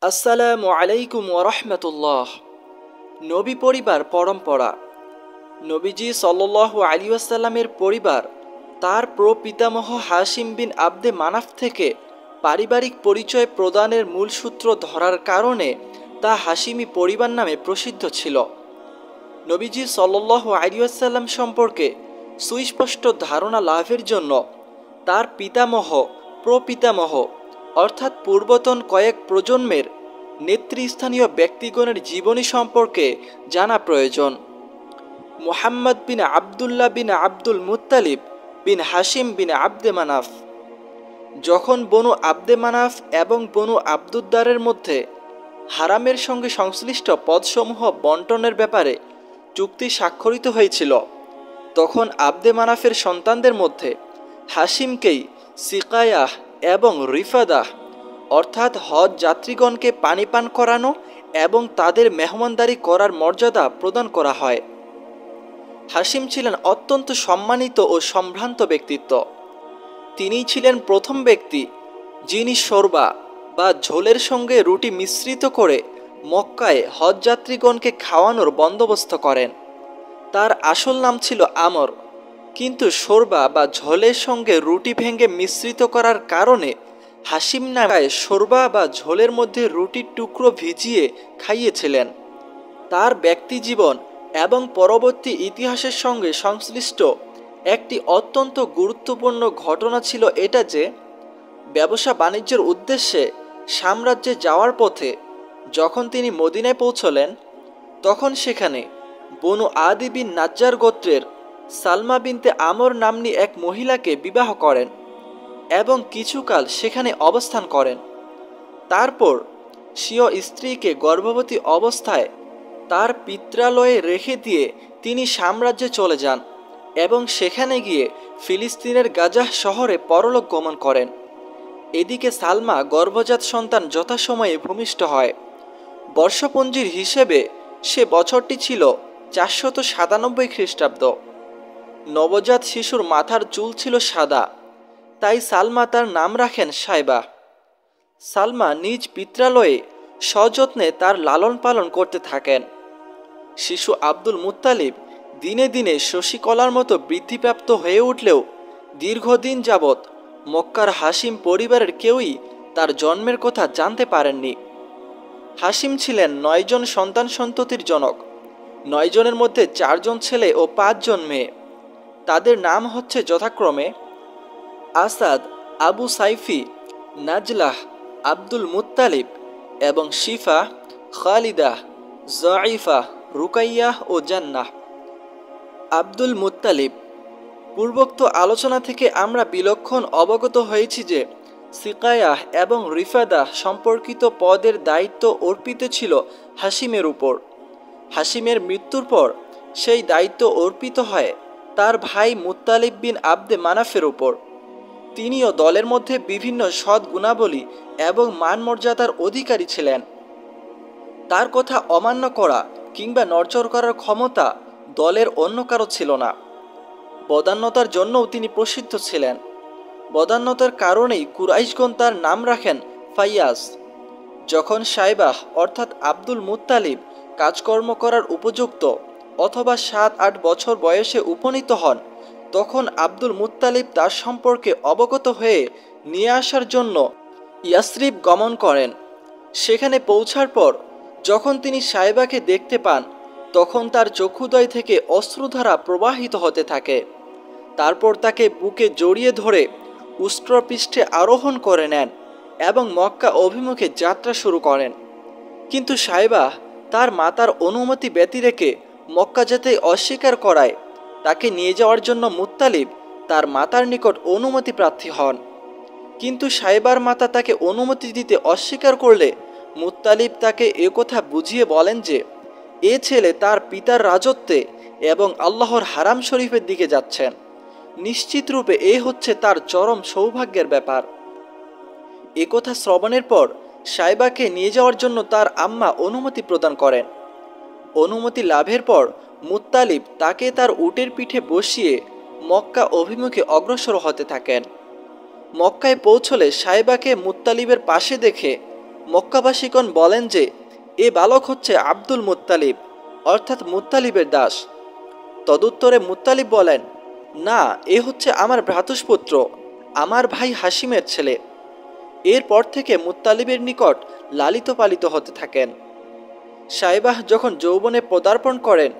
আসসালামু আলাইকুম ওরহমতুল্লাহ। নবী পরিবার পরম্পরা। নবীজি সাল্লাল্লাহু আলাইহি ওয়াসাল্লামের পরিবার তার প্রপিতামহ হাশিম বিন আব্দে মানাফ থেকে পারিবারিক পরিচয় প্রদানের মূল সূত্র ধরার কারণে তা হাশিমি পরিবার নামে প্রসিদ্ধ ছিল। নবীজি সাল্লাল্লাহু আলাইহি ওয়াসাল্লাম সম্পর্কে সুস্পষ্ট ধারণা লাভের জন্য তার পিতামহ, প্রপিতামহ অর্থাৎ পূর্বতন কয়েক প্রজন্মের নেতৃস্থানীয় ব্যক্তিগণের জীবনী সম্পর্কে জানা প্রয়োজন। মুহাম্মদ বিন আবদুল্লাহ বিন আব্দুল মুত্তালিব বিন হাশিম বিন আব্দে মানাফ। যখন বনু আব্দে মানাফ এবং বনু আব্দুদ্দারের মধ্যে হারামের সঙ্গে সংশ্লিষ্ট পদসমূহ বন্টনের ব্যাপারে চুক্তি স্বাক্ষরিত হয়েছিল, তখন আব্দে মানাফের সন্তানদের মধ্যে হাশিমকেই সিকায়াহ এবং রিফাদাহ অর্থাৎ হজ যাত্রীগণকে পানি পান করানো এবং তাদের মেহমানদারি করার মর্যাদা প্রদান করা হয়। হাশিম ছিলেন অত্যন্ত সম্মানিত ও সম্ভ্রান্ত ব্যক্তিত্ব। তিনিই ছিলেন প্রথম ব্যক্তি যিনি শোরবা বা ঝোলের সঙ্গে রুটি মিশ্রিত করে মক্কায় হজযাত্রীগণকে খাওয়ানোর বন্দোবস্ত করেন। তার আসল নাম ছিল আমর, কিন্তু শোরবা বা ঝোলের সঙ্গে রুটি ভেঙে মিশ্রিত করার কারণে হাশিম নামে শোরবা বা ঝোলের মধ্যে রুটির টুকরো ভিজিয়ে খাইয়েছিলেন। তার ব্যক্তিজীবন এবং পরবর্তী ইতিহাসের সঙ্গে সংশ্লিষ্ট একটি অত্যন্ত গুরুত্বপূর্ণ ঘটনা ছিল এটা যে, ব্যবসা বাণিজ্যের উদ্দেশ্যে সাম্রাজ্যে যাওয়ার পথে যখন তিনি মদিনায় পৌঁছলেন, তখন সেখানে বনু আদি বিন নাজ্জার গোত্রের সালমা বিনতে আমর নাম্নী এক মহিলাকে বিবাহ করেন এবং কিছুকাল সেখানে অবস্থান করেন। তারপর স্বীয় স্ত্রীকে গর্ভবতী অবস্থায় তার পিত্রালয়ে রেখে দিয়ে তিনি সাম্রাজ্যে চলে যান এবং সেখানে গিয়ে ফিলিস্তিনের গাজাহ শহরে পরলোক গমন করেন। এদিকে সালমা গর্ভজাত সন্তান যথাসময়ে ভূমিষ্ঠ হয়। বর্ষপঞ্জির হিসেবে সে বছরটি ছিল 497 খ্রিস্টাব্দ। নবজাত শিশুর মাথার চুল ছিল সাদা, তাই সালমা তার নাম রাখেন সাইবা। সালমা নিজ পিত্রালয়ে সযত্নে তার লালন পালন করতে থাকেন। শিশু আব্দুল মুত্তালিব দিনে দিনে শশীকলার মতো বৃদ্ধিপ্রাপ্ত হয়ে উঠলেও দীর্ঘদিন যাবৎ মক্কার হাশিম পরিবারের কেউই তার জন্মের কথা জানতে পারেননি। হাশিম ছিলেন 9 জন সন্তান সন্ততির জনক। 9 জনের মধ্যে 4 জন ছেলে ও 5 জন মেয়ে। তাদের নাম হচ্ছে যথাক্রমে Asad, Abu sci-fi, নাজলাহ, Abdul Muttalib এবং শিফা, খালিদাহ, জাইফা, রুকাইয়াহ ও জান্নাহ। Abdul Muttalib. পূর্বোক্ত আলোচনা থেকে আমরা বিলক্ষণ অবগত হয়েছি যে সিকায়াহ এবং রিফাদাহ সম্পর্কিত পদের দায়িত্ব অর্পিত ছিল হাশিমের উপর। হাশিমের মৃত্যুর পর সেই দায়িত্ব অর্পিত হয় তার ভাই মুত্তালিব বিন আব্দে মানাফের উপর। তিনিও দলের মধ্যে বিভিন্ন সৎ গুণাবলী এবং মান মর্যাদার অধিকারী ছিলেন। তার কথা অমান্য করা কিংবা নড়চড় করার ক্ষমতা দলের অন্য কারো ছিল না। বদান্যতার জন্যও তিনি প্রসিদ্ধ ছিলেন। বদান্যতার কারণেই কুরাইশগণ তার নাম রাখেন ফাইয়াজ। যখন সাইবাহ অর্থাৎ আব্দুল মুত্তালিব কাজকর্ম করার উপযুক্ত অথবা 7-8 বছর বয়সে উপনীত হন, তখন আব্দুল মুত্তালিব তার সম্পর্কে অবগত হয়ে নিয়ে আসার জন্য ইয়াসরিব গমন করেন। সেখানে পৌঁছার পর যখন তিনি সাইবাকে দেখতে পান, তখন তার চক্ষুদ্বয় থেকে অশ্রুধারা প্রবাহিত হতে থাকে। তারপর তাকে বুকে জড়িয়ে ধরে উষ্ট্রপৃষ্ঠে আরোহণ করে নেন এবং মক্কা অভিমুখে যাত্রা শুরু করেন। কিন্তু সাইবা তার মাতার অনুমতি ব্যতি রেখে মক্কা যেতে অস্বীকার করায় তাকে নিয়ে যাওয়ার জন্য মুত্তালিব তার মাতার নিকট অনুমতি প্রার্থী হন। কিন্তু সাইবার মাতা তাকে অনুমতি দিতে অস্বীকার করলে মুত্তালিব তাকে একথা বুঝিয়ে বলেন যে এ ছেলে তার পিতার রাজত্বে এবং আল্লাহর হারাম শরীফের দিকে যাচ্ছেন। নিশ্চিত রূপে এ হচ্ছে তার চরম সৌভাগ্যের ব্যাপার। একথা শ্রবণের পর সাইবাকে নিয়ে যাওয়ার জন্য তার আম্মা অনুমতি প্রদান করেন। অনুমতি লাভের পর মুত্তালিব তাকে তার উটের পিঠে বসিয়ে মক্কা অভিমুখে অগ্রসর হতে থাকেন। মক্কায় পৌঁছলে সাইবাকে মুত্তালিবের পাশে দেখে মক্কাবাসীগণ বলেন যে এ বালক হচ্ছে আব্দুল মুত্তালিব অর্থাৎ মুত্তালিবের দাস। তদুত্তরে মুত্তালিব বলেন, না, এ হচ্ছে আমার ভ্রাতুষ্পুত্র, আমার ভাই হাসিমের ছেলে। এরপর থেকে মুত্তালিবের নিকট লালিত পালিত হতে থাকেন। সাইবাহ যখন যৌবনে পদার্পণ করেন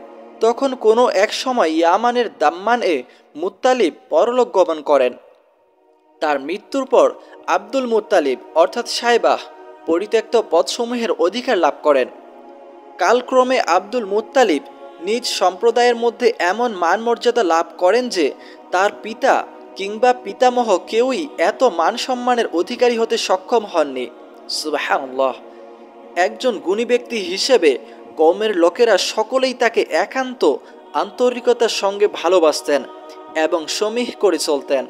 তখন কোনো এক সময় ইয়ামানের দাম্মান-এ মুত্তালিব পরলোক গমন করেন। তার মৃত্যুর পর আব্দুল মুত্তালিব অর্থাৎ সাইবাহ পরিত্যক্ত পদসমূহের অধিকার লাভ করেন। কালক্রমে আব্দুল মুত্তালিব নিজ সম্প্রদায়ের মধ্যে এমন মান মর্যাদা লাভ করেন যে তার পিতা কিংবা পিতামহ কেউই এত মান সম্মানের অধিকারী হতে সক্ষম হননি। সুবহানাল্লাহ। একজন গুণী ব্যক্তি হিসেবে কওমের লোকেরা সকলেই তাকে একান্ত আন্তরিকতার সঙ্গে ভালোবাসতেন এবং সমীহ করে চলতেন।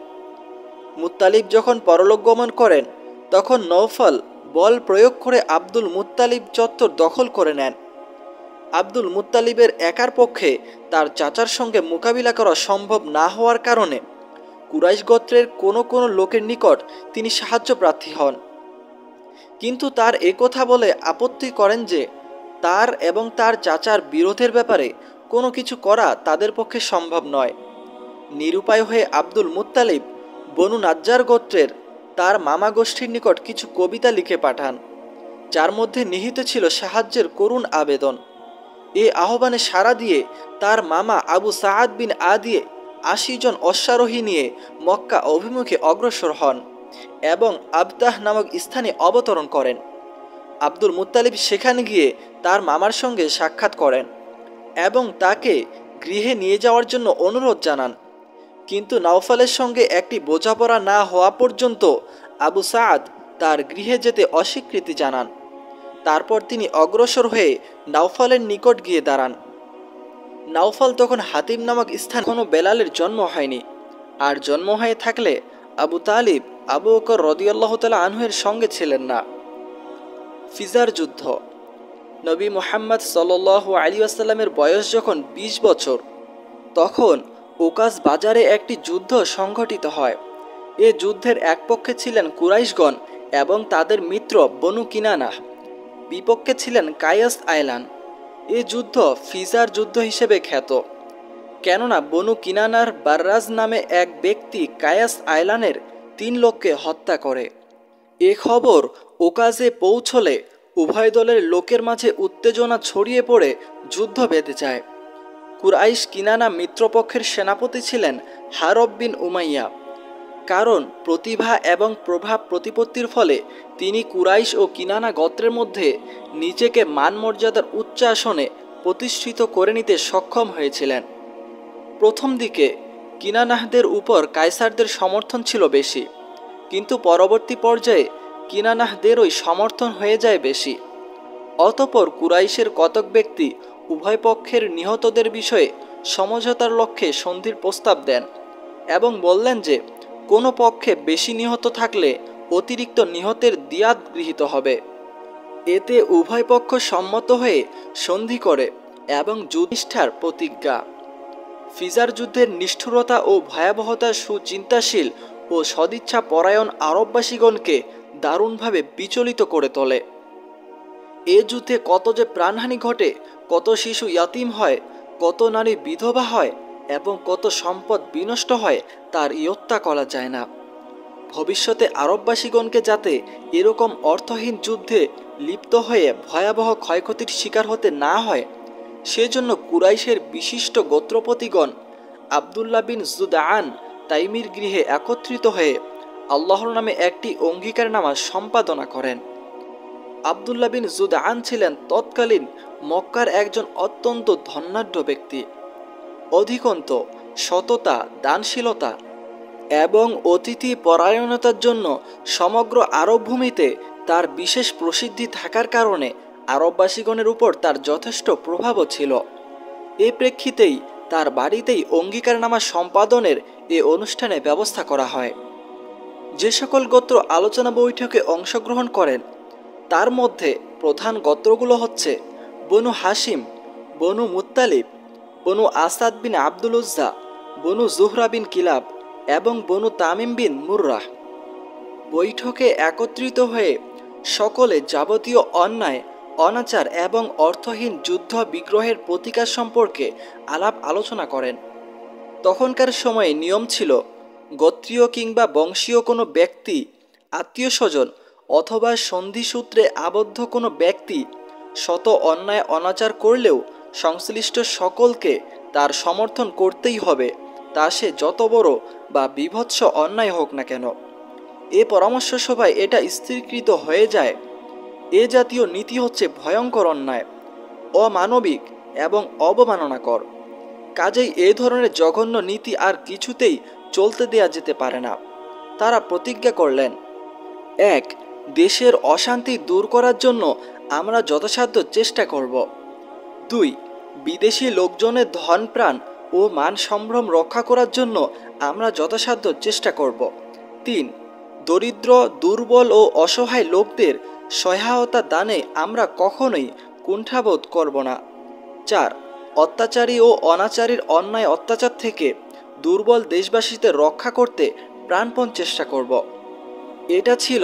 মুত্তালিব যখন পরলোক গমন করেন তখন নৌফল বল প্রয়োগ করে আব্দুল মুত্তালিব চত্বর দখল করে নেন। আব্দুল মুত্তালিবের একার পক্ষে তার চাচার সঙ্গে মোকাবিলা করা সম্ভব না হওয়ার কারণে কুরাইশ গোত্রের কোনো কোনো লোকের নিকট তিনি সাহায্য প্রার্থী হন। কিন্তু তার একথা বলে আপত্তি করেন যে তার এবং তার চাচার বিরোধের ব্যাপারে কোনো কিছু করা তাদের পক্ষে সম্ভব নয়। নিরুপায় হয়ে আব্দুল মুত্তালিব বনু নাজ্জার গোত্রের তার মামা গোষ্ঠীর নিকট কিছু কবিতা লিখে পাঠান, যার মধ্যে নিহিত ছিল সাহায্যের করুণ আবেদন। এ আহ্বানে সাড়া দিয়ে তার মামা আবু সাআদ বিন আদি ৮০ জন অশ্বারোহী নিয়ে মক্কা অভিমুখে অগ্রসর হন এবং আবতাহ নামক স্থানে অবতরণ করেন। আব্দুল মুত্তালিব সেখানে গিয়ে তার মামার সঙ্গে সাক্ষাৎ করেন এবং তাকে গৃহে নিয়ে যাওয়ার জন্য অনুরোধ জানান। কিন্তু নাওফলের সঙ্গে একটি বোঝাপড়া না হওয়া পর্যন্ত আবু সাআদ তার গৃহে যেতে অস্বীকৃতি জানান। তারপর তিনি অগ্রসর হয়ে নাওফলের নিকট গিয়ে দাঁড়ান। নাওফল তখন হাতিম নামক স্থান কোনো বেলালের জন্ম হয়নি, আর জন্ম হয়ে থাকলে আবু তালিব আবু বকর রাদিয়াল্লাহু তাআলা আনহুর সঙ্গে ছিলেন না। ফিজার যুদ্ধ। নবী মুহাম্মদ সাল্লাল্লাহু আলাইহি ওয়াসাল্লামের বয়স যখন ২০ বছর তখন ওকাস বাজারে একটি যুদ্ধ সংঘটিত হয়। এ যুদ্ধের এক পক্ষে ছিলেন কুরাইশগণ এবং তাদের মিত্র বনু কিনানা, বিপক্ষে ছিলেন কায়াস আয়লান। এ যুদ্ধ ফিজার যুদ্ধ হিসেবে খ্যাত, কেননা বনু কিনানার বাররাজ নামে এক ব্যক্তি কায়াস আয়লানের ৩ লোককে হত্যা করে। এ খবর ওকাজে পৌঁছলে উভয় দলের লোকের মাঝে উত্তেজনা ছড়িয়ে পড়ে যুদ্ধ বেঁধে যায়। কুরাইশ কিনানা মিত্রপক্ষের সেনাপতি ছিলেন হারব বিন উমাইয়া, কারণ প্রতিভা এবং প্রভাব প্রতিপত্তির ফলে তিনি কুরাইশ ও কিনানা গোত্রের মধ্যে নিজেকে মান মর্যাদার উচ্চ আসনে প্রতিষ্ঠিত করে নিতে সক্ষম হয়েছিলেন। প্রথম দিকে কিনানাহদের উপর কায়সারদের সমর্থন ছিল বেশি, কিন্তু পরবর্তী পর্যায়ে কিনানাহদেরই সমর্থন হয়ে যায় বেশি। অতঃপর কুরাইশের কতক ব্যক্তি উভয় পক্ষের নিহতদের বিষয়ে সমঝোতার লক্ষ্যে সন্ধির প্রস্তাব দেন এবং বললেন যে কোনো পক্ষে বেশি নিহত থাকলে অতিরিক্ত নিহতের দিয়াত গৃহীত হবে। এতে উভয় পক্ষ সম্মত হয়ে সন্ধি করে এবং যুদ্ধিষ্ঠার প্রতিজ্ঞা। ফিজার যুদ্ধের নিষ্ঠুরতা ও ভয়াবহতা সুচিন্তাশীল ও সদিচ্ছা পরায়ণ আরববাসীগণকে দারুণভাবে বিচলিত করে তোলে। এ যুদ্ধে কত যে প্রাণহানি ঘটে, কত শিশু ইয়াতিম হয়, কত নারী বিধবা হয় এবং কত সম্পদ বিনষ্ট হয় তার ইয়ত্তা করা যায় না। ভবিষ্যতে আরববাসীগণকে যাতে এরকম অর্থহীন যুদ্ধে লিপ্ত হয়ে ভয়াবহ ক্ষয়ক্ষতির শিকার হতে না হয়, সেজন্য কুরাইশের বিশিষ্ট গোত্রপতিগণ আবদুল্লাহ বিন জুদআন তাইমির গৃহে একত্রিত হয়ে আল্লাহর নামে একটি অঙ্গীকারনামা সম্পাদনা করেন। আবদুল্লাহ বিন জুদআন ছিলেন তৎকালীন মক্কার একজন অত্যন্ত ধনাঢ্য ব্যক্তি। অধিকন্ত সততা, দানশীলতা এবং অতিথি পরায়ণতার জন্য সমগ্র আরব ভূমিতে তার বিশেষ প্রসিদ্ধি থাকার কারণে আরববাসীগণের উপর তার যথেষ্ট প্রভাবও ছিল। এ প্রেক্ষিতেই তার বাড়িতেই অঙ্গীকারনামা সম্পাদনের এ অনুষ্ঠানে ব্যবস্থা করা হয়। যে সকল গোত্র আলোচনা বৈঠকে অংশগ্রহণ করেন তার মধ্যে প্রধান গোত্রগুলো হচ্ছে বনু হাশিম, বনু মুত্তালিব, বনু আসাদ বিন আব্দুল উজ্জা, বনু জুহরা বিন কিলাব এবং বনু তামিম বিন মুররাহ। বৈঠকে একত্রিত হয়ে সকলে যাবতীয় অন্যায়, অনাচার এবং অর্থহীন যুদ্ধ বিগ্রহের প্রতিকার সম্পর্কে আলাপ আলোচনা করেন। তখনকার সময়ে নিয়ম ছিল, গোত্রীয় কিংবা বংশীয় কোনো ব্যক্তি, আত্মীয় স্বজন অথবা সন্ধিসূত্রে আবদ্ধ কোনো ব্যক্তি শত অন্যায় অনাচার করলেও সংশ্লিষ্ট সকলকে তার সমর্থন করতেই হবে, তা সে যত বড় বা বীভৎস অন্যায় হোক না কেন। এ পরামর্শ সভায় এটা স্থিরীকৃত হয়ে যায়, এ জাতীয় নীতি হচ্ছে ভয়ঙ্কর অন্যায়, অমানবিক এবং অবমাননাকর। কাজেই এ ধরনের জঘন্য নীতি আর কিছুতেই চলতে দেয়া যেতে পারে না। তারা প্রতিজ্ঞা করলেন, ১. দেশের অশান্তি দূর করার জন্য আমরা যথাসাধ্য চেষ্টা করব। ২. বিদেশি লোকজনের ধনপ্রাণ ও মান সম্ভ্রম রক্ষা করার জন্য আমরা যথাসাধ্য চেষ্টা করব। ৩. দরিদ্র, দুর্বল ও অসহায় লোকদের সহায়তা দানে আমরা কখনোই কুণ্ঠাবোধ করব না। ৪. অত্যাচারী ও অনাচারীর অন্যায় অত্যাচার থেকে দুর্বল দেশবাসীদের রক্ষা করতে প্রাণপণ চেষ্টা করব। এটা ছিল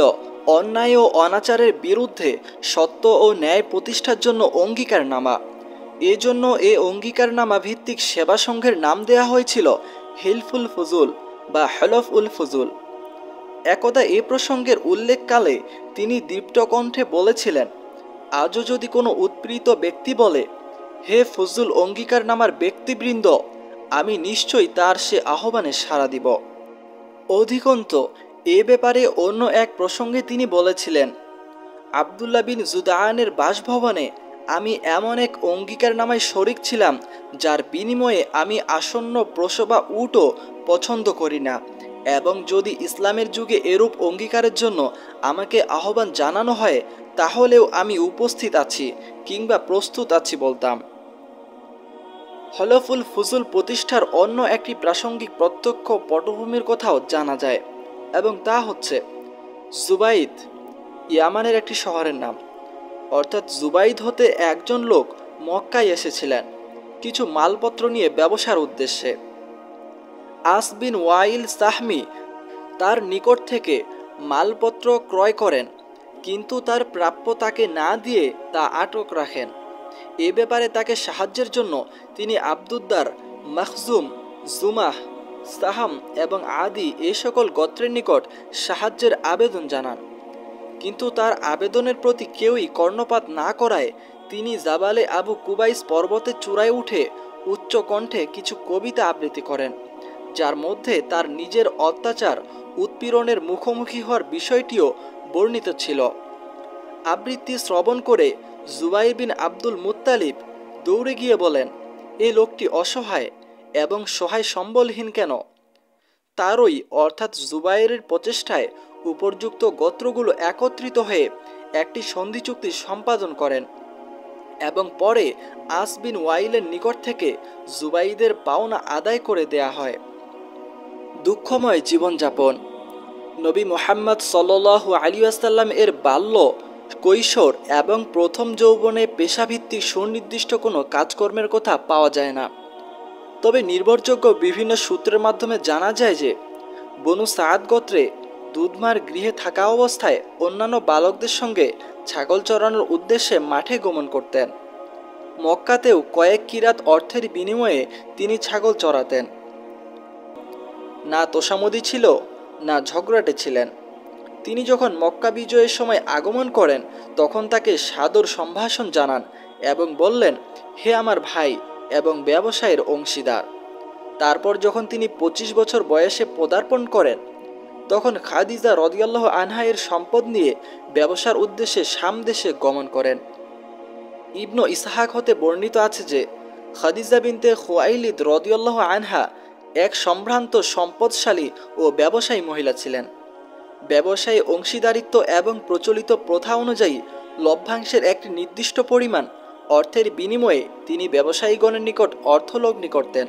অন্যায় ও অনাচারের বিরুদ্ধে সত্য ও ন্যায় প্রতিষ্ঠার জন্য অঙ্গীকারনামা। এজন্য এ অঙ্গীকারনামা ভিত্তিক সেবা সংঘের নাম দেয়া হয়েছিল হিলফুল ফুজুল বা হলফ উল ফুজুল। একদা এ প্রসঙ্গের উল্লেখকালে তিনি দীপ্ত কণ্ঠে বলেছিলেন, আজও যদি কোনো উৎপীড়িত ব্যক্তি বলে, হে ফুজুল অঙ্গীকারনামার ব্যক্তিবৃন্দ, আমি নিশ্চয়ই তার সে আহ্বানে সাড়া দিব। অধিকন্তু এ ব্যাপারে অন্য এক প্রসঙ্গে তিনি বলেছিলেন, আবদুল্লাহ বিন জুদানের বাসভবনে আমি এমন এক অঙ্গীকারনামায় শরিক ছিলাম যার বিনিময়ে আমি আসন্ন প্রসবা উটও পছন্দ করি না, এবং যদি ইসলামের যুগে এরূপ অঙ্গীকারের জন্য আমাকে আহ্বান জানানো হয় তাহলেও আমি উপস্থিত আছি কিংবা প্রস্তুত আছি বলতাম। হলফুল ফুজুল প্রতিষ্ঠার অন্য একটি প্রাসঙ্গিক প্রত্যক্ষ পটভূমির কথাও জানা যায়, এবং তা হচ্ছে জুবাইদ, ইয়ামানের একটি শহরের নাম। অর্থাৎ জুবাইদ হতে একজন লোক মক্কায় এসেছিলেন কিছু মালপত্র নিয়ে ব্যবসার উদ্দেশ্যে। আস বিন ওয়াইল সাহমি তার নিকট থেকে মালপত্র ক্রয় করেন, কিন্তু তার প্রাপ্য তাকে না দিয়ে তা আটক রাখেন। এ ব্যাপারে তাকে সাহায্যের জন্য তিনি আবদুদ্দার, মখজুম, জুমাহ, সাহাম এবং আদি এ সকল গোত্রের নিকট সাহায্যের আবেদন জানান। কিন্তু তার আবেদনের প্রতি কেউই কর্ণপাত না করায় তিনি জাবালে আবু কুবাইস পর্বতের চূড়ায় উঠে উচ্চ কণ্ঠে কিছু কবিতা আবৃত্তি করেন, যার মধ্যে তার নিজের অত্যাচার উৎপীড়নের মুখোমুখি হওয়ার বিষয়টিও বর্ণিত ছিল। আবৃত্তি শ্রবণ করে জুবাইর বিন আব্দুল মুত্তালিব দৌড়ে গিয়ে বলেন, এই লোকটি অসহায় এবং সহায় সম্বলহীন কেন? তারই অর্থাৎ জুবাইরের প্রচেষ্টায় উপর্যুক্ত গোত্রগুলো একত্রিত হয়ে একটি সন্ধি চুক্তি সম্পাদন করেন এবং পরে আস বিন ওয়াইলের নিকট থেকে জুবাইদের পাওনা আদায় করে দেয়া হয়। দুঃখময় জীবনযাপন। নবী মুহাম্মদ সাল্লাল্লাহু আলাইহি ওয়াসাল্লাম এর বাল্য, কৈশোর এবং প্রথম যৌবনে পেশাভিত্তিক সুনির্দিষ্ট কোনো কাজকর্মের কথা পাওয়া যায় না। তবে নির্ভরযোগ্য বিভিন্ন সূত্রের মাধ্যমে জানা যায় যে বনু সাদ গোত্রে দুধমার গৃহে থাকা অবস্থায় অন্যান্য বালকদের সঙ্গে ছাগল চরানোর উদ্দেশ্যে মাঠে গমন করতেন। মক্কাতেও কয়েক কিরাত অর্থের বিনিময়ে তিনি ছাগল চরাতেন। না তোষামোদি ছিল, না ঝগড়াটে ছিলেন। তিনি যখন মক্কা বিজয়ের সময় আগমন করেন তখন তাকে সাদর সম্ভাষণ জানান এবং বললেন, হে আমার ভাই এবং ব্যবসায়ের অংশীদার। তারপর যখন তিনি 25 বছর বয়সে পদার্পণ করেন তখন খাদিজা রাদিয়াল্লাহু আনহা এর সম্পদ নিয়ে ব্যবসার উদ্দেশ্যে শাম দেশে গমন করেন। ইবনু ইসহাক হতে বর্ণিত আছে যে খাদিজা বিনতে খুয়াইলিদ রাদিয়াল্লাহু আনহা এক সম্ভ্রান্ত সম্পদশালী ও ব্যবসায়ী মহিলা ছিলেন। ব্যবসায়ী অংশীদারিত্ব এবং প্রচলিত প্রথা অনুযায়ী লভ্যাংশের একটি নির্দিষ্ট পরিমাণ অর্থের বিনিময়ে তিনি ব্যবসায়ীগণের নিকট অর্থলগ্নি করতেন।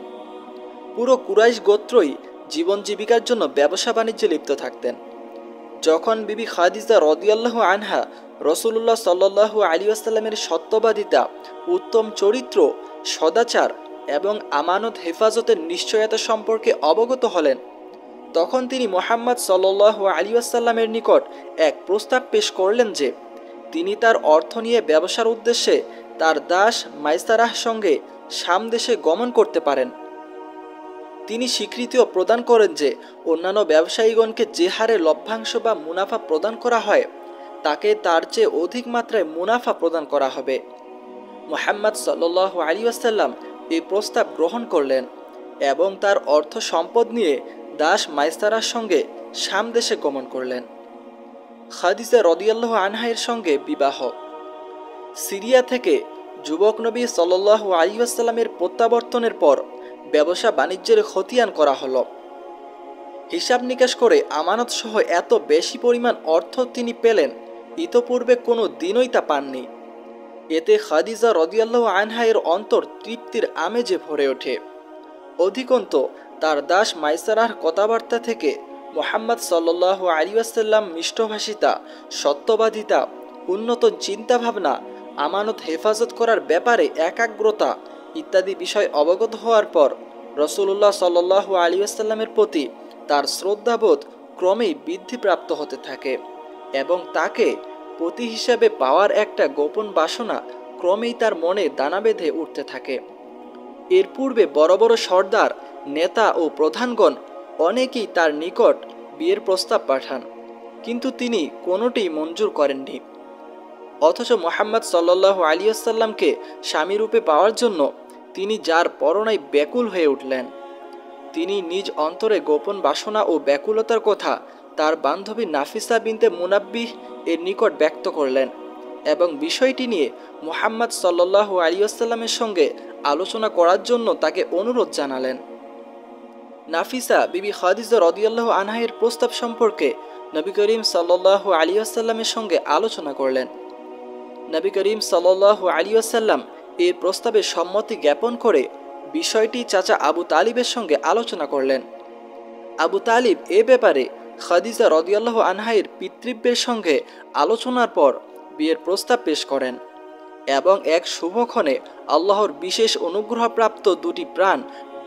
পুরো কুরাইশ গোত্রই জীবন জীবিকার জন্য ব্যবসা বাণিজ্যে লিপ্ত থাকতেন। যখন বিবি খাদিজা রাদিয়াল্লাহু আনহা রাসূলুল্লাহ সাল্লাল্লাহু আলাইহি ওয়াসাল্লামের সত্যবাদিতা, উত্তম চরিত্র, সদাচার এবং আমানত হেফাজতের নিশ্চয়তা সম্পর্কে অবগত হলেন, তখন তিনি মুহাম্মদ সাল্লাল্লাহু আলাইহি ওয়াসাল্লামের নিকট এক প্রস্তাব পেশ করলেন যে তিনি তার অর্থ নিয়ে ব্যবসার উদ্দেশ্যে তার দাস মাইসারাহ সঙ্গে শাম দেশে গমন করতে পারেন। তিনি স্বীকৃতিও প্রদান করেন যে অন্যান্য ব্যবসায়ীগণকে যে হারে লভ্যাংশ বা মুনাফা প্রদান করা হয় তাকে তার চেয়ে অধিক মাত্রায় মুনাফা প্রদান করা হবে। মুহাম্মদ সাল্লাল্লাহু আলাইহি ওয়াসাল্লাম এই প্রস্তাব গ্রহণ করলেন এবং তার অর্থ সম্পদ নিয়ে দাস মাইসারার সঙ্গে শাম দেশে গমন করলেন। খাদিজা রাদিয়াল্লাহু আনহার সঙ্গে বিবাহ। সিরিয়া থেকে যুবক নবী সাল্লাল্লাহু আলাইহি ওয়াসাল্লামের প্রত্যাবর্তনের পর ব্যবসা বাণিজ্যের খতিয়ান করা হলো। হিসাব নিকাশ করে আমানত সহ এত বেশি পরিমাণ অর্থ তিনি পেলেন ইতোপূর্বে কোনো দিনই তা পাননি। এতে খাদিজা রাদিয়াল্লাহু আনহা এর অন্তর তৃপ্তির আমেজে ভরে ওঠে। অধিকন্তু তার দাস মাইসারার কথাবার্তা থেকে মুহাম্মদ সাল্লাল্লাহু আলাইহি ওয়াসাল্লাম মিষ্টভাষিতা, সত্যবাদিতা, উন্নত চিন্তাভাবনা, আমানত হেফাজত করার ব্যাপারে একাগ্রতা ইত্যাদি বিষয় অবগত হওয়ার পর রাসূলুল্লাহ সাল্লাল্লাহু আলাইহি ওয়াসাল্লামের প্রতি তার শ্রদ্ধাবোধ ক্রমেই বৃদ্ধিপ্রাপ্ত হতে থাকে এবং তাকে পতি হিসাবে পাওয়ার একটা গোপন বাসনা ক্রমেই তার মনে দানা বেঁধে উঠতে থাকে। এর পূর্বে বড় বড় সর্দার, নেতা ও প্রধানগণ অনেকেই তার নিকট বিয়ের প্রস্তাব পাঠান, কিন্তু তিনি কোনোটিই মঞ্জুর করেননি। অথচ মুহাম্মদ সাল্লাল্লাহু আলাইহি ওয়াসাল্লামকে স্বামীরূপে পাওয়ার জন্য তিনি যার পরনায় ব্যাকুল হয়ে উঠলেন। তিনি নিজ অন্তরে গোপন বাসনা ও ব্যাকুলতার কথা তার বান্ধবী নাফিসা বিনতে মুনাব্বিহ এর নিকট ব্যক্ত করলেন এবং বিষয়টি নিয়ে মুহাম্মদ সাল্লাল্লাহু আলাইহি ওয়াসাল্লামের সঙ্গে আলোচনা করার জন্য তাকে অনুরোধ জানালেন। নাফিসা বিবি খাদিজা রাদিয়াল্লাহু আনহা এর প্রস্তাব সম্পর্কে নবী করিম সাল্লাল্লাহু আলাইহি ওয়াসাল্লামের সঙ্গে আলোচনা করলেন। নবী করিম সাল্লাল্লাহু আলাইহি ওয়াসাল্লাম এই প্রস্তাবে সম্মতি জ্ঞাপন করে বিষয়টি চাচা আবু তালিবের সঙ্গে আলোচনা করলেন। আবু তালিব এ ব্যাপারে খাদিজা রাদিয়াল্লাহু আনহা এর পিতৃব্যের সঙ্গে আলোচনার পর বিয়ের প্রস্তাব পেশ করেন এবং এক শুভক্ষণে আল্লাহর বিশেষ অনুগ্রহপ্রাপ্ত দুটি প্রাণ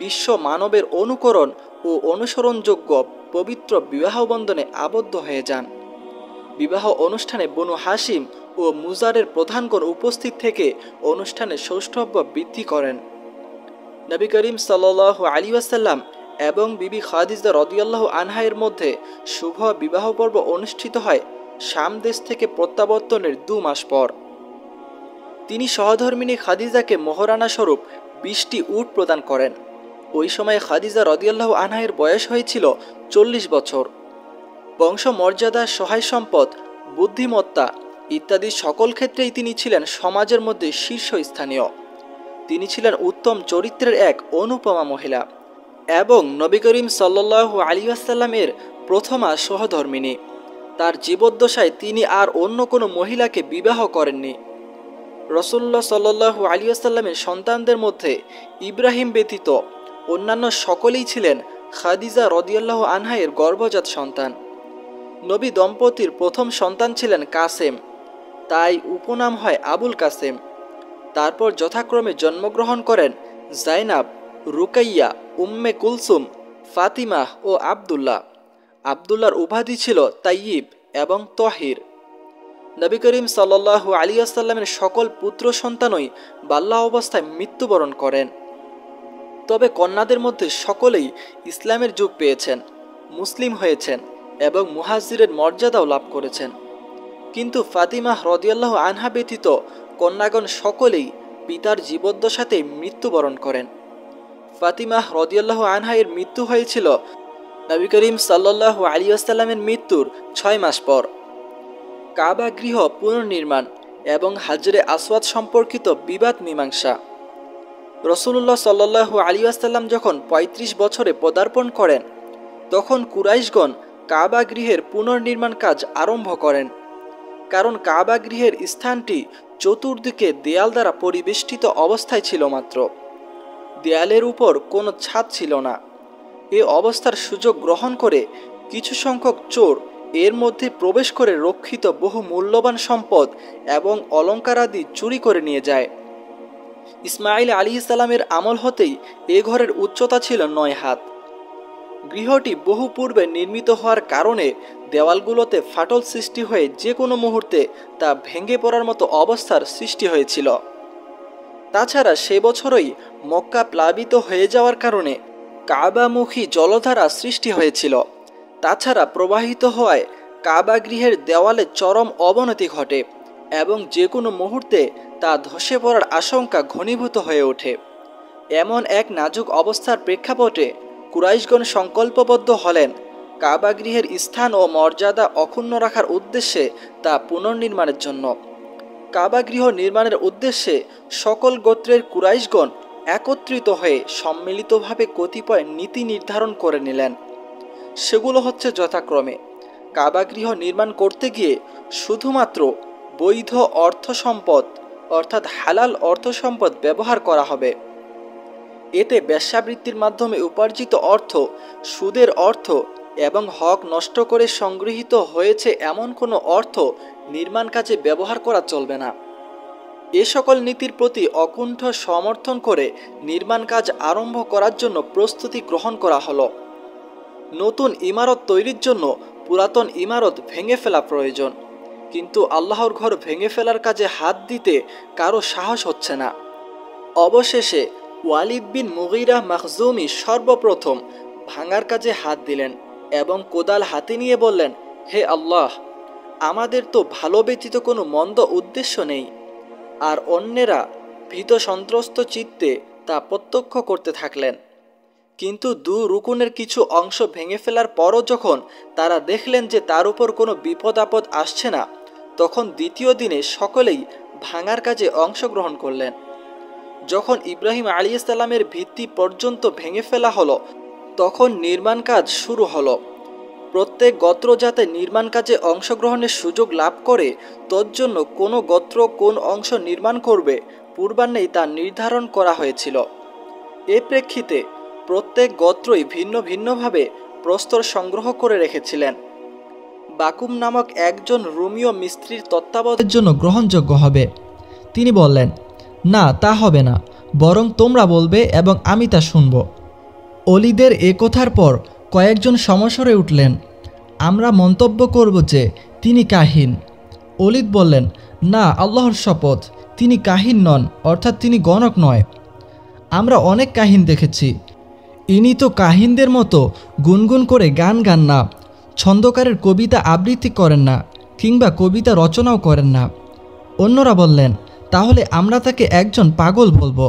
বিশ্ব মানবের অনুকরণ ও অনুসরণযোগ্য পবিত্র বিবাহ বন্ধনে আবদ্ধ হয়ে যান। বিবাহ অনুষ্ঠানে বনু হাশিম ও মুজারের প্রধানগণ উপস্থিত থেকে অনুষ্ঠানে সৌষ্ঠব্য বৃদ্ধি করেন। নবী করিম সাল্লাল্লাহু আলাইহি ওয়াসাল্লাম এবং বিবি খাদিজা রাদিয়াল্লাহু আনহা এর মধ্যে শুভ বিবাহ পর্ব অনুষ্ঠিত হয় শাম দেশ থেকে প্রত্যাবর্তনের 2 মাস পর। তিনি সহধর্মিনী খাদিজাকে মোহরানা স্বরূপ 20টি উট প্রদান করেন। ওই সময় খাদিজা রাদিয়াল্লাহু আনহা এর বয়স হয়েছিল 40 বছর। বংশমর্যাদা, সহায় সম্পদ, বুদ্ধিমত্তা ইত্যাদি সকল ক্ষেত্রেই তিনি ছিলেন সমাজের মধ্যে শীর্ষস্থানীয়। তিনি ছিলেন উত্তম চরিত্রের এক অনুপমা মহিলা এবং নবী করিম সাল্লাল্লাহু আলাইহি ওয়াসাল্লামের প্রথমা সহধর্মিনী। তার জীবদ্দশায় তিনি আর অন্য কোনো মহিলাকে বিবাহ করেননি। রাসূলুল্লাহ সাল্লাল্লাহু আলাইহি ওয়াসাল্লামের সন্তানদের মধ্যে ইব্রাহিম ব্যতীত অন্যান্য সকলেই ছিলেন খাদিজা রাদিয়াল্লাহু আনহা এর গর্ভজাত সন্তান। নবী দম্পতির প্রথম সন্তান ছিলেন কাসেম, তাই উপনাম হয় আবুল কাসেম। তারপর যথাক্রমে জন্মগ্রহণ করেন জাইনাব, রুকাইয়া, উম্মে কুলসুম, ফাতিমাহ ও আবদুল্লাহ। আবদুল্লাহর উপাধি ছিল তাইয়িব এবং তহির। নবী করিম সাল্লাল্লাহু আলাইহি ওয়াসাল্লামের সকল পুত্র সন্তানই বাল্য অবস্থায় মৃত্যুবরণ করেন। তবে কন্যাদের মধ্যে সকলেই ইসলামের যুগ পেয়েছেন, মুসলিম হয়েছেন এবং মুহাজিরের মর্যাদাও লাভ করেছেন। কিন্তু ফাতিমাহ রাদিয়াল্লাহু আনহা ব্যতীত কন্যাগণ সকলেই পিতার জীবদ্দশাতেই মৃত্যুবরণ করেন। ফাতিমাহ রাদিয়াল্লাহু আনহা এর মৃত্যু হয়েছিল নবী করিম সাল্লাল্লাহু আলাইহি ওয়াসাল্লামের মৃত্যুর 6 মাস পর। কাবা গৃহ পুনর্নির্মাণ এবং হাজরে আসওয়াদ সম্পর্কিত বিবাদ মীমাংসা। রাসূলুল্লাহ সাল্লাল্লাহু আলাইহি ওয়াসাল্লাম যখন 35 বছরে পদার্পণ করেন তখন কুরাইশগণ কাবা গৃহের পুনর্নির্মাণ কাজ আরম্ভ করেন, কারণ কাবা গৃহের স্থানটি চতুর্দিকে দেয়াল দ্বারা পরিবেষ্টিত অবস্থায় ছিল মাত্র। দেয়ালের উপর কোনো ছাদ ছিল না। এ অবস্থার সুযোগ গ্রহণ করে কিছু সংখ্যক চোর এর মধ্যে প্রবেশ করে রক্ষিত বহু মূল্যবান সম্পদ এবং অলঙ্কারাদি চুরি করে নিয়ে যায়। ইসমাঈল আলাইহিস সালামের আমল হতেই এ ঘরের উচ্চতা ছিল 9 হাত। গৃহটি বহু পূর্বে নির্মিত হওয়ার কারণে দেওয়ালগুলোতে ফাটল সৃষ্টি হয়ে যে কোনো মুহূর্তে তা ভেঙে পড়ার মতো অবস্থার সৃষ্টি হয়েছিল। তাছাড়া সে বছরই মক্কা প্লাবিত হয়ে যাওয়ার কারণে কাবামুখী জলধারা সৃষ্টি হয়েছিল। তাছাড়া প্রবাহিত হওয়ায় কাবা গৃহের দেওয়ালে চরম অবনতি ঘটে এবং যে কোনো মুহূর্তে তা ধসে পড়ার আশঙ্কা ঘনীভূত হয়ে ওঠে। এমন এক নাজুক অবস্থার প্রেক্ষাপটে কুরাইশগণ সংকল্পবদ্ধ হলেন কাবা গৃহের স্থান ও মর্যাদা অক্ষুণ্ণ রাখার উদ্দেশ্যে তা পুনর্নির্মাণের জন্য। কাবা গৃহ নির্মাণের উদ্দেশ্যে সকল গোত্রের কুরাইশগণ একত্রিত হয়ে সম্মিলিতভাবে কতিপয় নীতি নির্ধারণ করে নিলেন। সেগুলো হচ্ছে যথাক্রমে, কাবা গৃহ নির্মাণ করতে গিয়ে শুধুমাত্র বৈধ অর্থ সম্পদ অর্থাৎ হালাল অর্থ সম্পদ ব্যবহার করা হবে। এতে বেশ্যাবৃত্তির মাধ্যমে উপার্জিত অর্থ, সুদের অর্থ এবং হক নষ্ট করে সংগৃহীত হয়েছে এমন কোনো অর্থ নির্মাণ কাজে ব্যবহার করা চলবে না। এ সকল নীতির প্রতি অকুণ্ঠ সমর্থন করে নির্মাণ কাজ আরম্ভ করার জন্য প্রস্তুতি গ্রহণ করা হলো। নতুন ইমারত তৈরির জন্য পুরাতন ইমারত ভেঙে ফেলা প্রয়োজন, কিন্তু আল্লাহর ঘর ভেঙে ফেলার কাজে হাত দিতে কারো সাহস হচ্ছে না। অবশেষে ওয়ালিদ বিন মুগিরা মাখজুমি সর্বপ্রথম ভাঙার কাজে হাত দিলেন এবং কোদাল হাতে নিয়ে বললেন, হে আল্লাহ, আমাদের তো ভালো ব্যতীত কোনো মন্দ উদ্দেশ্য নেই। আর অন্যেরা ভীত সন্ত্রস্ত চিত্তে তা প্রত্যক্ষ করতে থাকলেন। কিন্তু দু রুকুনের কিছু অংশ ভেঙে ফেলার পরও যখন তারা দেখলেন যে তার উপর কোনো বিপদ আপদ আসছে না, তখন দ্বিতীয় দিনে সকলেই ভাঙার কাজে অংশগ্রহণ করলেন। যখন ইব্রাহিম আলাইহিস সালামের ভিত্তি পর্যন্ত ভেঙে ফেলা হলো, তখন নির্মাণ কাজ শুরু হলো। প্রত্যেক গোত্র যাতে নির্মাণ কাজে অংশগ্রহণের সুযোগ লাভ করে, তজ্জন্য কোনো গোত্র কোন অংশ নির্মাণ করবে পূর্বান্নেই তা নির্ধারণ করা হয়েছিল। এ প্রেক্ষিতে প্রত্যেক গোত্রই ভিন্ন ভিন্নভাবে প্রস্তর সংগ্রহ করে রেখেছিলেন। বাকুম নামক একজন রোমীয় মিস্ত্রির তত্ত্বাবধানের জন্য গ্রহণযোগ্য হবে। তিনি বললেন, না, তা হবে না, বরং তোমরা বলবে এবং আমি তা শুনব। অলিদের এ কথার পর কয়েকজন সমস্বরে উঠলেন, আমরা মন্তব্য করব যে তিনি কাহিন। অলিদ বললেন, না, আল্লাহর শপথ, তিনি কাহিন নন, অর্থাৎ তিনি গণক নয়। আমরা অনেক কাহিন দেখেছি, ইনি তো কাহিনদের মতো গুনগুন করে গান গান না, ছন্দকারের কবিতা আবৃত্তি করেন না, কিংবা কবিতা রচনাও করেন না। অন্যরা বললেন, তাহলে আমরা তাকে একজন পাগল বলবো।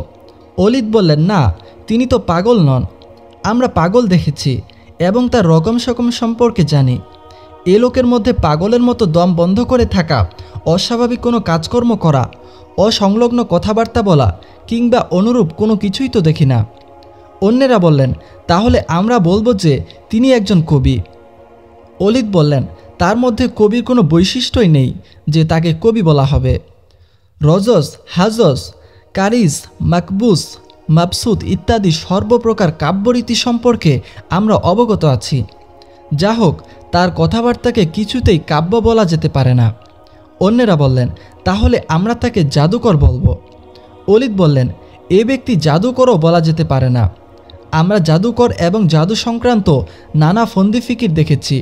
অলিদ বললেন, না, তিনি তো পাগল নন, আমরা পাগল দেখেছি এবং তার রকম সকম সম্পর্কে জানি। এ লোকের মধ্যে পাগলের মতো দম বন্ধ করে থাকা, অস্বাভাবিক কোনো কাজকর্ম করা, অসংলগ্ন কথাবার্তা বলা কিংবা অনুরূপ কোনো কিছুই তো দেখি না। অন্যেরা বললেন, তাহলে আমরা বলবো যে তিনি একজন কবি। অলিদ বললেন, তার মধ্যে কবির কোনো বৈশিষ্ট্যই নেই যে তাকে কবি বলা হবে। রজস, হাজস, কারিস, মাকবুস, মাবসুত ইত্যাদি সর্বপ্রকার কাব্যরীতি সম্পর্কে আমরা অবগত আছি। যা হোক, তার কথাবার্তাকে কিছুতেই কাব্য বলা যেতে পারে না। অন্যেরা বললেন, তাহলে আমরা তাকে জাদুকর বলবো। অলিদ বললেন, এ ব্যক্তি জাদুকরও বলা যেতে পারে না। আমরা জাদুকর এবং জাদু সংক্রান্ত নানা ফন্দি ফিকির দেখেছি।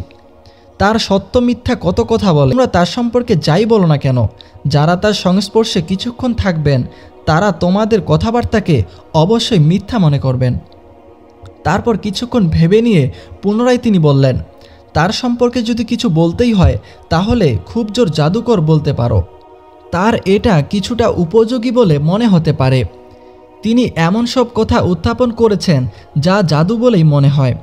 তার সত্য মিথ্যা কত কথা বলে, তোমরা তার সম্পর্কে যাই বলো না কেন, যারা তার সংস্পর্শে কিছুক্ষণ থাকবেন তারা তোমাদের কথাবার্তাকে অবশ্যই মিথ্যা মনে করবেন। তারপর কিছুক্ষণ ভেবে নিয়ে পুনরায় তিনি বললেন, তার সম্পর্কে যদি কিছু বলতেই হয় তাহলে খুব জোর জাদুকর বলতে পারো। তার এটা কিছুটা উপযোগী বলে মনে হতে পারে। তিনি এমন সব কথা উত্থাপন করেছেন যা জাদু বলেই মনে হয়।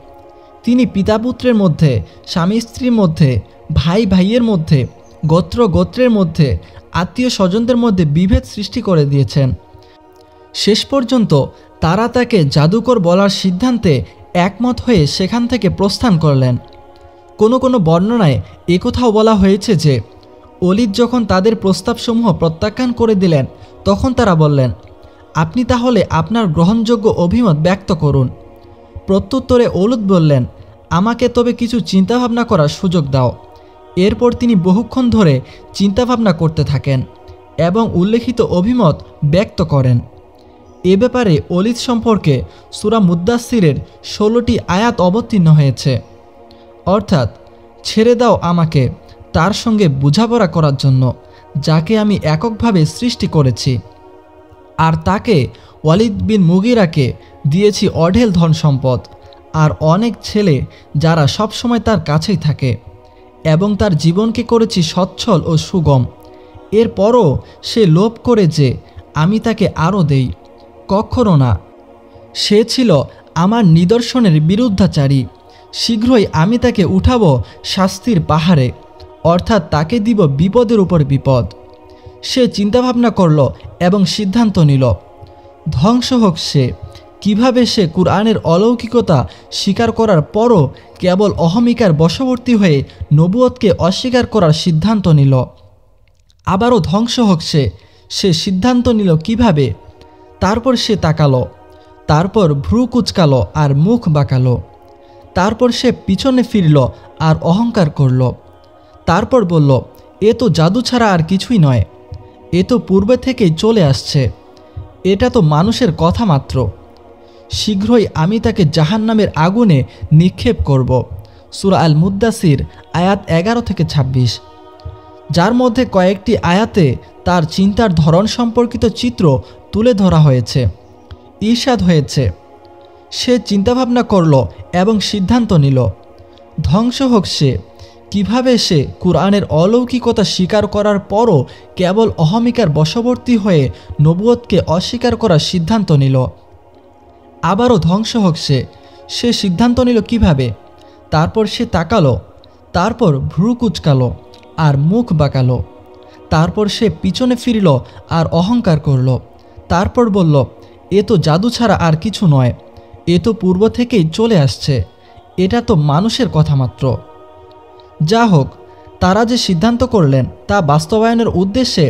তিনি পিতাপুত্রের মধ্যে, স্বামী স্ত্রীর মধ্যে, ভাই ভাইয়ের মধ্যে, গোত্র গোত্রের মধ্যে, আত্মীয় স্বজনদের মধ্যে বিভেদ সৃষ্টি করে দিয়েছেন। শেষ পর্যন্ত তারা তাকে জাদুকর বলার সিদ্ধান্তে একমত হয়ে সেখান থেকে প্রস্থান করলেন। কোনো কোনো বর্ণনায় একথাও বলা হয়েছে যে অলিদ যখন তাদের প্রস্তাবসমূহ প্রত্যাখ্যান করে দিলেন তখন তারা বললেন, আপনি তাহলে আপনার গ্রহণযোগ্য অভিমত ব্যক্ত করুন। প্রত্যুত্তরে অলিদ বললেন, আমাকে তবে কিছু চিন্তাভাবনা করার সুযোগ দাও। এরপর তিনি বহুক্ষণ ধরে চিন্তাভাবনা করতে থাকেন এবং উল্লেখিত অভিমত ব্যক্ত করেন। এ ব্যাপারে ওলীদ সম্পর্কে সূরা মুদ্দাসসিরের 16টি আয়াত অবতীর্ণ হয়েছে, অর্থাৎ ছেড়ে দাও আমাকে তার সঙ্গে বোঝাপড়া করার জন্য যাকে আমি এককভাবে সৃষ্টি করেছি, আর তাকে ওয়ালিদ বিন মুগিরাকে দিয়েছি অঢেল ধন সম্পদ আর অনেক ছেলে যারা সবসময় তার কাছেই থাকে, এবং তার জীবনকে করেছি সচ্ছল ও সুগম। এরপরও সে লোভ করে যে আমি তাকে আরও দেই, কখনো না। সে ছিল আমার নিদর্শনের বিরুদ্ধাচারী। শীঘ্রই আমি তাকে উঠাবো শাস্তির পাহাড়ে, অর্থাৎ তাকে দিব বিপদের উপর বিপদ। সে চিন্তাভাবনা করল এবং সিদ্ধান্ত নিল, ধ্বংস হোক সে। কিভাবে সে কুরআনের অলৌকিকতা স্বীকার করার পরও কেবল অহমিকার বশবর্তী হয়ে নবুয়তকে অস্বীকার করার সিদ্ধান্ত নিল। আবারও ধ্বংস হোক সে সিদ্ধান্ত নিল কিভাবে। তারপর সে তাকালো, তারপর ভ্রু কুচকালো আর মুখ বাঁকালো। তারপর সে পিছনে ফিরল আর অহংকার করল। তারপর বলল, এ তো জাদু ছাড়া আর কিছুই নয়, এ তো পূর্বে থেকেই চলে আসছে, এটা তো মানুষের কথা মাত্র। শীঘ্রই আমি তাকে জাহান্নামের আগুনে নিক্ষেপ করব। সূরা আল মুদ্দাসির আয়াত 11-26, যার মধ্যে কয়েকটি আয়াতে তার চিন্তার ধরন সম্পর্কিত চিত্র তুলে ধরা হয়েছে। ঈর্ষাদ হয়েছে, সে চিন্তাভাবনা করল এবং সিদ্ধান্ত নিল, ধ্বংস হোক সে। কিভাবে সে কুরআনের অলৌকিকতা স্বীকার করার পরও কেবল অহমিকার বশবর্তী হয়ে নবুয়তকে অস্বীকার করার সিদ্ধান্ত নিল। আবারও ধ্বংস হোক সে সিদ্ধান্ত নিল কিভাবে। তারপর সে তাকালো, তারপর ভ্রু কুচকালো আর মুখ বাঁকালো। তারপর সে পিছনে ফিরল আর অহংকার করল। তারপর বলল, এ তো জাদু ছাড়া আর কিছু নয়, এ তো পূর্ব থেকেই চলে আসছে, এটা তো মানুষের কথা মাত্র। যা হোক, তারা যে সিদ্ধান্ত করলেন তা বাস্তবায়নের উদ্দেশ্যে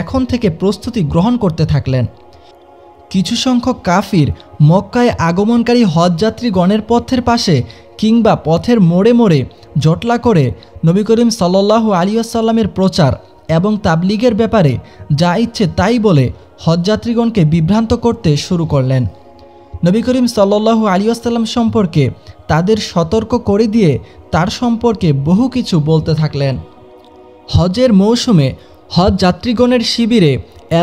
এখন থেকে প্রস্তুতি গ্রহণ করতে থাকলেন। কিছু সংখ্যক কাফির মক্কায় আগমনকারী হজযাত্রীগণের পথের পাশে কিংবা পথের মোড়ে মোড়ে জটলা করে নবী করিম সাল্লাল্লাহু আলাইহি ওয়াসাল্লামের প্রচার এবং তাবলীগের ব্যাপারে যা ইচ্ছে তাই বলে হজযাত্রীগণকে বিভ্রান্ত করতে শুরু করলেন। নবী করিম সাল্লাল্লাহু আলাইহি ওয়াসাল্লাম সম্পর্কে তাদের সতর্ক করে দিয়ে তার সম্পর্কে বহু কিছু বলতে থাকলেন। হজের মৌসুমে হজ যাত্রীগণের শিবিরে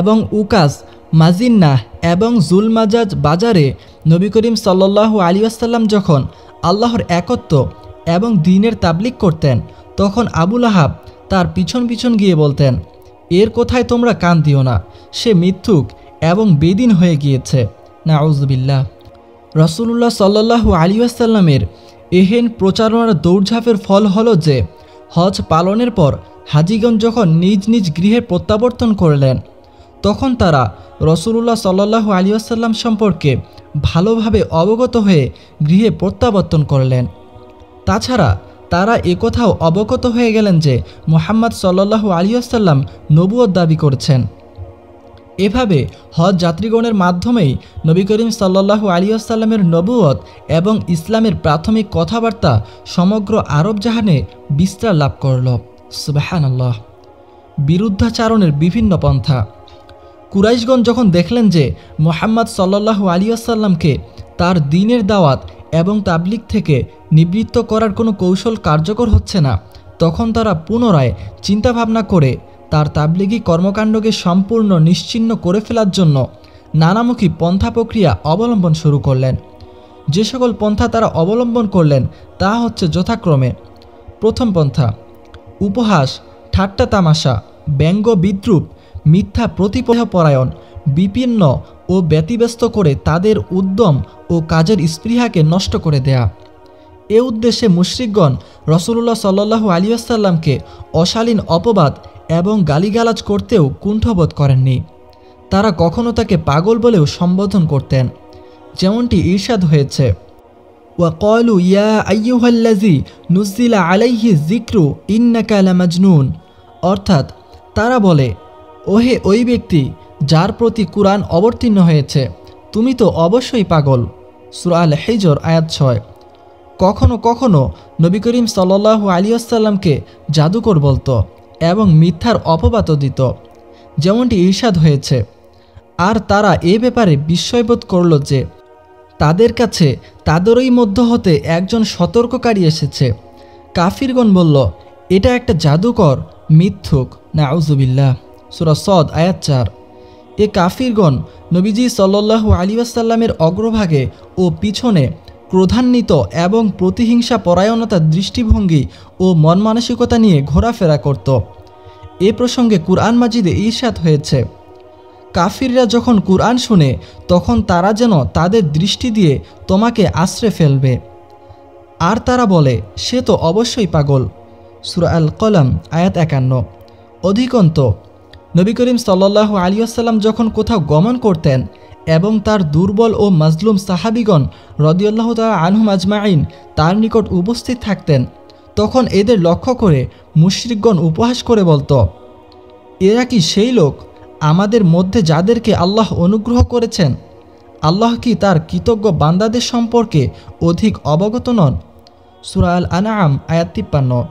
এবং উকাস, মাজিন্নাহ এবং জুলমাজাজ বাজারে নবী করিম সাল্লাল্লাহু আলাইহি ওয়াসাল্লাম যখন আল্লাহর একত্ব এবং দ্বীনের তাবলীগ করতেন, তখন আবু লাহাব তার পিছন পিছন গিয়ে বলতেন, এর কোথায় তোমরা কান দিও না, সে মিথ্যুক এবং বেদিন হয়ে গিয়েছে। নাউযুবিল্লাহ। রাসূলুল্লাহ সাল্লাল্লাহু আলাইহি ওয়াসাল্লামের এহেন প্রচারণার দৌড়ঝাঁপের ফল হলো যে হজ পালনের পর হাজিগণ যখন নিজ নিজ গৃহে প্রত্যাবর্তন করলেন, তখন তারা রাসূলুল্লাহ সাল্লাল্লাহু আলাইহি ওয়াসাল্লাম সম্পর্কে ভালোভাবে অবগত হয়ে গৃহে প্রত্যাবর্তন করলেন। তাছাড়া তারা একথাও অবগত হয়ে গেলেন যে মুহাম্মদ সাল্লাল্লাহু আলাইহি ওয়াসাল্লাম নবুয়ত দাবি করছেন। এভাবে হজ যাত্রীগণের মাধ্যমেই নবী করিম সাল্লাল্লাহু আলাইহি ওয়াসাল্লামের নবুয়ত এবং ইসলামের প্রাথমিক কথাবার্তা সমগ্র আরব জাহানে বিস্তার লাভ করল। সুবহানাল্লাহ। বিরুদ্ধাচারণের বিভিন্ন পন্থা। কুরাইশগণ যখন দেখলেন যে মুহাম্মদ সাল্লাল্লাহু আলাইহি ওয়াসাল্লামকে তার দ্বীনের দাওয়াত এবং তাবলীগ থেকে নিবৃত্ত করার কোনো কৌশল কার্যকর হচ্ছে না, তখন তারা পুনরায় চিন্তাভাবনা করে তার তাবলীগী কর্মকাণ্ডকে সম্পূর্ণ নিশ্চিহ্ন করে ফেলার জন্য নানামুখী পন্থা প্রক্রিয়া অবলম্বন শুরু করলেন। যে সকল পন্থা তারা অবলম্বন করলেন তা হচ্ছে যথাক্রমে: প্রথম পন্থা, উপহাস, ঠাট্টা তামাশা, ব্যঙ্গ বিদ্রূপ, মিথ্যা প্রতিপরায়ণ, বিপন্ন ও ব্যতিব্যস্ত করে তাদের উদ্যম ও কাজের স্পৃহাকে নষ্ট করে দেয়া। এ উদ্দেশ্যে মুশরিকগণ রাসূলুল্লাহ সাল্লাল্লাহু আলাইহি ওয়াসাল্লামকে অশালীন অপবাদ এবং গালিগালাজ করতেও কুণ্ঠবোধ করেননি। তারা কখনো তাকে পাগল বলেও সম্বোধন করতেন, যেমনটি ইরশাদ হয়েছে, ওয়াকালু ইয়া আইয়ুহাল্লাযী নুযিলা আলাইহি যিকরু ইন্নাকা লামাজনুন, অর্থাৎ তারা বলে, ওহে ওই ব্যক্তি যার প্রতি কুরআন অবতীর্ণ হয়েছে, তুমি তো অবশ্যই পাগল। সূরা আল হিজর আয়াত 6। কখনো কখনো নবী করিম সাল্লাল্লাহু আলাইহি ওয়াসাল্লামকে জাদুকর বলতো এবং মিথ্যার অপবাদও দিত, যেমনটি ইরশাদ হয়েছে, আর তারা এ ব্যাপারে বিস্ময়বোধ করল যে তাদের কাছে তাদেরই মধ্য হতে একজন সতর্ককারী এসেছে। কাফিরগণ বলল, এটা একটা জাদুকর, মিথ্যুক, নাউজুবিল্লাহ। সূরা সদ আয়াত 4। এ কাফিরগণ নবীজি সাল্লাল্লাহু আলাইহি ওয়াসাল্লামের অগ্রভাগে ও পিছনে ক্রোধান্বিত এবং প্রতিহিংসা পরায়ণতার দৃষ্টিভঙ্গি ও মন মানসিকতা নিয়ে ঘোরাফেরা করত। এ প্রসঙ্গে কুরআন মাজিদে ইরশাদ হয়েছে, কাফিররা যখন কুরআন শুনে তখন তারা যেন তাদের দৃষ্টি দিয়ে তোমাকে আশ্রে ফেলবে, আর তারা বলে সে তো অবশ্যই পাগল। সূরা আল কলম আয়াত 51। অধিকন্ত নবী করিম সাল্লাল্লাহু আলাইহি ওয়াসাল্লাম যখন কোথাও গমন করতেন এবং তার দুর্বল ও মাজলুম সাহাবীগণ রাদিয়াল্লাহু তাআলা আনহুম আজমাইন তার নিকট উপস্থিত থাকতেন, তখন এদের লক্ষ্য করে মুশরিকগণ উপহাস করে বলতো, এরা কি সেই লোক আমাদের মধ্যে যাদেরকে আল্লাহ অনুগ্রহ করেছেন? আল্লাহ কি তার কৃতজ্ঞ বান্দাদের সম্পর্কে অধিক অবগত নন? সূরা আল আনআম আয়াত 53।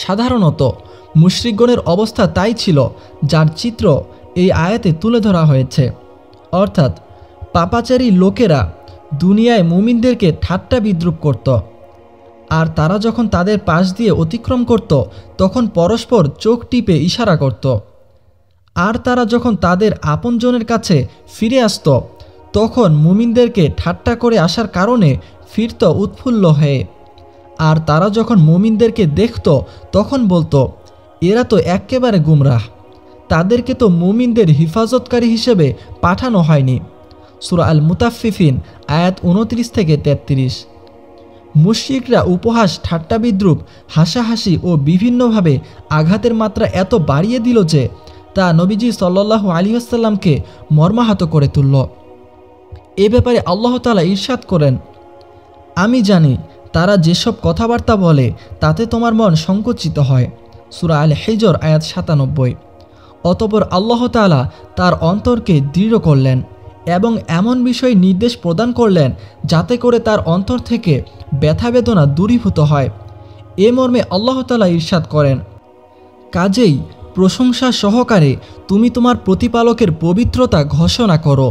সাধারণত মুশরিকগণের অবস্থা তাই ছিল যার চিত্র এই আয়াতে তুলে ধরা হয়েছে, অর্থাৎ পাপাচারী লোকেরা দুনিয়ায় মুমিনদেরকে ঠাট্টা বিদ্রূপ করত, আর তারা যখন তাদের পাশ দিয়ে অতিক্রম করত তখন পরস্পর চোখ টিপে ইশারা করত, আর তারা যখন তাদের আপনজনের কাছে ফিরে আসত তখন মুমিনদেরকে ঠাট্টা করে আসার কারণে ফিরত উৎফুল্ল হয়ে, আর তারা যখন মুমিনদেরকে দেখত তখন বলতো, এরা তো একেবারে গুমরাহ, তাদেরকে তো মুমিনদের হিফাজতকারী হিসেবে পাঠানো হয়নি। সূরা আল মুতাফফিফিন আয়াত 29 থেকে 33। মুশরিকরা উপহাস, ঠাট্টা বিদ্রূপ, হাসাহাসি ও বিভিন্নভাবে আঘাতের মাত্রা এত বাড়িয়ে দিল যে তা নবীজি সাল্লাল্লাহু আলাইহি ওয়াসাল্লামকে মর্মাহত করে তুলল। এ ব্যাপারে আল্লাহ তাআলা ইরশাদ করেন, আমি জানি তারা যেসব কথাবার্তা বলে তাতে তোমার মন সংকুচিত হয়। সূরা আল হিজর আয়াত 97। অতঃপর আল্লাহ তাআলা তার অন্তরকে দৃঢ় করলেন এবং এমন বিষয় নির্দেশ প্রদান করলেন যাতে করে তার অন্তর থেকে ব্যথা বেদনা দূরীভূত হয়। এ মর্মে আল্লাহ তাআলা ইরশাদ করেন, কাজেই প্রশংসা সহকারে তুমি তোমার প্রতিপালকের পবিত্রতা ঘোষণা করো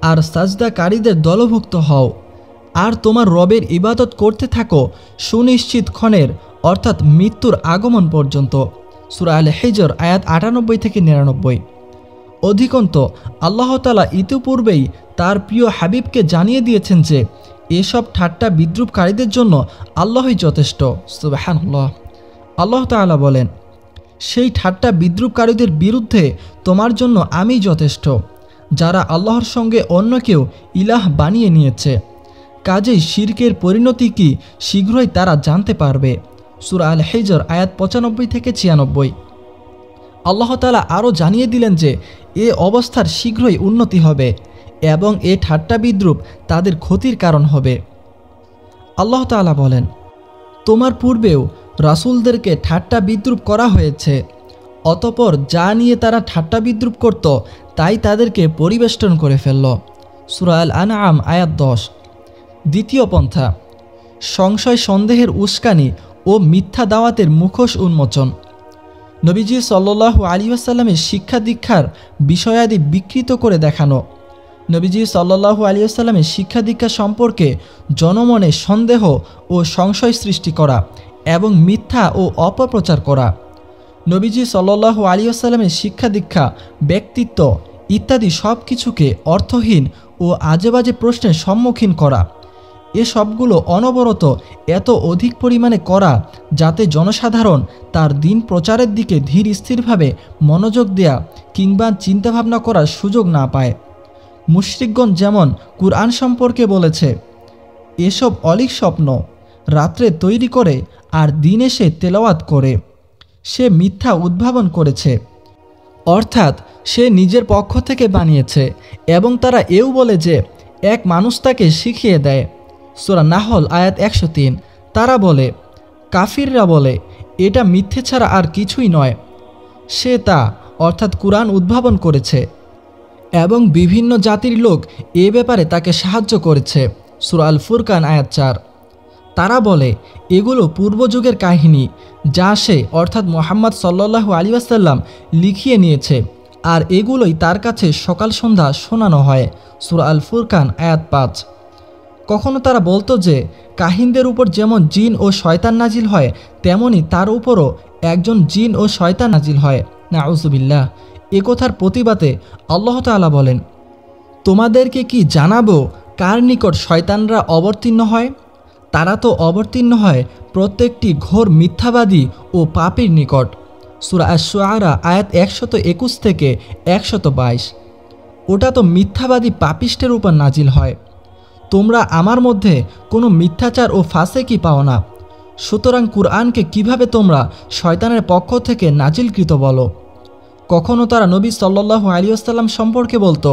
আর সাজদাকারীদের দলভুক্ত হও, আর তোমার রবের ইবাদত করতে থাকো সুনিশ্চিত ক্ষণের অর্থাৎ মৃত্যুর আগমন পর্যন্ত। সূরা আল হিজর আয়াত 98 থেকে 99। অধিকন্ত আল্লাহ তাআলা ইতিপূর্বেই তার প্রিয় হাবিবকে জানিয়ে দিয়েছেন যে এসব ঠাট্টা বিদ্রূপকারীদের জন্য আল্লাহই যথেষ্ট। সুবহানাল্লাহ। আল্লাহ তাআলা বলেন, সেই ঠাট্টা বিদ্রূপকারীদের বিরুদ্ধে তোমার জন্য আমি যথেষ্ট, যারা আল্লাহর সঙ্গে অন্য কেউ ইলাহ বানিয়ে নিয়েছে। কাজেই শিরকের পরিণতি কি শীঘ্রই তারা জানতে পারবে। সূরা আল হিজর আয়াত 95 থেকে 96। আল্লাহ তাআলা আরও জানিয়ে দিলেন যে এ অবস্থার শীঘ্রই উন্নতি হবে এবং এ ঠাট্টা বিদ্রূপ তাদের ক্ষতির কারণ হবে। আল্লাহ তাআলা বলেন, তোমার পূর্বেও রাসূলদেরকে ঠাট্টা বিদ্রূপ করা হয়েছে, অতঃপর যা নিয়ে তারা ঠাট্টা বিদ্রূপ করত তাই তাদেরকে পরিবেষ্টন করে ফেলল। সূরা আল আনআম আয়াত 10। দ্বিতীয় পন্থা, সংশয় সন্দেহের উস্কানি ও মিথ্যা দাওয়াতের মুখোশ উন্মোচন। নবীজি সাল্লাল্লাহু আলাইহি ওয়াসাল্লামের শিক্ষা দীক্ষার বিষয়াদি বিকৃত করে দেখানো, নবীজি সাল্লাল্লাহু আলাইহি ওয়াসাল্লামের শিক্ষা দীক্ষা সম্পর্কে জনমনে সন্দেহ ও সংশয় সৃষ্টি করা এবং মিথ্যা ও অপপ্রচার করা, নবীজি সাল্লাল্লাহু আলাইহি ওয়াসাল্লামের শিক্ষা দীক্ষা, ব্যক্তিত্ব ইত্যাদি সব কিছুকে অর্থহীন ও আজেবাজে প্রশ্নের সম্মুখীন করা, এ সবগুলো অনবরত এত অধিক পরিমাণে করা যাতে জনসাধারণ তার দিন প্রচারের দিকে ধীর স্থিরভাবে মনোযোগ দেয়া কিংবা চিন্তাভাবনা করার সুযোগ না পায়। মুশরিকগণ যেমন কুরআন সম্পর্কে বলেছে, এসব অলীক স্বপ্ন, রাত্রে তৈরি করে আর দিনে সে তেলাওয়াত করে, সে মিথ্যা উদ্ভাবন করেছে, অর্থাৎ সে নিজের পক্ষ থেকে বানিয়েছে, এবং তারা এও বলে যে এক মানুষ তাকে শিখিয়ে দেয়। সূরা নাহল আয়াত 103। তারা বলে, কাফিররা বলে, এটা মিথ্যে ছাড়া আর কিছুই নয়, সে তা অর্থাৎ কুরআন উদ্ভাবন করেছে এবং বিভিন্ন জাতির লোক এ ব্যাপারে তাকে সাহায্য করেছে। সূরা আল ফুরকান আয়াত 4। তারা বলে, এগুলো পূর্বযুগের কাহিনী যা সে অর্থাৎ মুহাম্মদ সাল্লাল্লাহু আলাইহি ওয়াসাল্লাম লিখিয়ে নিয়েছে আর এগুলোই তার কাছে সকাল সন্ধ্যা শোনানো হয়। সূরা আল ফুরকান আয়াত ৫। কখনো তারা বলতো যে কাহিনদের উপর যেমন জিন ও শয়তান নাজিল হয় তেমনি তার উপরও একজন জিন ও শয়তান নাজিল হয়। নাউজুবিল্লাহ। এ কথার প্রতিবাদে আল্লাহ তাআলা বলেন, তোমাদেরকে কি জানাবো কার নিকট শয়তানরা অবতীর্ণ হয়? তারা তো অবতীর্ণ হয় প্রত্যেকটি ঘোর মিথ্যাবাদী ও পাপীর নিকট। সূরা আশ-শুআরা আয়াত ১২১ থেকে ১২২। ওটা তো মিথ্যাবাদী পাপিষ্টের উপর নাজিল হয়। তোমরা আমার মধ্যে কোনো মিথ্যাচার ও ফাসেকি পাও না, সুতরাং কুরআনকে কিভাবে তোমরা শয়তানের পক্ষ থেকে নাজিলকৃত বলো? কখনো তারা নবী সাল্লাল্লাহু আলাইহি ওয়াসাল্লাম সম্পর্কে বলতো,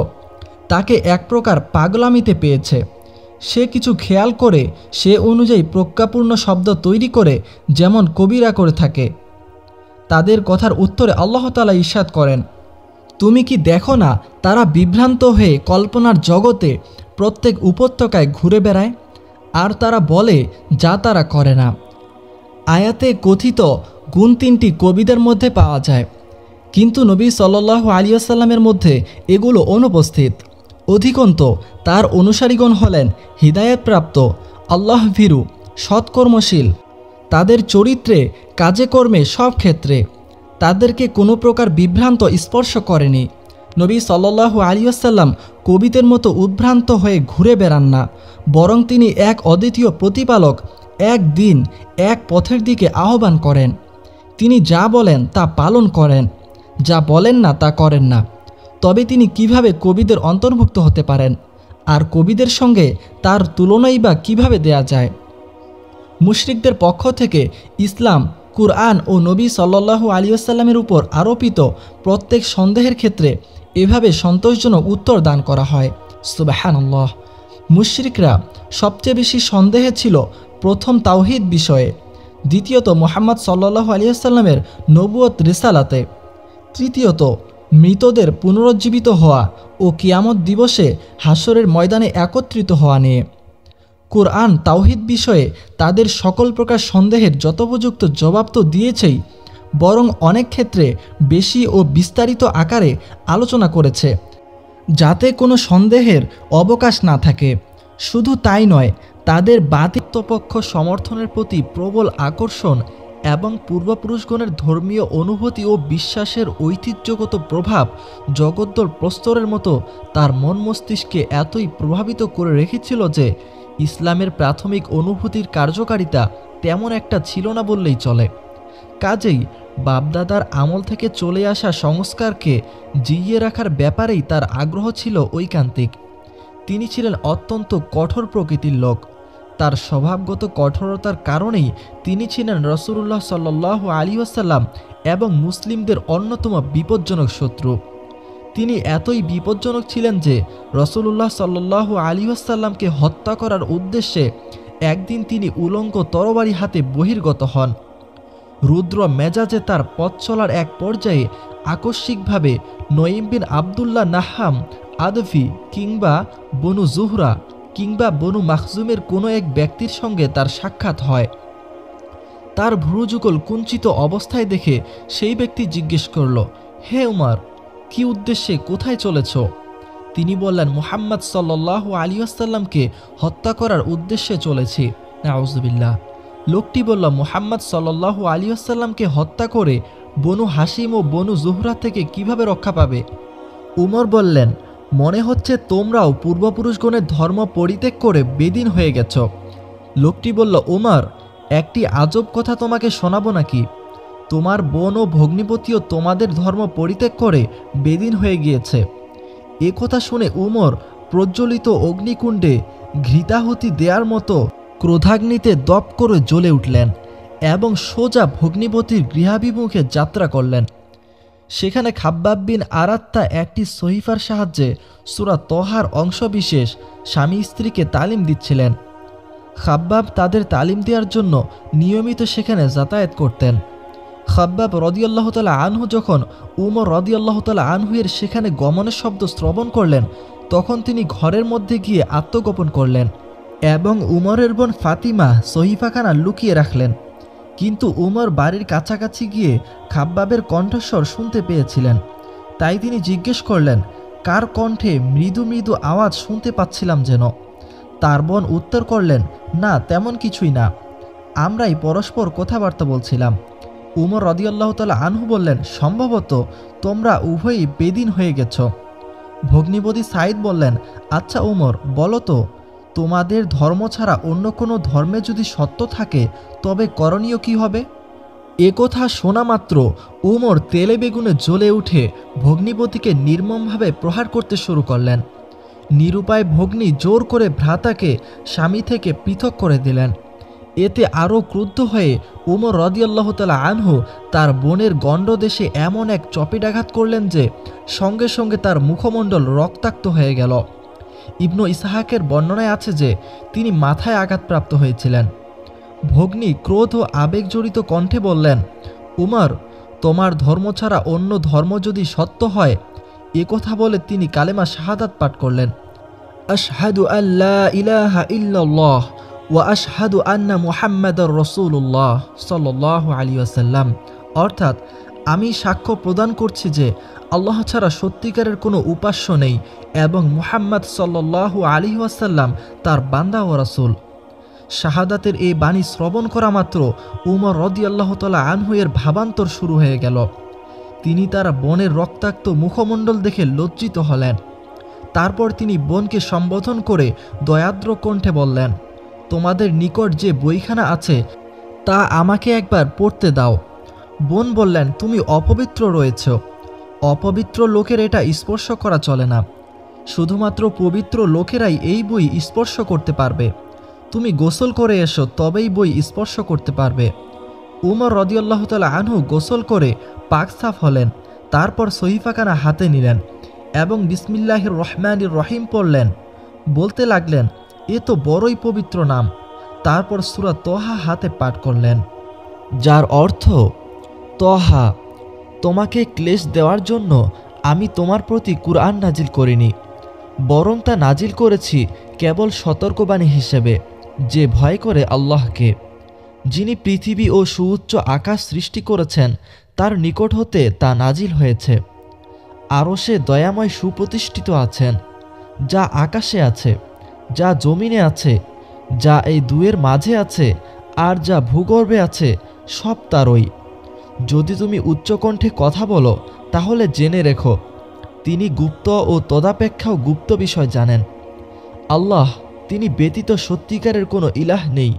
তাকে এক প্রকার পাগলামিতে পেয়েছে, সে কিছু খেয়াল করে সে অনুযায়ী প্রজ্ঞাপূর্ণ শব্দ তৈরি করে যেমন কবিরা করে থাকে। তাদের কথার উত্তরে আল্লাহ তাআলা ইরশাদ করেন, তুমি কি দেখো না তারা বিভ্রান্ত হয়ে কল্পনার জগতে প্রত্যেক উপত্যকায় ঘুরে বেড়ায়, আর তারা বলে যা তারা করে না। আয়াতে কথিত গুণ ৩টি কবিদের মধ্যে পাওয়া যায়, কিন্তু নবী সাল্লাল্লাহু আলাইহি ওয়াসাল্লামের মধ্যে এগুলো অনুপস্থিত। অধিকন্ত তার অনুসারীগণ হলেন হিদায়াতপ্রাপ্ত, আল্লাহ ভীরু, সৎকর্মশীল। তাদের চরিত্রে, কাজে কর্মে, সব ক্ষেত্রে তাদেরকে কোনো প্রকার বিভ্রান্ত স্পর্শ করেনি। নবী সাল্লাল্লাহু আলাইহি ওয়াসাল্লাম কবিদের মতো উদ্ভ্রান্ত হয়ে ঘুরে বেড়ান না, বরং তিনি এক অদ্বিতীয় প্রতিপালক, এক দিন, এক পথের দিকে আহ্বান করেন। তিনি যা বলেন তা পালন করেন, যা বলেন না তা করেন না। তবে তিনি কিভাবে কবিদের অন্তর্ভুক্ত হতে পারেন, আর কবিদের সঙ্গে তার তুলনাই বা কিভাবে দেয়া যায়? মুশরিকদের পক্ষ থেকে ইসলাম, কুরআন ও নবী সাল্লাল্লাহু আলাইহি ওয়াসাল্লামের উপর আরোপিত প্রত্যেক সন্দেহের ক্ষেত্রে এভাবে সন্তোষজনক উত্তর দান করা হয়। সুবহানাল্লাহ। মুশরিকরা সবচেয়ে বেশি সন্দেহে ছিল প্রথম তাওহীদ বিষয়ে, দ্বিতীয়ত মুহাম্মদ সাল্লাল্লাহু আলাইহি ওয়াসাল্লামের নবুয়ত রিসালাতে, তৃতীয়ত মৃতদের পুনরুজ্জীবিত হওয়া ও কিয়ামত দিবসে হাসরের ময়দানে একত্রিত হওয়া নিয়ে। কুরআন তাওহীদ বিষয়ে তাদের সকল প্রকার সন্দেহের যথোপযুক্ত জবাব তো দিয়েছেই, বরং অনেক ক্ষেত্রে বেশি ও বিস্তারিত আকারে আলোচনা করেছে, যাতে কোনো সন্দেহের অবকাশ না থাকে। শুধু তাই নয়, তাদের বাতিত্বপক্ষ সমর্থনের প্রতি প্রবল আকর্ষণ এবং পূর্বপুরুষগণের ধর্মীয় অনুভূতি ও বিশ্বাসের ঐতিহ্যগত প্রভাব জগদ্দল প্রস্তরের মতো তার মন মস্তিষ্কে এতই প্রভাবিত করে রেখেছিল যে ইসলামের প্রাথমিক অনুভূতির কার্যকারিতা তেমন একটা ছিল না বললেই চলে। কাজেই বাপদাদার আমল থেকে চলে আসা সংস্কারকে জিইয়ে রাখার ব্যাপারেই তার আগ্রহ ছিল ঐকান্তিক। তিনি ছিলেন অত্যন্ত কঠোর প্রকৃতির লোক। তার স্বভাবগত কঠোরতার কারণেই তিনি ছিলেন রাসূলুল্লাহ সাল্লাল্লাহু আলাইহি ওয়াসাল্লাম এবং মুসলিমদের অন্যতম বিপজ্জনক শত্রু। তিনি এতই বিপজ্জনক ছিলেন যে রাসূলুল্লাহ সাল্লাল্লাহু আলাইহি ওয়াসাল্লামকে হত্যা করার উদ্দেশ্যে একদিন তিনি উলঙ্গ তরবারি হাতে বহির্গত হন। রুদ্র মেজাজে তার পথ চলার এক পর্যায়ে আকস্মিকভাবে নঈম বিন আবদুল্লাহ নাহাম আদফি কিংবা বনু জুহরা কিংবা বনু মাখজুমের কোনো এক ব্যক্তির সঙ্গে তার সাক্ষাৎ হয়। তার ভ্রুযুগল কুঞ্চিত অবস্থায় দেখে সেই ব্যক্তি জিজ্ঞেস করল, হে উমর, কি উদ্দেশ্যে কোথায় চলেছ? তিনি বললেন, মুহাম্মদ সাল্লাল্লাহু আলাইহি ওয়াসাল্লামকে হত্যা করার উদ্দেশ্যে চলেছি। নাউজুবিল্লাহ। লোকটি বলল, মুহাম্মদ সাল্লাল্লাহু আলাইহি ওয়াসাল্লামকে হত্যা করে বনু হাসিম ও বনু জুহরা থেকে কিভাবে রক্ষা পাবে? উমর বললেন, মনে হচ্ছে তোমরাও পূর্বপুরুষগণের ধর্ম পরিত্যাগ করে বেদিন হয়ে গেছ। লোকটি বলল, উমর, একটি আজব কথা তোমাকে শোনাবো নাকি? তোমার বোন ও ভগ্নিপতিও তোমাদের ধর্ম পরিত্যাগ করে বেদিন হয়ে গিয়েছে। এ কথা শুনে উমর প্রজ্বলিত অগ্নিকুণ্ডে ঘৃতাহুতি দেওয়ার মতো ক্রোধাগ্নিতে দপ করে জ্বলে উঠলেন এবং সোজা ভগ্নিপতির গৃহাভিমুখে যাত্রা করলেন। সেখানে খাব্বাব বিন আরাত্তা একটি সহিফার সাহায্যে সূরা তহার অংশবিশেষ স্বামী স্ত্রীকে তালিম দিচ্ছিলেন। খাব্বাব তাদের তালিম দেওয়ার জন্য নিয়মিত সেখানে যাতায়াত করতেন। খাব্বাব রাদিয়াল্লাহু তাআলা আনহু যখন উমর রাদিয়াল্লাহু তাআলা আনহুয়ের সেখানে গমনের শব্দ শ্রবণ করলেন, তখন তিনি ঘরের মধ্যে গিয়ে আত্মগোপন করলেন এবং উমরের বোন ফাতিমা সহিফাখানা লুকিয়ে রাখলেন। কিন্তু উমর বাড়ির কাছাকাছি গিয়ে খাব্বাবের কণ্ঠস্বর শুনতে পেয়েছিলেন। তাই তিনি জিজ্ঞেস করলেন, কার কণ্ঠে মৃদু মৃদু আওয়াজ শুনতে পাচ্ছিলাম যেন। তার বোন উত্তর করলেন, না তেমন কিছুই না, আমরাই পরস্পর কথাবার্তা বলছিলাম। উমর রাদিয়াল্লাহু তাআলা আনহু বললেন, সম্ভবত তোমরা উভয়ই বেদিন হয়ে গেছ। ভগ্নিপতি সাঈদ বললেন, আচ্ছা উমর, বলো তো, তোমাদের ধর্ম ছাড়া অন্য কোনো ধর্মে যদি সত্য থাকে তবে করণীয় কি হবে? একথা শোনা মাত্র উমর তেলে বেগুনে জ্বলে উঠে ভগ্নিপতিকে নির্মমভাবে প্রহার করতে শুরু করলেন। নিরুপায় ভগ্নী জোর করে ভ্রাতাকে স্বামী থেকে পৃথক করে দিলেন। এতে আরও ক্রুদ্ধ হয়ে উমর রাদিয়াল্লাহু তাআলা আনহু তার বোনের গণ্ডদেশে এমন এক চপেটাঘাত করলেন যে সঙ্গে সঙ্গে তার মুখমণ্ডল রক্তাক্ত হয়ে গেল। ইবনু ইসহাকের বর্ণনায় আছে যে তিনি মাথায় আঘাতপ্রাপ্ত হয়েছিলেন। ভগ্নী ক্রোধ ও আবেগজড়িত কণ্ঠে বললেন, উমর, তোমার ধর্ম ছাড়া অন্য ধর্ম যদি সত্য হয়, একথা বলে তিনি কালেমা শাহাদাত পাঠ করলেন। আশহাদু আল্লা ইলাহা ইল্লাল্লাহ ওয়া আশহাদু আন্না মুহাম্মাদার রাসূলুল্লাহ সাল্লাল্লাহু আলাইহি ওয়াসাল্লাম, অর্থাৎ আমি সাক্ষ্য প্রদান করছি যে আল্লাহ ছাড়া সত্যিকারের কোনো উপাস্য নেই এবং মুহাম্মদ সাল্লাল্লাহু আলাইহি ওয়াসাল্লাম তার বান্দা ও রাসূল। শাহাদাতের এই বাণী শ্রবণ করা মাত্র উমর রাদিয়াল্লাহু তাআলা আনহু এর ভাবান্তর শুরু হয়ে গেল। তিনি তার বোনের রক্তাক্ত মুখমণ্ডল দেখে লজ্জিত হলেন। তারপর তিনি বোনকে সম্বোধন করে দয়াদ্র কণ্ঠে বললেন, তোমাদের নিকট যে বইখানা আছে তা আমাকে একবার পড়তে দাও। বোন বললেন, তুমি অপবিত্র রয়েছ। অপবিত্র লোকের এটা স্পর্শ করা চলে না, শুধুমাত্র পবিত্র লোকেরাই এই বই স্পর্শ করতে পারবে। তুমি গোসল করে এসো, তবেই বই স্পর্শ করতে পারবে। উমর রাদিয়াল্লাহু তাআলা আনহু গোসল করে পাক সাফ হলেন। তারপর সহিফাখানা হাতে নিলেন এবং বিসমিল্লাহির রহমানির রহিম পড়লেন। বলতে লাগলেন, এ তো বড়ই পবিত্র নাম। তারপর সূরা তহা হাতে পাঠ করলেন, যার অর্থ, তহা, তোমাকে ক্লেশ দেওয়ার জন্য আমি তোমার প্রতি কুরআন নাজিল করিনি, বরং তা নাজিল করেছি কেবল সতর্কবাণী হিসেবে, যে ভয় করে আল্লাহকে, যিনি পৃথিবী ও সুউচ্চ আকাশ সৃষ্টি করেছেন, তার নিকট হতে তা নাজিল হয়েছে। আরশে দয়াময় সুপ্রতিষ্ঠিত আছেন। যা আকাশে আছে, যা জমিনে আছে, যা এই দুয়ের মাঝে আছে, আর যা ভূগর্ভে আছে, সব তারই। যদি তুমি উচ্চকণ্ঠে কথা বলো তাহলে জেনে রেখো, তিনি গুপ্ত ও তদাপেক্ষাও গুপ্ত বিষয় জানেন। আল্লাহ, তিনি ব্যতীত সত্যিকারের কোনো ইলাহ নেই।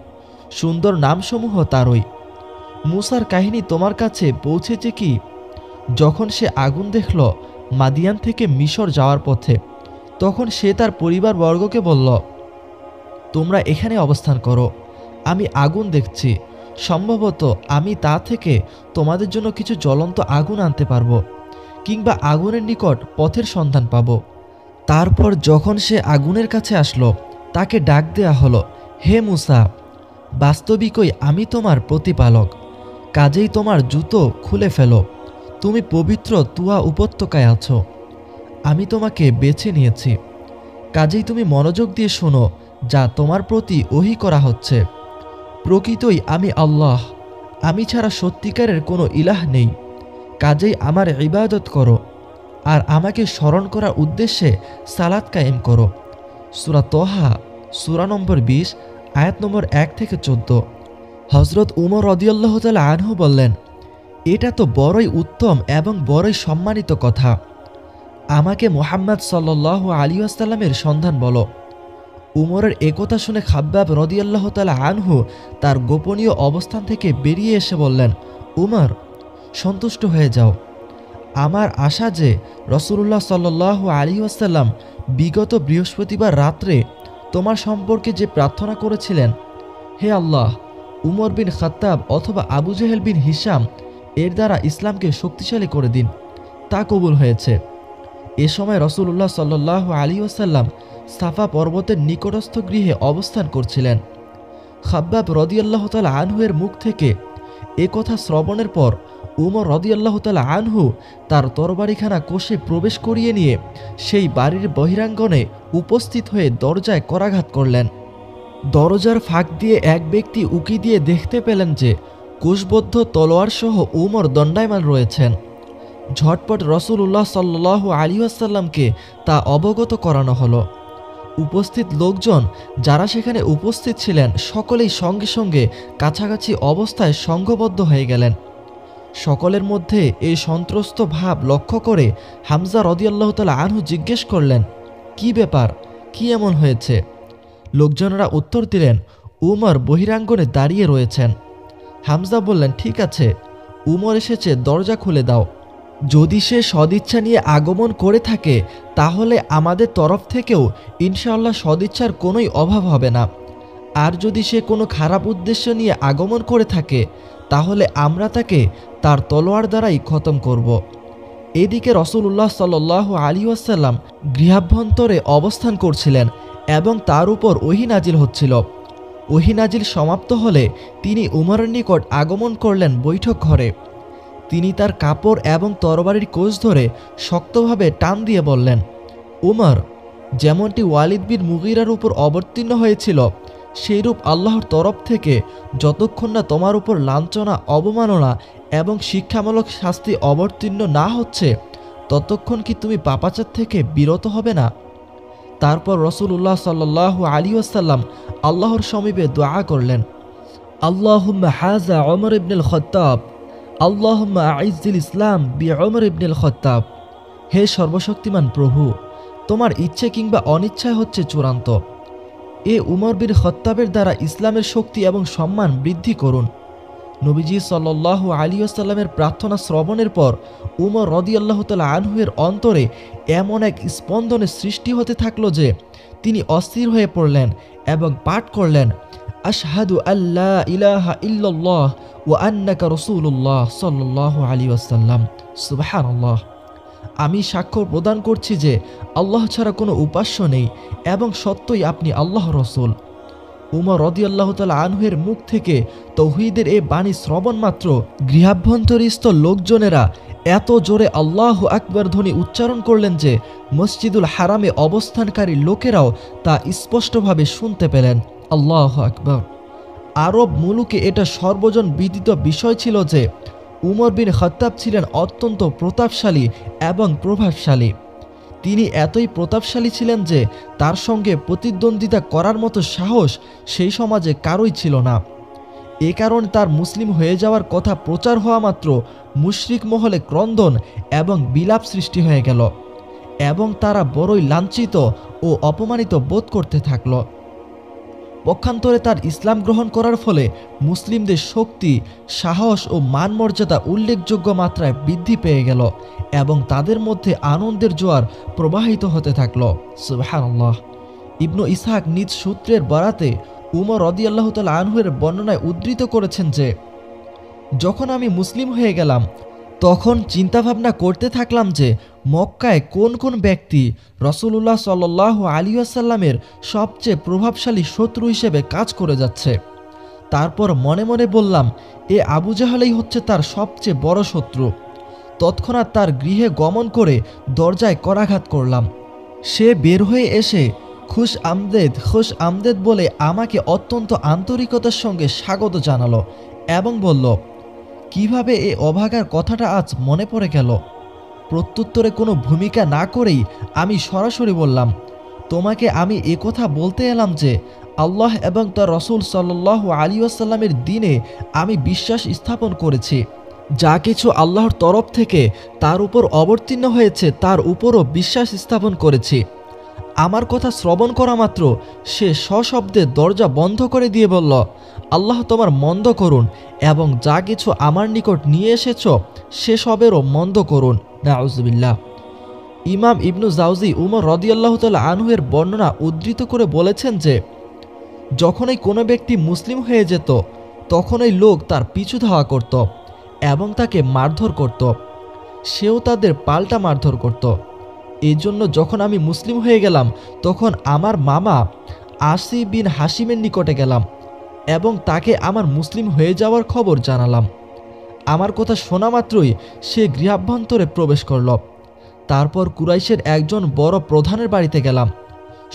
সুন্দর নামসমূহ তারই। মুসার কাহিনী তোমার কাছে পৌঁছেছে কি? যখন সে আগুন দেখল মাদিয়ান থেকে মিশর যাওয়ার পথে, তখন সে তার পরিবারবর্গকে বলল, তোমরা এখানে অবস্থান করো, আমি আগুন দেখছি, সম্ভবত আমি তা থেকে তোমাদের জন্য কিছু জ্বলন্ত আগুন আনতে পারবো, কিংবা আগুনের নিকট পথের সন্ধান পাব। তারপর যখন সে আগুনের কাছে আসলো, তাকে ডাক দেয়া হলো, হে মুসা, বাস্তবিকই আমি তোমার প্রতিপালক, কাজেই তোমার জুতো খুলে ফেলো, তুমি পবিত্র তুয়া উপত্যকায় আছো, আমি তোমাকে বেছে নিয়েছি, কাজেই তুমি মনোযোগ দিয়ে শোনো যা তোমার প্রতি ওহী করা হচ্ছে। প্রকৃতই আমি আল্লাহ, আমি ছাড়া সত্যিকারের কোনো ইলাহ নেই, কাজেই আমার ইবাদত করো আর আমাকে স্মরণ করার উদ্দেশ্যে সালাত কায়েম করো। সূরা তহা, সূরা নম্বর 20, আয়াত নম্বর 1 থেকে 14। হযরত উমর রাদিয়াল্লাহু তাআলা আনহু বললেন, এটা তো বড়ই উত্তম এবং বড়ই সম্মানিত কথা। আমাকে মুহাম্মদ সাল্লাল্লাহু আলাইহি ওয়াসাল্লামের সন্ধান বলো। উমরের একথা শুনে খাব্বাব রাদিয়াল্লাহু তাআলা আনহু তার গোপনীয় অবস্থান থেকে বেরিয়ে এসে বললেন, উমর, সন্তুষ্ট হয়ে যাও। আমার আশা যে রাসূলুল্লাহ সাল্লাল্লাহু আলাইহি ওয়াসাল্লাম বিগত বৃহস্পতিবার রাত্রে তোমার সম্পর্কে যে প্রার্থনা করেছিলেন, হে আল্লাহ, উমর বিন খাত্তাব অথবা আবু জেহেল বিন হিশাম এর দ্বারা ইসলামকে শক্তিশালী করে দিন, তা কবুল হয়েছে। এ সময় রাসূলুল্লাহ সাল্লাল্লাহু আলাইহি ওয়াসাল্লাম সাফা পর্বতের নিকটস্থ গৃহে অবস্থান করছিলেন। খাব্বাব রাদিয়াল্লাহু তাআলা আনহু এর মুখ থেকে এ কথা শ্রবণের পর উমর রাদিয়াল্লাহু তাআলা আনহু তার তরবারিখানা কোষে প্রবেশ করিয়ে নিয়ে সেই বাড়ির বহিরাঙ্গনে উপস্থিত হয়ে দরজায় করাঘাত করলেন। দরজার ফাঁক দিয়ে এক ব্যক্তি উকি দিয়ে দেখতে পেলেন যে কোষবদ্ধ তলোয়ার সহ উমর দণ্ডায়মান রয়েছেন। ঝটপট রাসূলুল্লাহ সাল্লাল্লাহু আলাইহি ওয়াসাল্লামকে তা অবগত করানো হলো। উপস্থিত লোকজন যারা সেখানে উপস্থিত ছিলেন সকলেই সঙ্গে সঙ্গে কাছাকাছি অবস্থায় সংঘবদ্ধ হয়ে গেলেন। সকলের মধ্যে এই সন্ত্রস্ত ভাব লক্ষ্য করে হামজা রাদিয়াল্লাহু তাআলা আনহু জিজ্ঞেস করলেন, কি ব্যাপার, কি এমন হয়েছে? লোকজনেরা উত্তর দিলেন, উমর বহিরাঙ্গনে দাঁড়িয়ে রয়েছেন। হামজা বললেন, ঠিক আছে, উমর এসেছে, দরজা খুলে দাও। যদি সে সদিচ্ছা নিয়ে আগমন করে থাকে তাহলে আমাদের তরফ থেকেও ইনশাআল্লাহ সদিচ্ছার কোনোই অভাব হবে না। আর যদি সে কোনো খারাপ উদ্দেশ্য নিয়ে আগমন করে থাকে তাহলে আমরা তাকে তার তলোয়ার দ্বারাই খতম করব। এদিকে রাসূলুল্লাহ সাল্লাল্লাহু আলাইহি ওয়াসাল্লাম গৃহাভ্যন্তরে অবস্থান করছিলেন এবং তার উপর ওহী নাজিল হচ্ছিল। ওহী নাজিল সমাপ্ত হলে তিনি উমরের নিকট আগমন করলেন বৈঠক ঘরে। তিনি তার কাপড় এবং তরবারির কোষ ধরে শক্তভাবে টান দিয়ে বললেন, উমর, যেমনটি ওয়ালিদ বিন মুগীরার উপর অবতীর্ণ হয়েছিল সেইরূপ আল্লাহর তরফ থেকে যতক্ষণ না তোমার উপর লাঞ্ছনা, অবমাননা এবং শিক্ষামূলক শাস্তি অবতীর্ণ না হচ্ছে ততক্ষণ কি তুমি পাপাচার থেকে বিরত হবে না? তারপর রাসূলুল্লাহ সাল্লাল্লাহু আলাইহি ওয়াসাল্লাম আল্লাহর সমীপে দোয়া করলেন, আল্লাহুম্মা হাযা উমর ইবনুল খাত্তাব, আল্লাহুম্মা আইজ্জিল ইসলাম বিউমর ইবনুল খাত্তাব। হে সর্বশক্তিমান প্রভু, তোমার ইচ্ছে কিংবা অনিচ্ছায় হচ্ছে চূড়ান্ত, এ উমর বিন খাত্তাবের দ্বারা ইসলামের শক্তি এবং সম্মান বৃদ্ধি করুন। নবীজি সাল্লাল্লাহু আলাইহি ওয়াসাল্লামের প্রার্থনা শ্রবণের পর উমর রাদিয়াল্লাহু তাআলা আনহুর অন্তরে এমন এক স্পন্দনের সৃষ্টি হতে থাকলো যে তিনি অস্থির হয়ে পড়লেন এবং পাঠ করলেন, আশহাদু আল্লা ইলাহা ইল্লাল্লাহ ওয়া আন্নাকা রাসূলুল্লাহ সাল্লাল্লাহু আলাইহি ওয়াসাল্লাম। সুবহানাল্লাহ, আমি সাক্ষ্য প্রদান করছি যে আল্লাহ ছাড়া কোনো উপাস্য নেই এবং সত্যই আপনি আল্লাহর রাসূল। উমর রাদিয়াল্লাহু তাআলা আনহুর মুখ থেকে তাওহীদের এই বাণী শ্রবণ মাত্র গৃহাভ্যন্তরস্থ লোকজনেরা এত জোরে আল্লাহু আকবার ধ্বনি উচ্চারণ করলেন যে মসজিদুল হারামে অবস্থানকারী লোকেরাও তা স্পষ্টভাবে শুনতে পেলেন। আল্লাহু আকবার। আরব মুলুকে এটা সর্বজন বিদিত বিষয় ছিল যে উমর বিন খাত্তাব ছিলেন অত্যন্ত প্রতাপশালী এবং প্রভাবশালী। তিনি এতই প্রতাপশালী ছিলেন যে তার সঙ্গে প্রতিদ্বন্দ্বিতা করার মতো সাহস সেই সমাজে কারোই ছিল না। এ কারণে তার মুসলিম হয়ে যাওয়ার কথা প্রচার হওয়া মাত্র মুশরিক মহলে ক্রন্দন এবং বিলাপ সৃষ্টি হয়ে গেল এবং তারা বড়ই লাঞ্ছিত ও অপমানিত বোধ করতে থাকল। পক্ষান্তরে তার ইসলাম গ্রহণ করার ফলে মুসলিমদের শক্তি, সাহস ও মান মর্যাদা উল্লেখযোগ্য মাত্রায় বৃদ্ধি পেয়ে গেল এবং তাদের মধ্যে আনন্দের জোয়ার প্রবাহিত হতে থাকল। সুবহানাল্লাহ। ইবনু ইসহাক নিজ সূত্রের বরাতে উমর রাদিয়াল্লাহু তাআলা আনহুর বর্ণনায় উদ্ধৃত করেছেন যে, যখন আমি মুসলিম হয়ে গেলাম তখন চিন্তাভাবনা করতে থাকলাম যে মক্কায় কোন কোন ব্যক্তি রাসূলুল্লাহ সাল্লাল্লাহু আলাইহি ওয়াসাল্লামের সবচেয়ে প্রভাবশালী শত্রু হিসেবে কাজ করে যাচ্ছে। তারপর মনে মনে বললাম, এ আবু জাহলই হচ্ছে তার সবচেয়ে বড় শত্রু। তৎক্ষণাৎ তার গৃহে গমন করে দরজায় করাঘাত করলাম। সে বের হয়ে এসে খুশ আমদেদ বলে আমাকে অত্যন্ত আন্তরিকতার সঙ্গে স্বাগত জানালো এবং বলল, কিভাবে এ অভাগার কথাটা আজ মনে পড়ে গেল? প্রত্যুত্তরে কোনো ভূমিকা না করেই আমি সরাসরি বললাম, তোমাকে আমি এ কথা বলতে এলাম যে আল্লাহ এবং তার রাসূল সাল্লাল্লাহু আলাইহি ওয়াসাল্লামের দ্বীনে আমি বিশ্বাস স্থাপন করেছি। যা কিছু আল্লাহর তরফ থেকে তার উপর অবতীর্ণ হয়েছে তার উপরও বিশ্বাস স্থাপন করেছি। আমার কথা শ্রবণ করা মাত্র সে সশব্দে দরজা বন্ধ করে দিয়ে বলল, আল্লাহ তোমার মন্দ করুন এবং যা কিছু আমার নিকট নিয়ে এসেছ সেসবেরও মন্দ করুন। নাউজুবিল্লাহ। ইমাম ইবনু জাওজি উমর রাদিয়াল্লাহু তাআলা আনহুর বর্ণনা উদ্ধৃত করে বলেছেন যে, যখনই কোনো ব্যক্তি মুসলিম হয়ে যেত তখনই লোক তার পিছু ধাওয়া করত এবং তাকে মারধর করত, সেও তাদের পাল্টা মারধর করত। এই জন্য যখন আমি মুসলিম হয়ে গেলাম তখন আমার মামা আসি বিন হাসিমের নিকটে গেলাম এবং তাকে আমার মুসলিম হয়ে যাওয়ার খবর জানালাম। আমার কথা শোনা মাত্রই সে গৃহাভ্যন্তরে প্রবেশ করল। তারপর কুরাইশের একজন বড় প্রধানের বাড়িতে গেলাম,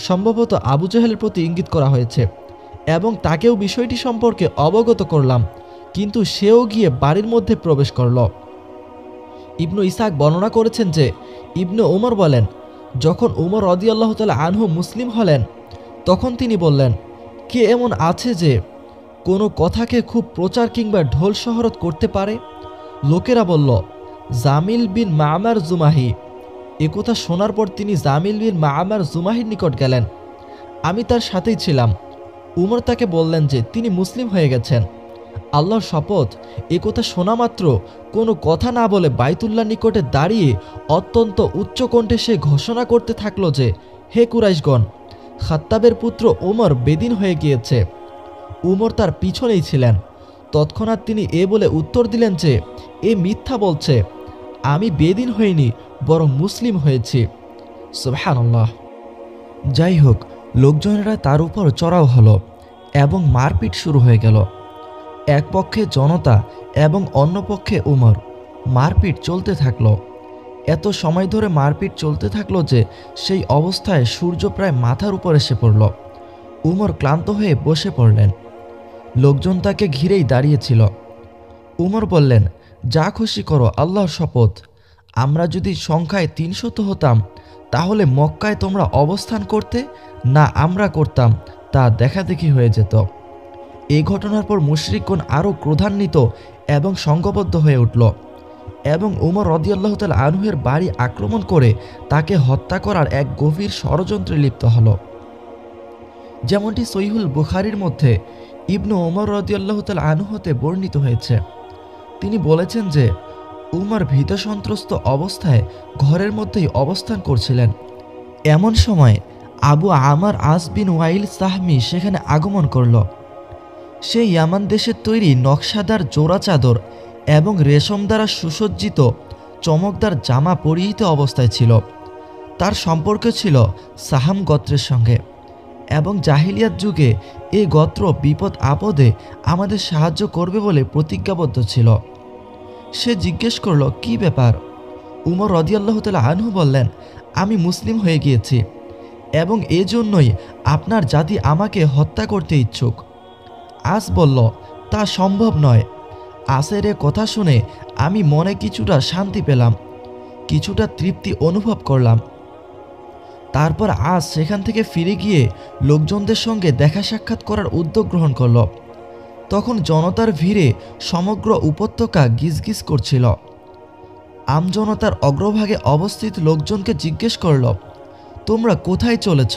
সম্ভবত আবু জাহেলের প্রতি ইঙ্গিত করা হয়েছে, এবং তাকেও বিষয়টি সম্পর্কে অবগত করলাম, কিন্তু সেও গিয়ে বাড়ির মধ্যে প্রবেশ করল। ইবনু ইসাক বর্ণনা করেছেন যে ইবনু উমর বলেন, যখন উমর রাদিয়াল্লাহু তাআলা আনহু মুসলিম হলেন তখন তিনি বললেন, কে এমন আছে যে কোনো কথাকে খুব প্রচার কিংবা ঢোল শহরত করতে পারে? লোকেরা বলল, জামিল বিন মামার জুমাহি। একথা শোনার পর তিনি জামিল বিন মামার জুমাহির নিকট গেলেন। আমি তার সাথেই ছিলাম। উমর তাকে বললেন যে তিনি মুসলিম হয়ে গেছেন। আল্লাহর শপথ, একথা শোনা মাত্র কোনো কথা না বলে বাইতুল্লাহ নিকটে দাঁড়িয়ে অত্যন্ত উচ্চকণ্ঠে সে ঘোষণা করতে থাকলো যে, হে কুরাইশগণ, খাত্তাবের পুত্র ওমর বেদিন হয়ে গিয়েছে। উমর তার পিছনেই ছিলেন। তৎক্ষণাৎ তিনি এ বলে উত্তর দিলেন যে, এ মিথ্যা বলছে, আমি বেদিন হইনি, বরং মুসলিম হয়েছি। সুবহানাল্লাহ। যাই হোক, লোকজনেরা তার উপর চড়াও হলো এবং মারপিট শুরু হয়ে গেল। এক পক্ষে জনতা এবং অন্য পক্ষে উমর। মারপিট চলতে থাকলো। এত সময় ধরে মারপিট চলতে থাকলো যে সেই অবস্থায় সূর্য প্রায় মাথার উপর এসে পড়ল। উমর ক্লান্ত হয়ে বসে পড়লেন। লোকজন তাকে ঘিরেই দাঁড়িয়েছিল। উমর বললেন, যা খুশি করো, আল্লাহর শপথ, আমরা যদি সংখ্যায় ৩০০ হতাম তাহলে মক্কায় তোমরা অবস্থান করতে না আমরা করতাম তা দেখাদেখি হয়ে যেত। এই ঘটনার পর মুশরিকগণ আরও ক্রোধান্বিত এবং সংঘবদ্ধ হয়ে উঠল এবং উমর রাদিয়াল্লাহু তাআলা আনহুর বাড়ি আক্রমণ করে তাকে হত্যা করার এক গভীর ষড়যন্ত্রে লিপ্ত হল। যেমনটি সহিহুল বুখারীর মধ্যে ইবনু উমর রাদিয়াল্লাহু তাআলা আনহু হতে বর্ণিত হয়েছে, তিনি বলেছেন যে উমর ভীতসন্ত্রস্ত অবস্থায় ঘরের মধ্যেই অবস্থান করছিলেন। এমন সময় আবু আমার আস বিন ওয়াইল সাহমি সেখানে আগমন করল। সে ইয়ামান দেশের তৈরি নকশাদার জোড়া চাদর এবং রেশম দ্বারা সুসজ্জিত চমকদার জামা পরিহিত অবস্থায় ছিল। তার সম্পর্ক ছিল সাহাম গোত্রের সঙ্গে এবং জাহিলিয়াত যুগে এই গোত্র বিপদ আপদে আমাদের সাহায্য করবে বলে প্রতিজ্ঞাবদ্ধ ছিল। সে জিজ্ঞেস করল, কি ব্যাপার? উমর রাদিয়াল্লাহু তাআলা আনহু বললেন, আমি মুসলিম হয়ে গিয়েছি এবং এজন্যই আপনার জাতি আমাকে হত্যা করতে ইচ্ছুক। আস বলল, তা সম্ভব নয়। আসের এ কথা শুনে আমি মনে কিছুটা শান্তি পেলাম, কিছুটা তৃপ্তি অনুভব করলাম। তারপর আজ সেখান থেকে ফিরে গিয়ে লোকজনদের সঙ্গে দেখা সাক্ষাৎ করার উদ্যোগ গ্রহণ করল। তখন জনতার ভিড়ে সমগ্র উপত্যকা গিজগিজ করছিল। আমজনতার অগ্রভাগে অবস্থিত লোকজনকে জিজ্ঞেস করল, তোমরা কোথায় চলেছ?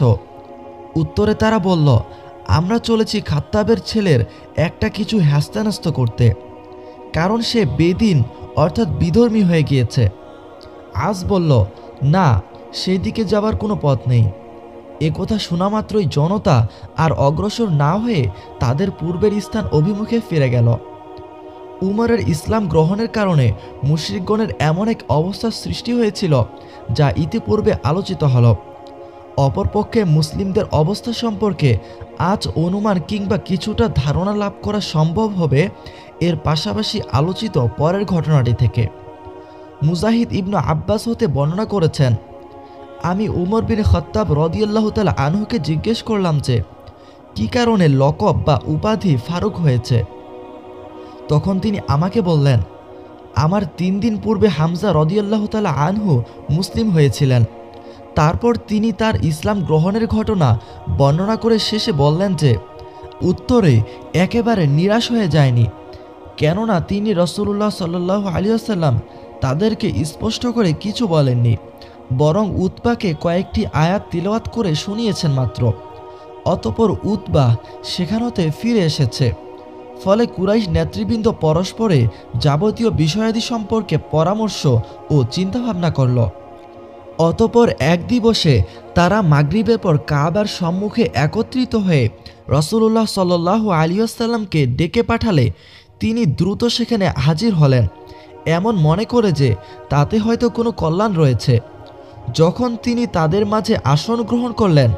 উত্তরে তারা বলল, আমরা চলেছি খাত্তাবের ছেলের একটা কিছু হ্যাস্তান্যস্ত করতে, কারণ সে বেদিন অর্থাৎ বিধর্মী হয়ে গিয়েছে। আজ বলল, না, সেই দিকে যাবার কোনো পথ নেই। একথা শোনা মাত্রই জনতা আর অগ্রসর না হয়ে তাদের পূর্বের স্থান অভিমুখে ফিরে গেল। উমরের ইসলাম গ্রহণের কারণে মুশরিকগণের এমন এক অবস্থার সৃষ্টি হয়েছিল যা ইতিপূর্বে আলোচিত হল। অপরপক্ষে মুসলিমদের অবস্থা সম্পর্কে আজ অনুমান কিংবা কিছুটা ধারণা লাভ করা সম্ভব হবে এর পাশাপাশি আলোচিত পরের ঘটনাটি থেকে। মুজাহিদ ইবনু আব্বাস হতে বর্ণনা করেছেন, আমি উমর বিন খাত্তাব রাদিয়াল্লাহু তাআলা আনহুকে জিজ্ঞেস করলাম যে কি কারণে লকব বা উপাধি ফারুক হয়েছে। তখন তিনি আমাকে বললেন, আমার ৩ দিন পূর্বে হামজা রাদিয়াল্লাহু তাআলা আনহু মুসলিম হয়েছিলেন। তারপর তিনি তার ইসলাম গ্রহণের ঘটনা বর্ণনা করে শেষে বললেন যে উত্তরে একেবারে নিরাশ হয়ে যায়নি, কেননা তিনি রাসূলুল্লাহ সাল্লাল্লাহু আলাইহি ওয়াসাল্লাম তাদেরকে স্পষ্ট করে কিছু বলেননি, বরং উতবাকে কয়েকটি আয়াত তিলাওয়াত করে শুনিয়েছেন মাত্র। অতঃপর উতবা সেখান হতে ফিরে এসেছে। ফলে কুরাইশ নেতৃবৃন্দ পরস্পরে যাবতীয় বিষয়াদি সম্পর্কে পরামর্শ ও চিন্তাভাবনা করল। অতঃপর এক দিবসে তারা মাগরিবের পর কাবার সম্মুখে একত্রিত হয়ে রাসূলুল্লাহ সাল্লাল্লাহু আলাইহি ওয়াসাল্লামকে ডেকে পাঠালে তিনি দ্রুত সেখানে হাজির হলেন, এমন মনে করে যে তাতে হয়তো কোনো কল্যাণ রয়েছে। যখন তিনি তাদের মাঝে আসন গ্রহণ করলেন,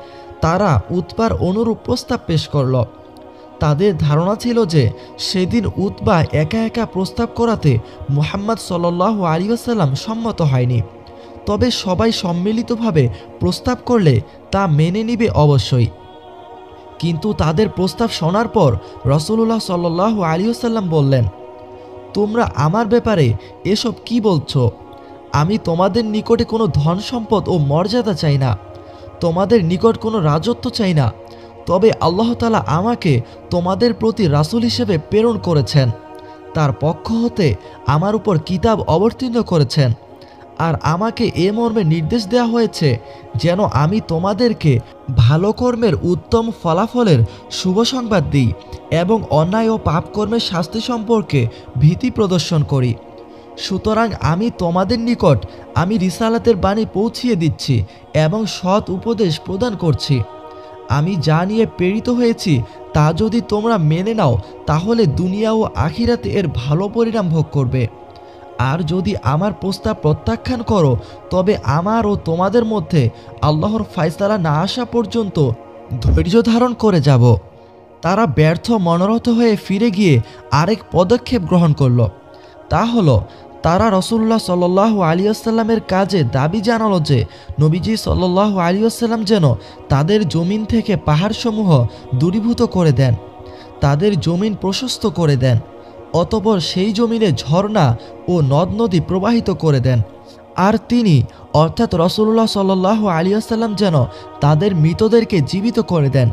তারা উতবার অনুরূপ প্রস্তাব পেশ করল। তাদের ধারণা ছিল যে সেদিন উতবা একা একা প্রস্তাব করাতে মুহাম্মদ সাল্লাল্লাহু আলাইহি ওয়াসাল্লাম সম্মত হয়নি, তবে সবাই সম্মিলিতভাবে প্রস্তাব করলে তা মেনে নিবে অবশ্যই। কিন্তু তাদের প্রস্তাব শোনার পর রাসূলুল্লাহ সাল্লাল্লাহু আলাইহি ওয়াসাল্লাম বললেন, তোমরা আমার ব্যাপারে এসব কি বলছো? আমি তোমাদের নিকটে কোনো ধন সম্পদ ও মর্যাদা চাই না, তোমাদের নিকট কোনো রাজত্ব চাই না, তবে আল্লাহ তাআলা আমাকে তোমাদের প্রতি রাসূল হিসেবে প্রেরণ করেছেন, তার পক্ষ হতে আমার উপর কিতাব অবতীর্ণ করেছেন, আর আমাকে এ মর্মে নির্দেশ দেওয়া হয়েছে যেন আমি তোমাদেরকে ভালো কর্মের উত্তম ফলাফলের শুভ সংবাদ দিই এবং অন্যায় ও পাপ কর্মের শাস্তি সম্পর্কে ভীতি প্রদর্শন করি। সুতরাং আমি তোমাদের নিকট আমি রিসালাতের বাণী পৌঁছিয়ে দিচ্ছি এবং সৎ উপদেশ প্রদান করছি। আমি যা নিয়ে প্রেরিত হয়েছি তা যদি তোমরা মেনে নাও তাহলে দুনিয়া ও আখিরাতে এর ভালো পরিণাম ভোগ করবে, আর যদি আমার প্রস্তাব প্রত্যাখ্যান করো তবে আমার ও তোমাদের মধ্যে আল্লাহর ফায়সালা না আসা পর্যন্ত ধৈর্য ধারণ করে যাব। তারা ব্যর্থ মনোরথ হয়ে ফিরে গিয়ে আরেক পদক্ষেপ গ্রহণ করল। তা হলো তারা রাসূলুল্লাহ সাল্লাল্লাহু আলাইহি ওয়াসাল্লামের কাজে দাবি জানালো যে নবীজি সাল্লাল্লাহু আলাইহি ওয়াসাল্লাম যেন তাদের জমিন থেকে পাহাড়সমূহ দূরীভূত করে দেন, তাদের জমিন প্রশস্ত করে দেন, অতঃপর সেই জমিনে ঝর্ণা ও নদ নদী প্রবাহিত করে দেন। আর তিনি অর্থাৎ রাসূলুল্লাহ সাল্লাল্লাহু আলাইহি ওয়াসাল্লাম যেন তাদের মৃতদেরকে জীবিত করে দেন,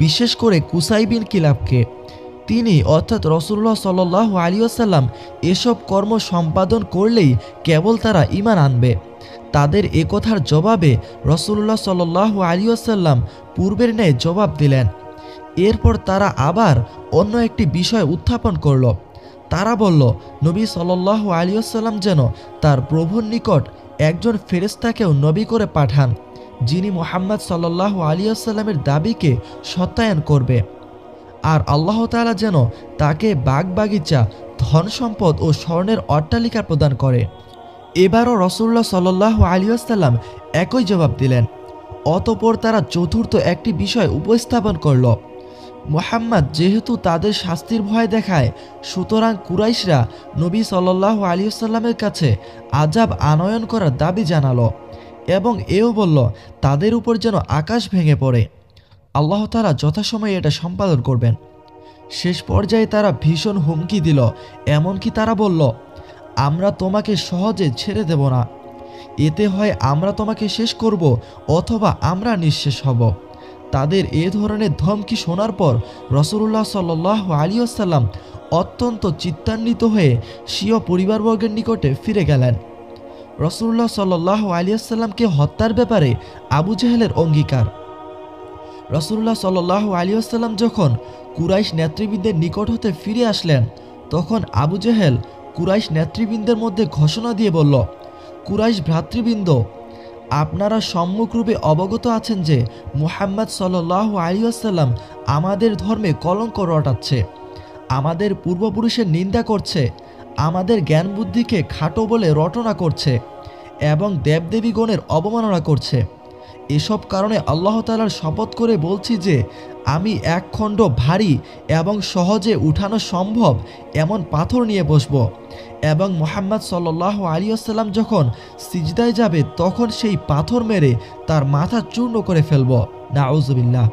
বিশেষ করে কুসাই বিন কিলাবকে। তিনি অর্থাৎ রাসূলুল্লাহ সাল্লাল্লাহু আলাইহি ওয়াসাল্লাম এসব কর্ম সম্পাদন করলেই কেবল তারা ঈমান আনবে। তাদের এ কথার জবাবে রাসূলুল্লাহ সাল্লাল্লাহু আলাইহি ওয়াসাল্লাম পূর্বের ন্যায় জবাব দিলেন। এরপর তারা আবার অন্য একটি বিষয় উত্থাপন করল। তারা বলল, নবী সাল্লাল্লাহু আলাইহি ওয়াসাল্লাম যেন তার প্রভুর নিকট একজন ফেরেশতাকেও নবী করে পাঠান, যিনি মুহাম্মদ সাল্লাল্লাহু আলাইহি ওয়াসাল্লামের দাবিকে সত্যায়ন করবে, আর আল্লাহ তাআলা যেন তাকে বাগবাগিচা, ধন সম্পদ ও স্বর্ণের অট্টালিকা প্রদান করে। এবারও রাসূলুল্লাহ সাল্লাল্লাহু আলাইহি ওয়াসাল্লাম একই জবাব দিলেন। অতঃপর তারা চতুর্থ একটি বিষয় উপস্থাপন করল। মুহাম্মদ যেহেতু তাদের শাস্তির ভয় দেখায়, সুতরাং কুরাইশরা নবী সাল্লাল্লাহু আলাইহি ওয়াসাল্লামের কাছে আযাব আনয়ন করার দাবি জানালো এবং এও বলল তাদের উপর যেন আকাশ ভেঙে পড়ে। আল্লাহ তাআলা যথাসময়ে এটা সম্পাদন করবেন। শেষ পর্যায়ে তারা ভীষণ হুমকি দিল, এমনকি তারা বলল, আমরা তোমাকে সহজে ছেড়ে দেব না, এতে হয় আমরা তোমাকে শেষ করব অথবা আমরা নিঃশেষ হব। তাদের এ ধরনের ধমকি শোনার পর রাসূলুল্লাহ সাল্লাল্লাহু আলাইহি ওয়াসাল্লাম অত্যন্ত চিত্তান্বিত হয়ে স্বীয় পরিবারবর্গের নিকটে ফিরে গেলেন। রাসূলুল্লাহ সাল্লাল্লাহু আলাইহি ওয়াসাল্লামকে হত্যার ব্যাপারে আবু জেহেলের অঙ্গীকার। রাসূলুল্লাহ সাল্লাল্লাহু আলাইহি ওয়াসাল্লাম যখন কুরাইশ নেতৃবৃন্দের নিকট হতে ফিরে আসলেন, তখন আবু জেহেল কুরাইশ নেতৃবৃন্দের মধ্যে ঘোষণা দিয়ে বলল, কুরাইশ ভ্রাতৃবৃন্দ, আপনারা সম্মুখরূপে অবগত আছেন যে মুহাম্মদ সাল্লাল্লাহু আলাইহি ওয়াসাল্লাম আমাদের ধর্মে কলঙ্ক রটাচ্ছে, আমাদের পূর্বপুরুষের নিন্দা করছে, আমাদের জ্ঞান বুদ্ধিকে খাটো বলে রটনা করছে এবং দেবদেবীগণের অবমাননা করছে। এসব কারণে আল্লাহ তাআলার শপথ করে বলছি যে আমি এক খণ্ড ভারী এবং সহজে উঠানো সম্ভব এমন পাথর নিয়ে বসব এবং মুহাম্মদ সাল্লাল্লাহু আলাইহি ওয়াসাল্লাম যখন সিজদায় যাবে তখন সেই পাথর মেরে তার মাথা চূর্ণ করে ফেলব। নাউজুবিল্লাহ।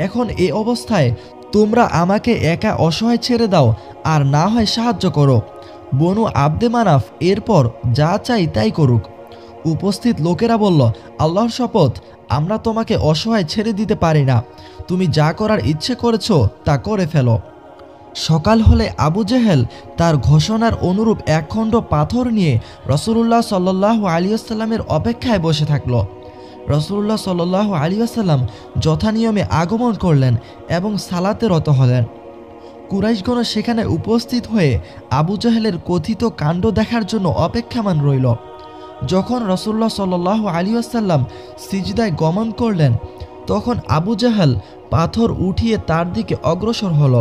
এখন এ অবস্থায় তোমরা আমাকে একা অসহায় ছেড়ে দাও, আর না হয় সাহায্য করো। বনু আব্দে মানাফ এরপর যা চাই তাই করুক। উপস্থিত লোকেরা বলল, আল্লাহর শপথ, আমরা তোমাকে অসহায় ছেড়ে দিতে পারি না, তুমি যা করার ইচ্ছে করেছো তা করে ফেলো। সকাল হলে আবু জেহেল তার ঘোষণার অনুরূপ একখণ্ড পাথর নিয়ে রাসূলুল্লাহ সাল্লাল্লাহু আলাইহি ওয়াসাল্লামের অপেক্ষায় বসে থাকল। রাসূলুল্লাহ সাল্লাল্লাহু আলাইহি ওয়াসাল্লাম যথানিয়মে আগমন করলেন এবং সালাতে রত হলেন। কুরাইশগণ সেখানে উপস্থিত হয়ে আবু জেহেলের কথিত কাণ্ড দেখার জন্য অপেক্ষামান রইল। যখন রাসূলুল্লাহ সাল্লাল্লাহু আলাইহি ওয়াসাল্লাম সিজদায় গমন করলেন, তখন আবু জেহেল পাথর উঠিয়ে তার দিকে অগ্রসর হল,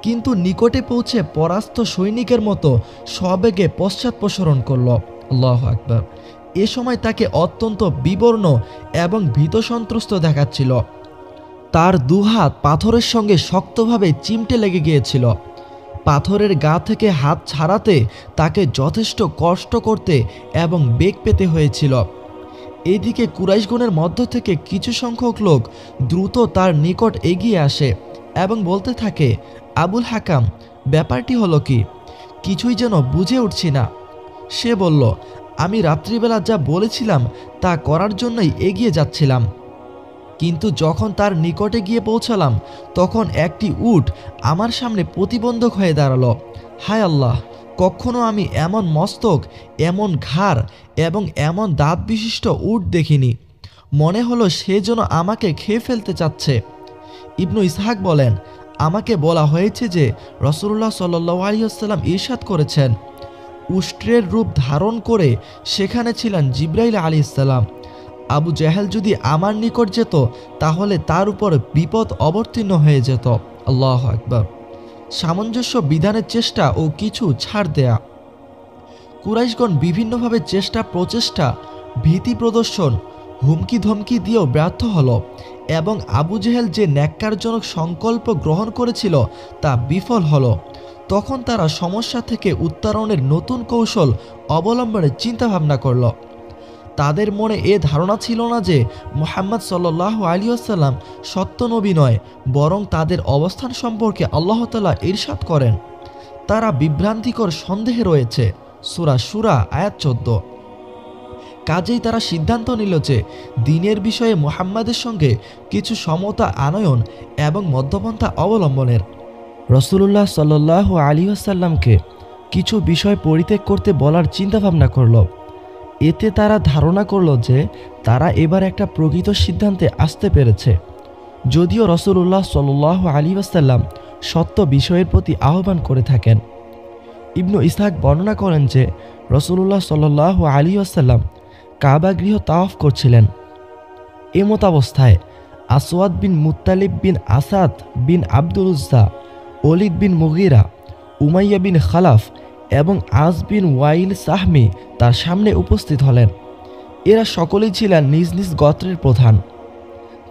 কিন্তু নিকটে পৌঁছে পরাস্ত সৈনিকের মতো সবেগে পশ্চাৎপসরণ করল। আল্লাহু আকবার। এ সময় তাকে অত্যন্ত বিবর্ণ এবং ভীতসন্ত্রস্ত দেখাচ্ছিল। তার দুহাত পাথরের সঙ্গে শক্তভাবে চিমটে লেগে গিয়েছিল। পাথরের গা থেকে হাত ছাড়াতে তাকে যথেষ্ট কষ্ট করতে এবং বেগ পেতে হয়েছিল। এদিকে কুরাইশগণের মধ্য থেকে কিছু সংখ্যক লোক দ্রুত তার নিকট এগিয়ে আসে এবং বলতে থাকে, আবুল হাকাম, ব্যাপারটি হলো কি? কিছুই যেন বুঝে উঠছি না। সে বলল, আমি রাত্রিবেলা যা বলেছিলাম তা করার জন্যই এগিয়ে যাচ্ছিলাম, কিন্তু যখন তার নিকটে গিয়ে পৌঁছালাম তখন একটি উট আমার সামনে প্রতিবন্ধক হয়ে দাঁড়ালো। হায় আল্লাহ, কখনো আমি এমন মস্তক, এমন ঘাড় এবং এমন দাঁত বিশিষ্ট উট দেখিনি। মনে হলো সে যেন আমাকে খেয়ে ফেলতে চাচ্ছে। ইবনু ইসহাক বলেন, আমাকে বলা হয়েছে যে রাসূলুল্লাহ সাল্লাল্লাহু আলাইহি ওয়াসাল্লাম ইরশাদ করেছেন, উষ্ট্রের রূপ ধারণ করে সেখানে ছিলেন জিবরাইল আলাইহিস সালাম। আবু জেহেল যদি আমার নিকট যেত তাহলে তার উপর বিপদ অবতীর্ণ হয়ে যেত। আল্লাহু আকবার। সামঞ্জস্য বিধানের চেষ্টা ও কিছু ছাড় দেয়া। কুরাইশগণ বিভিন্নভাবে প্রচেষ্টা, ভীতি প্রদর্শন, হুমকি ধমকি দিয়েও ব্যর্থ হলো এবং আবু জেহেল যে ন্যাক্কারজনক সংকল্প গ্রহণ করেছিল তা বিফল হলো। তখন তারা সমস্যা থেকে উত্তরণের নতুন কৌশল অবলম্বনের চিন্তাভাবনা করল। তাদের মনে এ ধারণা ছিল না যে মুহাম্মদ সাল্লাল্লাহু আলাইহি ওয়াসাল্লাম সত্য নবী নয়, বরং তাদের অবস্থান সম্পর্কে আল্লাহ তাআলা ইরশাদ করেন, তারা বিভ্রান্তিকর সন্দেহে রয়েছে। সূরা শুরা আয়াত 14। কাজেই তারা সিদ্ধান্ত নিল যে দ্বীনের বিষয়ে মুহাম্মাদের সঙ্গে কিছু সমতা আনয়ন এবং মধ্যপন্থা অবলম্বনের। রাসূলুল্লাহ সাল্লাল্লাহু আলাইহি ওয়াসাল্লামকে কিছু বিষয় পরিত্যাগ করতে বলার চিন্তাভাবনা করল। এতে তারা ধারণা করল যে তারা এবার একটা প্রকৃত সিদ্ধান্তে আসতে পেরেছে। যদিও রাসূলুল্লাহ সাল্লাল্লাহু আলাইহি ওয়াসাল্লাম সত্য বিষয়ের প্রতি আহ্বান করে থাকেন। ইবনু ইসহাক বর্ণনা করেন যে রাসূলুল্লাহ সাল্লাল্লাহু আলাইহি ওয়াসাল্লাম কাবা গৃহ তাওয়াফ করছিলেন। এমতাবস্থায় আসওয়াদ বিন মুত্তালিব বিন আসাদ বিন আব্দুল উজ্জা, ওলিদ বিন মুগিরা, উমাইয়া বিন খালাফ এবং আস বিন ওয়াইল সাহমি তার সামনে উপস্থিত হলেন। এরা সকলেই ছিলেন নিজ নিজ গোত্রের প্রধান।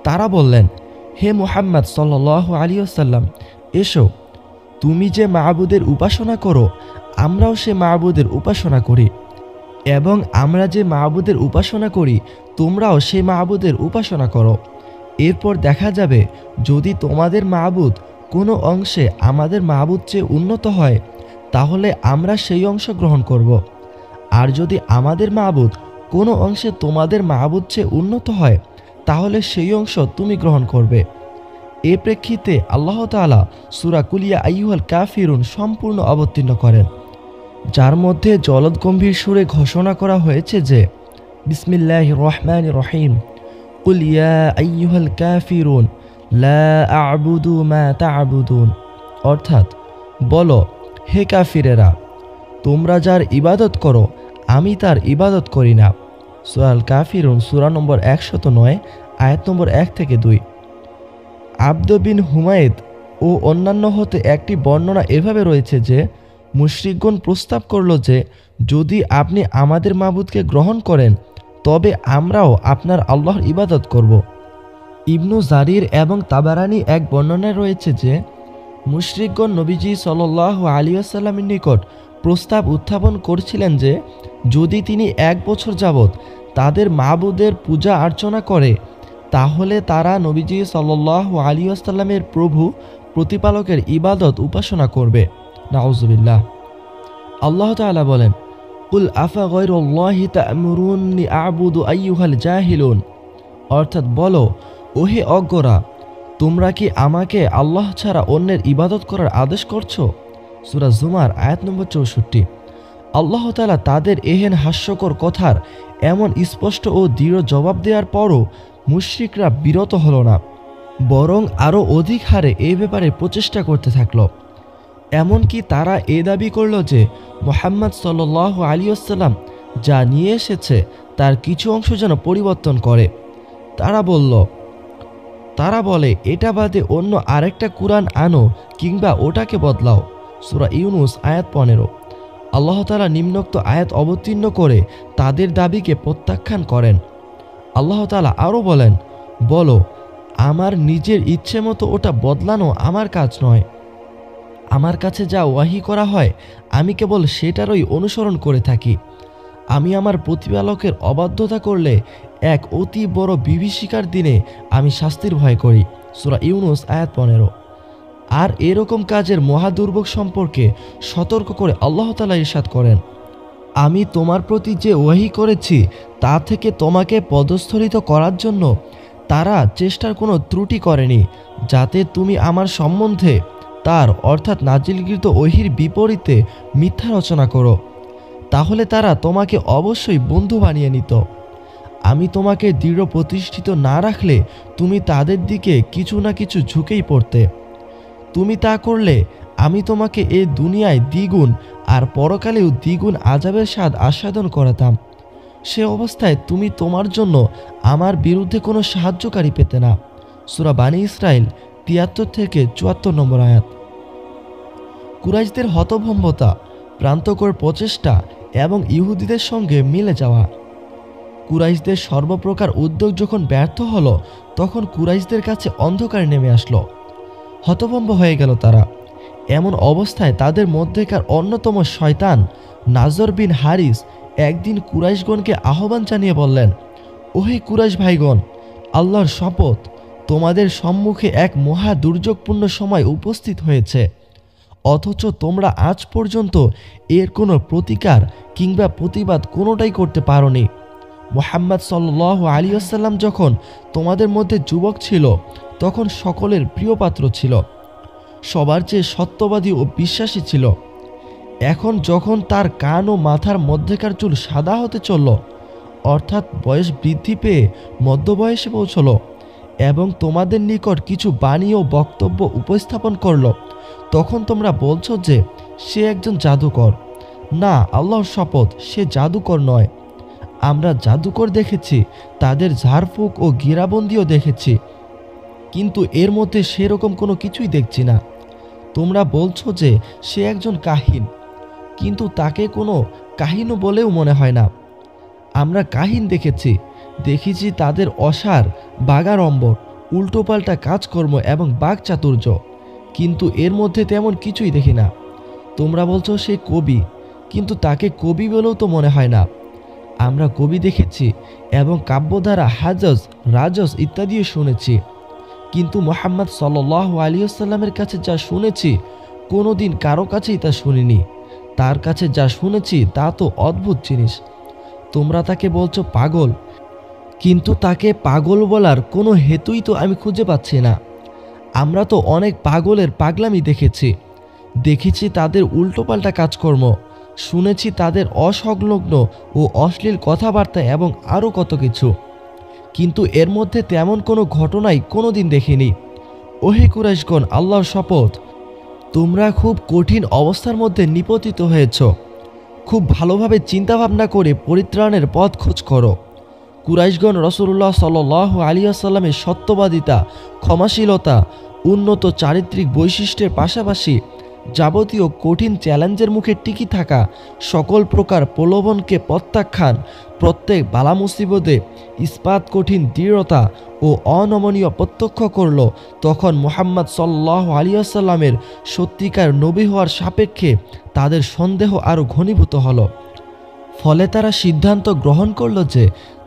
তারা বললেন, হে মুহাম্মদ সাল্লাল্লাহু আলাইহি ওয়াসাল্লাম, এসো, তুমি যে মাবুদের উপাসনা করো আমরাও সে মাবুদের উপাসনা করি, এবং আমরা যে মাবুদের উপাসনা করি তোমরাও সে মাবুদের উপাসনা করো। এরপর দেখা যাবে যদি তোমাদের মাবুদ কোনো অংশে আমাদের মাবুদ চেয়ে উন্নত হয় তাহলে আমরা সেই অংশ গ্রহণ করব, আর যদি আমাদের মাবুদ কোনো অংশে তোমাদের মাবুদ চেয়ে উন্নত হয় তাহলে সেই অংশ তুমি গ্রহণ করবে। এ প্রেক্ষিতে আল্লাহ তাআলা সূরা কুল ইয়া আইয়ুহাল কাফিরুন সম্পূর্ণ অবতীর্ণ করেন, যার মধ্যে জলদগম্ভীর সুরে ঘোষণা করা হয়েছে যে বিসমিল্লাহির রহমানির রহিম, কুল ইয়া আইয়ুহাল কাফিরুন লা আ'বুদু মা তা'বুদুন, অর্থাৎ বলো, হে কাফিরেরা, তোমরা যার ইবাদত করো আমি তার ইবাদত করি না। সূরা আল কাফিরুন সূরা নম্বর 109 আয়াত নম্বর 1 থেকে 2। আব্দ বিন হুমায়দ ও অন্যান্য হতে একটি বর্ণনা এভাবে রয়েছে যে মুশরিকগণ প্রস্তাব করল যে যদি আপনি আমাদের মাবুদকে গ্রহণ করেন তবে আমরাও আপনার আল্লাহর ইবাদত করব। ইবনু জারির এবং তাবারানি এক বর্ণনায় রয়েছে যে মুশরিকগণ নবীজি সাল্লাল্লাহু আলাইহি ওয়াসাল্লামের নিকট প্রস্তাব উত্থাপন করছিলেন যে যদি তিনি 1 বছর যাবৎ তাদের মাবুদের পূজা অর্চনা করে তাহলে তারা নবীজি সাল্লাল্লাহু আলাইহি ওয়াসাল্লামের প্রভু প্রতিপালকের ইবাদত উপাসনা করবে। নাউজুবিল্লাহ। আল্লাহ তাআলা বলেন, কুল আফা গায়রুল্লাহি তা'মুরুনি আ'বুদু আইয়ুহাল জাহিলুন, অর্থাৎ বলো, ওহে অজ্ঞরা, তোমরা কি আমাকে আল্লাহ ছাড়া অন্যের ইবাদত করার আদেশ করছো? সূরা জুমার আয়াত নম্বর 64। আল্লাহ তাআলা তাদের এহেন হাস্যকর কথার এমন স্পষ্ট ও দৃঢ় জবাব দেওয়ার পরও মুশরিকরা বিরত হলো না, বরং আরও অধিক হারে এ ব্যাপারে প্রচেষ্টা করতে থাকল। এমনকি তারা এ দাবি করল যে মুহাম্মদ সাল্লাল্লাহু আলাইহি ওয়াসাল্লাম যা নিয়ে এসেছে তার কিছু অংশ যেন পরিবর্তন করে। তারা বলে এটা বাদে অন্য আরেকটা কুরআন আনো কিংবা ওটাকে বদলাও। সূরা ইউনুস আয়াত 15। আল্লাহ তাআলা নিম্নোক্ত আয়াত অবতীর্ণ করে তাদের দাবিকে প্রত্যাখ্যান করেন। আল্লাহ তাআলা আরও বলেন, বলো, আমার নিজের ইচ্ছে মতো ওটা বদলানো আমার কাজ নয়। আমার কাছে যা ওয়াহি করা হয় আমি কেবল সেটারই অনুসরণ করে থাকি। আমি আমার প্রতিপালকের অবাধ্যতা করলে এক অতি বড় বিভীষিকার দিনে আমি শাস্তির ভয় করি। সূরা ইউনুস আয়াত 15। আর এরকম কাজের মহাদুর্ভোগ সম্পর্কে সতর্ক করে আল্লাহ তাআলা ইরশাদ করেন, আমি তোমার প্রতি যে ওয়াহি করেছি তা থেকে তোমাকে পদস্থলিত করার জন্য তারা চেষ্টার কোনো ত্রুটি করেনি, যাতে তুমি আমার সম্বন্ধে তার অর্থাৎ নাজিলকৃত ওহির বিপরীতে মিথ্যা রচনা করো। তাহলে তারা তোমাকে অবশ্যই বন্ধু বানিয়ে নিত। আমি তোমাকে দৃঢ় প্রতিষ্ঠিত না রাখলে তুমি তাদের দিকে কিছু না কিছু ঝুঁকেই পড়তে। তুমি তা করলে আমি তোমাকে এই দুনিয়ায় দ্বিগুণ আর পরকালেও দ্বিগুণ আযাবের স্বাদ আস্বাদন করাতাম। সে অবস্থায় তুমি তোমার জন্য আমার বিরুদ্ধে কোনো সাহায্যকারী পেতে না। সূরা বানী ইসরাইল ৭৩ থেকে ৭৪ নম্বর আয়াত। কুরাইশদের হতভম্বতা, প্রান্তকর প্রচেষ্টা এবং ইহুদিদের সঙ্গে মিলে যাওয়া। কুরাইশদের সর্বপ্রকার উদ্যোগ যখন ব্যর্থ হলো, তখন কুরাইশদের কাছে অন্ধকার নেমে আসলো। হতভম্ব হয়ে গেল তারা। এমন অবস্থায় তাদের মধ্যেকার অন্যতম শয়তান নাজর বিন হারিস একদিন কুরাইশগণকে আহ্বান জানিয়ে বললেন, ওহে কুরাইশ ভাইগণ, আল্লাহর শপথ, তোমাদের সম্মুখে এক মহা দুর্যোগপূর্ণ সময় উপস্থিত হয়েছে, অথচ তোমরা আজ পর্যন্ত এর কোনো প্রতিকার কিংবা প্রতিবাদ কোনোটাই করতে পারোনি। মুহাম্মদ সাল্লাল্লাহু আলাইহি ওয়াসাল্লাম যখন তোমাদের মধ্যে যুবক ছিল, তখন সকলের প্রিয় পাত্র ছিল, সবার চেয়ে সত্যবাদী ও বিশ্বাসী ছিল। এখন যখন তার কান ও মাথার মধ্যেকার চুল সাদা হতে চলল, অর্থাৎ বয়স বৃদ্ধি পেয়ে মধ্যবয়সে পৌঁছল, এবং তোমাদের নিকট কিছু বাণী ও বক্তব্য উপস্থাপন করল, তখন তোমরা বলছো যে সে একজন জাদুকর। না, আল্লাহর শপথ, সে জাদুকর নয়। আমরা জাদুকর দেখেছি, তাদের ঝাড়ফুঁক ও গিরাবন্দিও দেখেছি, কিন্তু এর মধ্যে সেরকম কোনো কিছুই দেখছি না। তোমরা বলছো যে সে একজন কাহিন, কিন্তু তাকে কোনো কাহিনও বলেও মনে হয় না। আমরা কাহিন দেখেছি তাদের অসার, বাগাড়ম্বর, উল্টোপাল্টা কাজকর্ম এবং বাকচাতুর্য, কিন্তু এর মধ্যে তেমন কিছুই দেখি না। তোমরা বলছো সে কবি, কিন্তু তাকে কবি বলেও তো মনে হয় না। আমরা কবি দেখেছি এবং কাব্যধারা, হাজজ, রাজস ইত্যাদিও শুনেছি, কিন্তু মুহাম্মদ সাল্লাল্লাহু আলাইহি ওয়াসাল্লামের কাছে যা শুনেছি কোনোদিন কারো কাছেই তা শুনিনি। তার কাছে যা শুনেছি তা তো অদ্ভুত জিনিস। তোমরা তাকে বলছো পাগল, কিন্তু তাকে পাগল বলার কোনো হেতুই তো আমি খুঁজে পাচ্ছি না। আমরা তো অনেক পাগলের পাগলামি দেখেছি তাদের উল্টোপাল্টা কাজকর্ম, শুনেছি তাদের অসংলগ্ন ও অশ্লীল কথাবার্তা এবং আরও কত কিছু, কিন্তু এর মধ্যে তেমন কোনো ঘটনাই কোনোদিন দেখিনি। ওহে কুরাইশগণ, আল্লাহর শপথ, তোমরা খুব কঠিন অবস্থার মধ্যে নিপতিত হয়েছ। খুব ভালোভাবে চিন্তাভাবনা করে পরিত্রাণের পথ খোঁজ করো। কুরাইশগণ রাসূলুল্লাহ সাল্লাল্লাহু আলাইহি ওয়াসাল্লামের সত্যবাদিতা, ক্ষমাশীলতা, উন্নত চারিত্রিক বৈশিষ্ট্যের পাশাপাশি যাবতীয় কঠিন চ্যালেঞ্জের মুখে টিকে থাকা, সকল প্রকার প্রলোভনকে প্রত্যাখ্যান, প্রত্যেক বালা মুসিবতে ইস্পাত কঠিন দৃঢ়তা ও অনমনীয় প্রত্যক্ষ করল, তখন মুহাম্মদ সাল্লাল্লাহু আলাইহি ওয়াসাল্লামের সত্যিকার নবী হওয়ার সাপেক্ষে তাদের সন্দেহ আরও ঘনীভূত হলো। ফলে তারা সিদ্ধান্ত গ্রহণ করল যে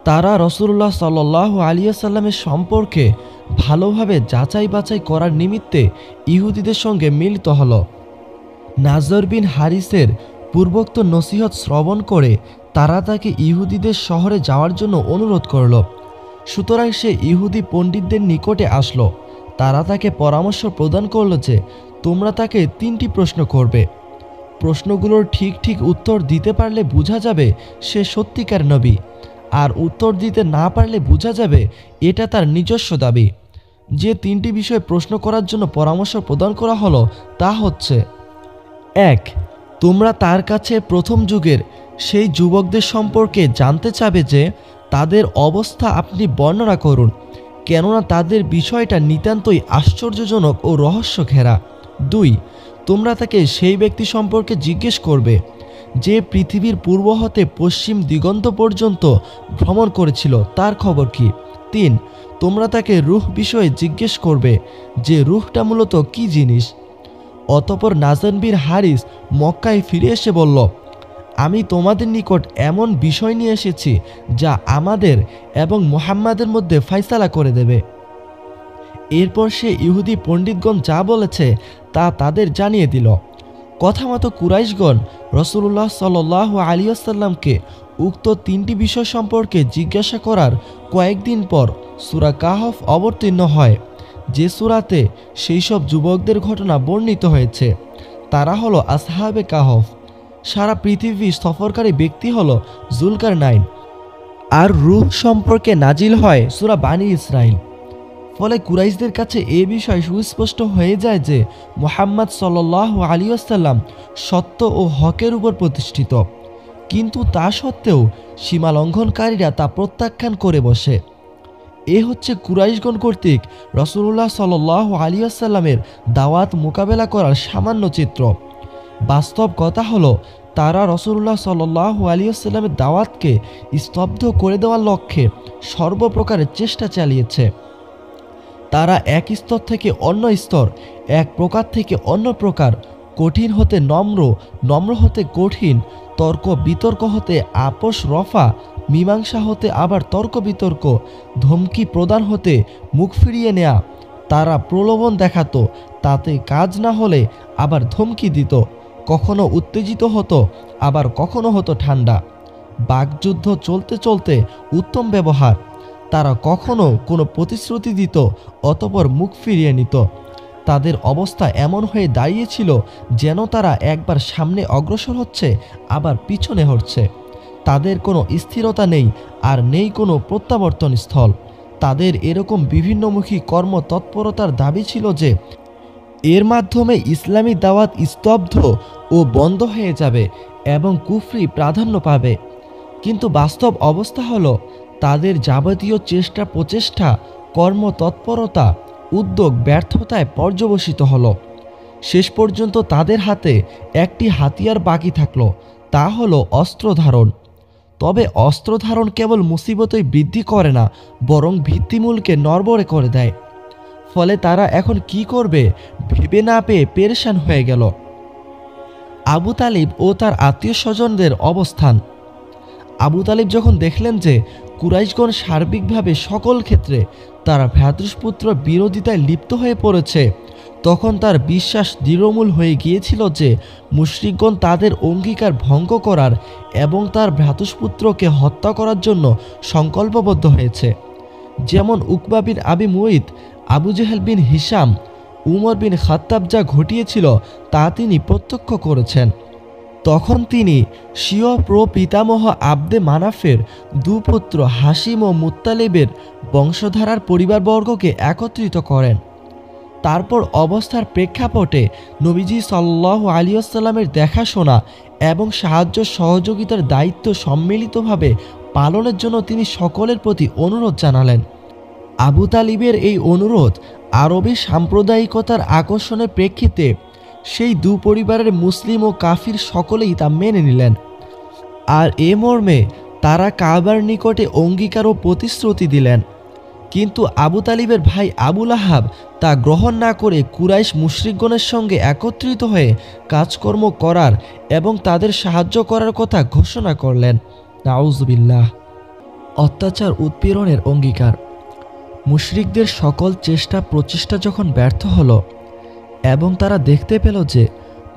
তারা রাসূলুল্লাহ সাল্লাল্লাহু আলাইহি ওয়াসাল্লামের সম্পর্কে ভালোভাবে যাচাই বাছাই করার নিমিত্তে ইহুদিদের সঙ্গে মিলিত হলো। নাজর বিন হারিসের পূর্বোক্ত নসিহত শ্রবণ করে তারা তাকে ইহুদিদের শহরে যাওয়ার জন্য অনুরোধ করল। সুতরাং সে ইহুদি পণ্ডিতদের নিকটে আসলো। তারা তাকে পরামর্শ প্রদান করল যে তোমরা তাকে 3টি প্রশ্ন করবে। প্রশ্নগুলোর ঠিক ঠিক উত্তর দিতে পারলে বোঝা যাবে সে সত্যিকার নবী, আর উত্তর দিতে না পারলে বোঝা যাবে এটা তার নিজস্ব দাবি। যে 3টি বিষয় প্রশ্ন করার জন্য পরামর্শ প্রদান করা হলো তা হচ্ছে: 1. তোমরা তার কাছে প্রথম যুগের সেই যুবকদের সম্পর্কে জানতে চাবে যে তাদের অবস্থা আপনি বর্ণনা করুন, কেননা তাদের বিষয়টা নিতান্তই আশ্চর্যজনক ও রহস্য ঘেরা। 2. তোমরা তাকে সেই ব্যক্তি সম্পর্কে জিজ্ঞেস করবে যে পৃথিবীর পূর্ব হতে পশ্চিম দিগন্ত পর্যন্ত ভ্রমণ করেছিল, তার খবর কি। 3. তোমরা তাকে রূহ বিষয়ে জিজ্ঞেস করবে যে রূহটা মূলত কি জিনিস। অতঃপর নাজর বিন হারিস মক্কায় ফিরে এসে বলল, আমি তোমাদের নিকট এমন বিষয় নিয়ে এসেছি যা আমাদের এবং মুহাম্মাদের মধ্যে ফায়সালা করে দেবে। এরপর সে ইহুদি পণ্ডিতগণ যা বলেছে তা তাদের জানিয়ে দিল। কথা মতো কুরাইশগণ রাসূলুল্লাহ সাল্লাল্লাহু আলাইহি ওয়াসাল্লামকে উক্ত 3টি বিষয় সম্পর্কে জিজ্ঞাসা করার কয়েকদিন পর সূরা কাহফ অবতীর্ণ হয়, যে সূরাতে সেই সব যুবকদের ঘটনা বর্ণিত হয়েছে। তারা হলো আসহাবে কাহফ। সারা পৃথিবী সফরকারী ব্যক্তি হলো যুলকারনাইন। আর রূহ সম্পর্কে নাজিল হয় সূরা বানী ইসরাইল। ফলে কুরাইশদের কাছে এ বিষয় সুস্পষ্ট হয়ে যায় যে মুহাম্মদ সাল্লাল্লাহু আলাইহি ওয়াসাল্লাম সত্য ও হকের উপর প্রতিষ্ঠিত। কিন্তু তা সত্ত্বেও সীমা লঙ্ঘনকারীরা তা প্রত্যাখ্যান করে বসে। এ হচ্ছে কুরাইশগণ কর্তৃক রাসূলুল্লাহ সাল্লাল্লাহু আলাইহি ওয়াসাল্লামের দাওয়াত মোকাবেলা করার সামান্য চিত্র। বাস্তব কথা হলো, তারা রাসূলুল্লাহ সাল্লাল্লাহু আলাইহি ওয়াসাল্লামের দাওয়াতকে স্তব্ধ করে দেওয়ার লক্ষ্যে সর্বপ্রকারের চেষ্টা চালিয়েছে। তারা এক স্তর থেকে অন্য স্তর, এক প্রকার থেকে অন্য প্রকার, কঠিন হতে নম্র, নম্র হতে কঠিন, তর্ক বিতর্ক হতে আপোষ রফা, মীমাংসা হতে আবার তর্ক বিতর্ক, ধমকি প্রদান হতে মুখ ফিরিয়ে নেয়া। তারা প্রলোভন দেখাতো, তাতে কাজ না হলে আবার ধমকি দিত, কখনো উত্তেজিত হতো, আবার কখনো হতো ঠান্ডা। বাকযুদ্ধ চলতে চলতে উত্তম ব্যবহার। তারা কখনো কোনো প্রতিশ্রুতি দিত, অতঃপর মুখ ফিরিয়ে নিত। তাদের অবস্থা এমন হয়ে দাঁড়িয়েছিল যেন তারা একবার সামনে অগ্রসর হচ্ছে, আবার পিছনে হচ্ছে। তাদের কোনো স্থিরতা নেই, আর নেই কোনো প্রত্যাবর্তন স্থল। তাদের এরকম বিভিন্নমুখী কর্ম তৎপরতার দাবি ছিল যে এর মাধ্যমে ইসলামী দাওয়াত স্তব্ধ ও বন্ধ হয়ে যাবে এবং কুফরি প্রাধান্য পাবে। কিন্তু বাস্তব অবস্থা হলো, তাদের যাবতীয় চেষ্টা প্রচেষ্টা, কর্মতৎপরতা, উদ্যোগ ব্যর্থতায় পর্যবসিত হলো। শেষ পর্যন্ত তাদের হাতে একটি হাতিয়ার বাকি থাকলো, তা হলো অস্ত্র ধারণ। তবে অস্ত্র ধারণ কেবল মুসিবতই বৃদ্ধি করে না, বরং ভিত্তিমূলকে নড়বড়ে করে দেয়। ফলে তারা এখন কি করবে ভেবে না পেয়ে পেরেশান হয়ে গেল। আবু তালিব ও তার আত্মীয় স্বজনদের অবস্থান। আবু তালিব যখন দেখলেন যে কুরাইশগণ সার্বিকভাবে সকল ক্ষেত্রে তারা ভ্রাতৃপুত্র বিরোধিতায় লিপ্ত হয়ে পড়েছে, তখন তার বিশ্বাস দৃঢ়মূল হয়ে গিয়েছিল যে মুশরিকগণ তাদের অঙ্গীকার ভঙ্গ করার এবং তার ভ্রাতুষ্পুত্রকে হত্যা করার জন্য সংকল্পবদ্ধ হয়েছে। যেমন উকবা বিন আবি মুইত, আবু জেহেল বিন হিশাম, উমর বিন খাত্তাব যা ঘটিয়েছিল তা তিনি প্রত্যক্ষ করেছেন। তখন তিনি স্বীয় প্রপিতামহ আবদে মানাফের দুপুত্র হাশিম ও মুত্তালিবের বংশধারার পরিবারবর্গকে একত্রিত করেন। তারপর অবস্থার প্রেক্ষাপটে নবীজি সাল্লাল্লাহু আলাইহি ওয়াসাল্লামের দেখাশোনা এবং সাহায্য সহযোগিতার দায়িত্ব সম্মিলিতভাবে পালনের জন্য তিনি সকলের প্রতি অনুরোধ জানালেন। আবু তালিবের এই অনুরোধ আরবি সাম্প্রদায়িকতার আকর্ষণের প্রেক্ষিতে সেই দু পরিবারের মুসলিম ও কাফির সকলেই তা মেনে নিলেন। আর এ মর্মে তারা কাবার নিকটে অঙ্গীকার ও প্রতিশ্রুতি দিলেন। কিন্তু আবু তালিবের ভাই আবুল আহাব তা গ্রহণ না করে কুরাইশ মুশরিকগণের সঙ্গে একত্রিত হয়ে কাজকর্ম করার এবং তাদের সাহায্য করার কথা ঘোষণা করলেন। নাউজুবিল্লাহ। অত্যাচার উৎপীড়নের অঙ্গীকার। মুশরিকদের সকল চেষ্টা প্রচেষ্টা যখন ব্যর্থ হলো এবং তারা দেখতে পেল যে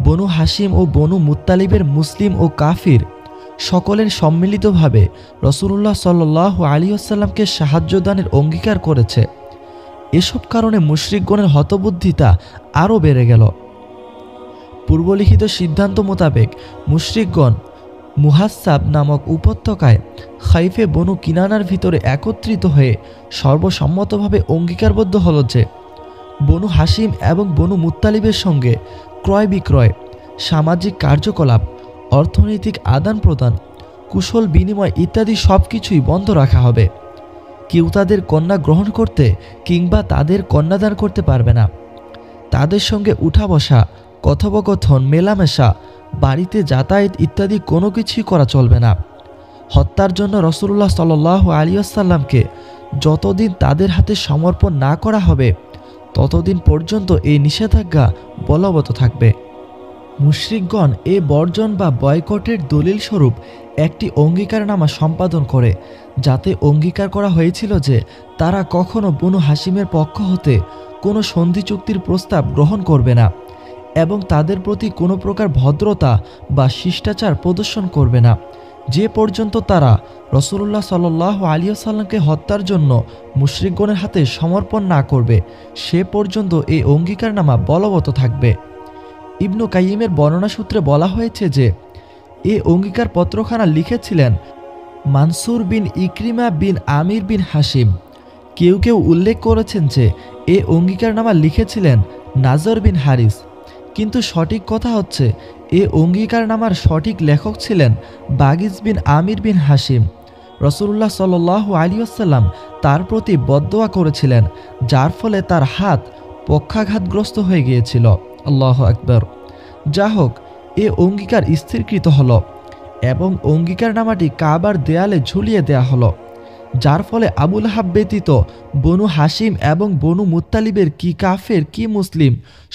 বনু হাশিম ও বনু মুত্তালিবের মুসলিম ও কাফির সকলের সম্মিলিতভাবে রাসূলুল্লাহ সাল্লাল্লাহু আলাইহি ওয়াসাল্লামকে সাহায্য দানের অঙ্গীকার করেছে, এসব কারণে মুশরিকগণের হতবুদ্ধিতা আরও বেড়ে গেল। পূর্বলিখিত সিদ্ধান্ত মোতাবেক মুশরিকগণ মুহাসসাব নামক উপত্যকায় খাইফে বনু কিনানার ভিতরে একত্রিত হয়ে সর্বসম্মতভাবে অঙ্গীকারবদ্ধ হল যে বনু হাশিম এবং বনু মুত্তালিবের সঙ্গে ক্রয় বিক্রয়, সামাজিক কার্যকলাপ, অর্থনৈতিক আদান প্রদান, কুশল বিনিময় ইত্যাদি সব কিছুই বন্ধ রাখা হবে। কেউ তাদের কন্যা গ্রহণ করতে কিংবা তাদের কন্যাদান করতে পারবে না। তাদের সঙ্গে উঠা বসা, কথোপকথন, মেলামেশা, বাড়িতে যাতায়াত ইত্যাদি কোনো কিছুই করা চলবে না। হত্যার জন্য রাসূলুল্লাহ সাল্লাল্লাহু আলাইহি ওয়াসাল্লামকে যতদিন তাদের হাতে সমর্পণ না করা হবে ততদিন পর্যন্ত এই নিষেধাজ্ঞা বলবৎ থাকবে। মুশরিকগণ এ বর্জন বা বয়কটের দলিল স্বরূপ একটি অঙ্গীকারনামা সম্পাদন করে, যাতে অঙ্গীকার করা হয়েছিল যে তারা কখনো বনু হাশিমের পক্ষ হতে কোনো সন্ধি চুক্তির প্রস্তাব গ্রহণ করবে না এবং তাদের প্রতি কোনো প্রকার ভদ্রতা বা শিষ্টাচার প্রদর্শন করবে না যে পর্যন্ত তারা রাসূলুল্লাহ সাল্লাল্লাহু আলাইহি ওয়াসাল্লামকে হত্যার জন্য মুশরিকগণের হাতে সমর্পণ না করবে সে পর্যন্ত এই অঙ্গীকারনামা বলবৎ থাকবে। ইবনু কাইয়িমের বর্ণনা সূত্রে বলা হয়েছে যে এই অঙ্গীকার পত্রখানা লিখেছিলেন মানসুর বিন ইকরিমা বিন আমির বিন হাশিম। কেউ কেউ উল্লেখ করেছেন যে এই অঙ্গীকারনামা লিখেছিলেন নাজর বিন হারিস, কিন্তু সঠিক কথা হচ্ছে এই অঙ্গীকারনামার সঠিক লেখক ছিলেন বাগিস বিন আমির বিন হাশিম। রাসূলুল্লাহ সাল্লাল্লাহু আলাইহি ওয়াসাল্লাম তার প্রতি বদদোয়া করেছিলেন, যার ফলে তার হাত পক্ষাঘাতগ্রস্ত হয়ে গিয়েছিল। আল্লাহু আকবার। যা হোক, এ অঙ্গীকার স্থিরকৃত হলো এবং অঙ্গীকারনামাটি কাবার দেয়ালে ঝুলিয়ে দেয়া হলো, যার ফলে আবু লাহাব ব্যতীত বনু হাশিম এবং বনু মুত্তালিবের কি কাফের কি মুসলিম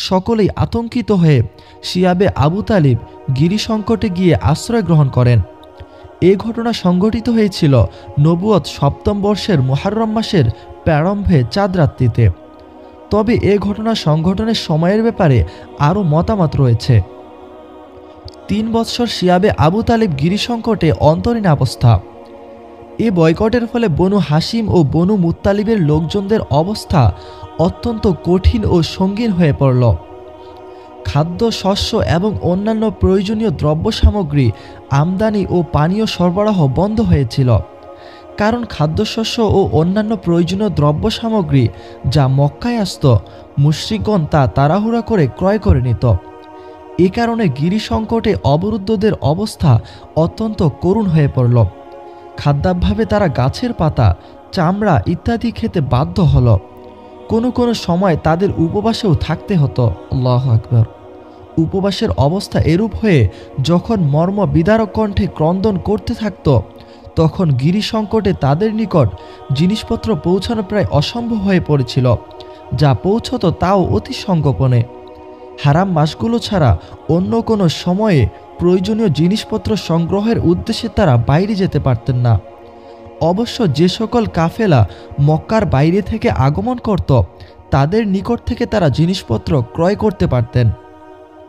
সকলেই আতঙ্কিত হয়ে শিয়াবে আবু তালিব গিরিসংকটে গিয়ে আশ্রয় গ্রহণ করেন। এ ঘটনা সংঘটিত হয়েছিল নবুয়ত ৭ম বর্ষের মুহররম মাসের প্রারম্ভে চাঁদ রাত্রিতে। তবে এ ঘটনা সংঘটনের সময়ের ব্যাপারে আরও মতামত রয়েছে। ৩ বৎসর শিয়াবে আবু তালিব গিরিসংকটে অন্তরীণ অবস্থা। এ বয়কটের ফলে বনু হাশিম ও বনু মুত্তালিবের লোকজনদের অবস্থা অত্যন্ত কঠিন ও সঙ্গীন হয়ে পড়ল। খাদ্য, শস্য এবং অন্যান্য প্রয়োজনীয় দ্রব্য সামগ্রী আমদানি ও পানীয় সরবরাহ বন্ধ হয়েছিল, কারণ খাদ্যশস্য ও অন্যান্য প্রয়োজনীয় দ্রব্য সামগ্রী যা মক্কায় আসত মুশরিকগণ তা তাড়াহুড়া করে ক্রয় করে নিত। এ কারণে গিরিসংকটে অবরুদ্ধদের অবস্থা অত্যন্ত করুণ হয়ে পড়ল। খাদ্যাভ্যাবে তারা গাছের পাতা, চামড়া ইত্যাদি খেতে বাধ্য হল। কোনো কোনো সময় তাদের উপবাসেও থাকতে হতো। আল্লাহু আকবার। উপবাসের অবস্থা এরূপ হয়ে যখন মর্ম বিদারক কণ্ঠে ক্রন্দন করতে থাকত, তখন গিরিসংকটে তাদের নিকট জিনিসপত্র পৌঁছানো প্রায় অসম্ভব হয়ে পড়েছিল। যা পৌঁছত তাও অতি সংগোপনে। হারাম মাসগুলো ছাড়া অন্য কোনো সময়ে প্রয়োজনীয় জিনিসপত্র সংগ্রহের উদ্দেশ্যে তারা বাইরে যেতে পারতেন না। অবশ্য যে সকল কাফেলা মক্কার বাইরে থেকে আগমন করত, তাদের নিকট থেকে তারা জিনিসপত্র ক্রয় করতে পারতেন,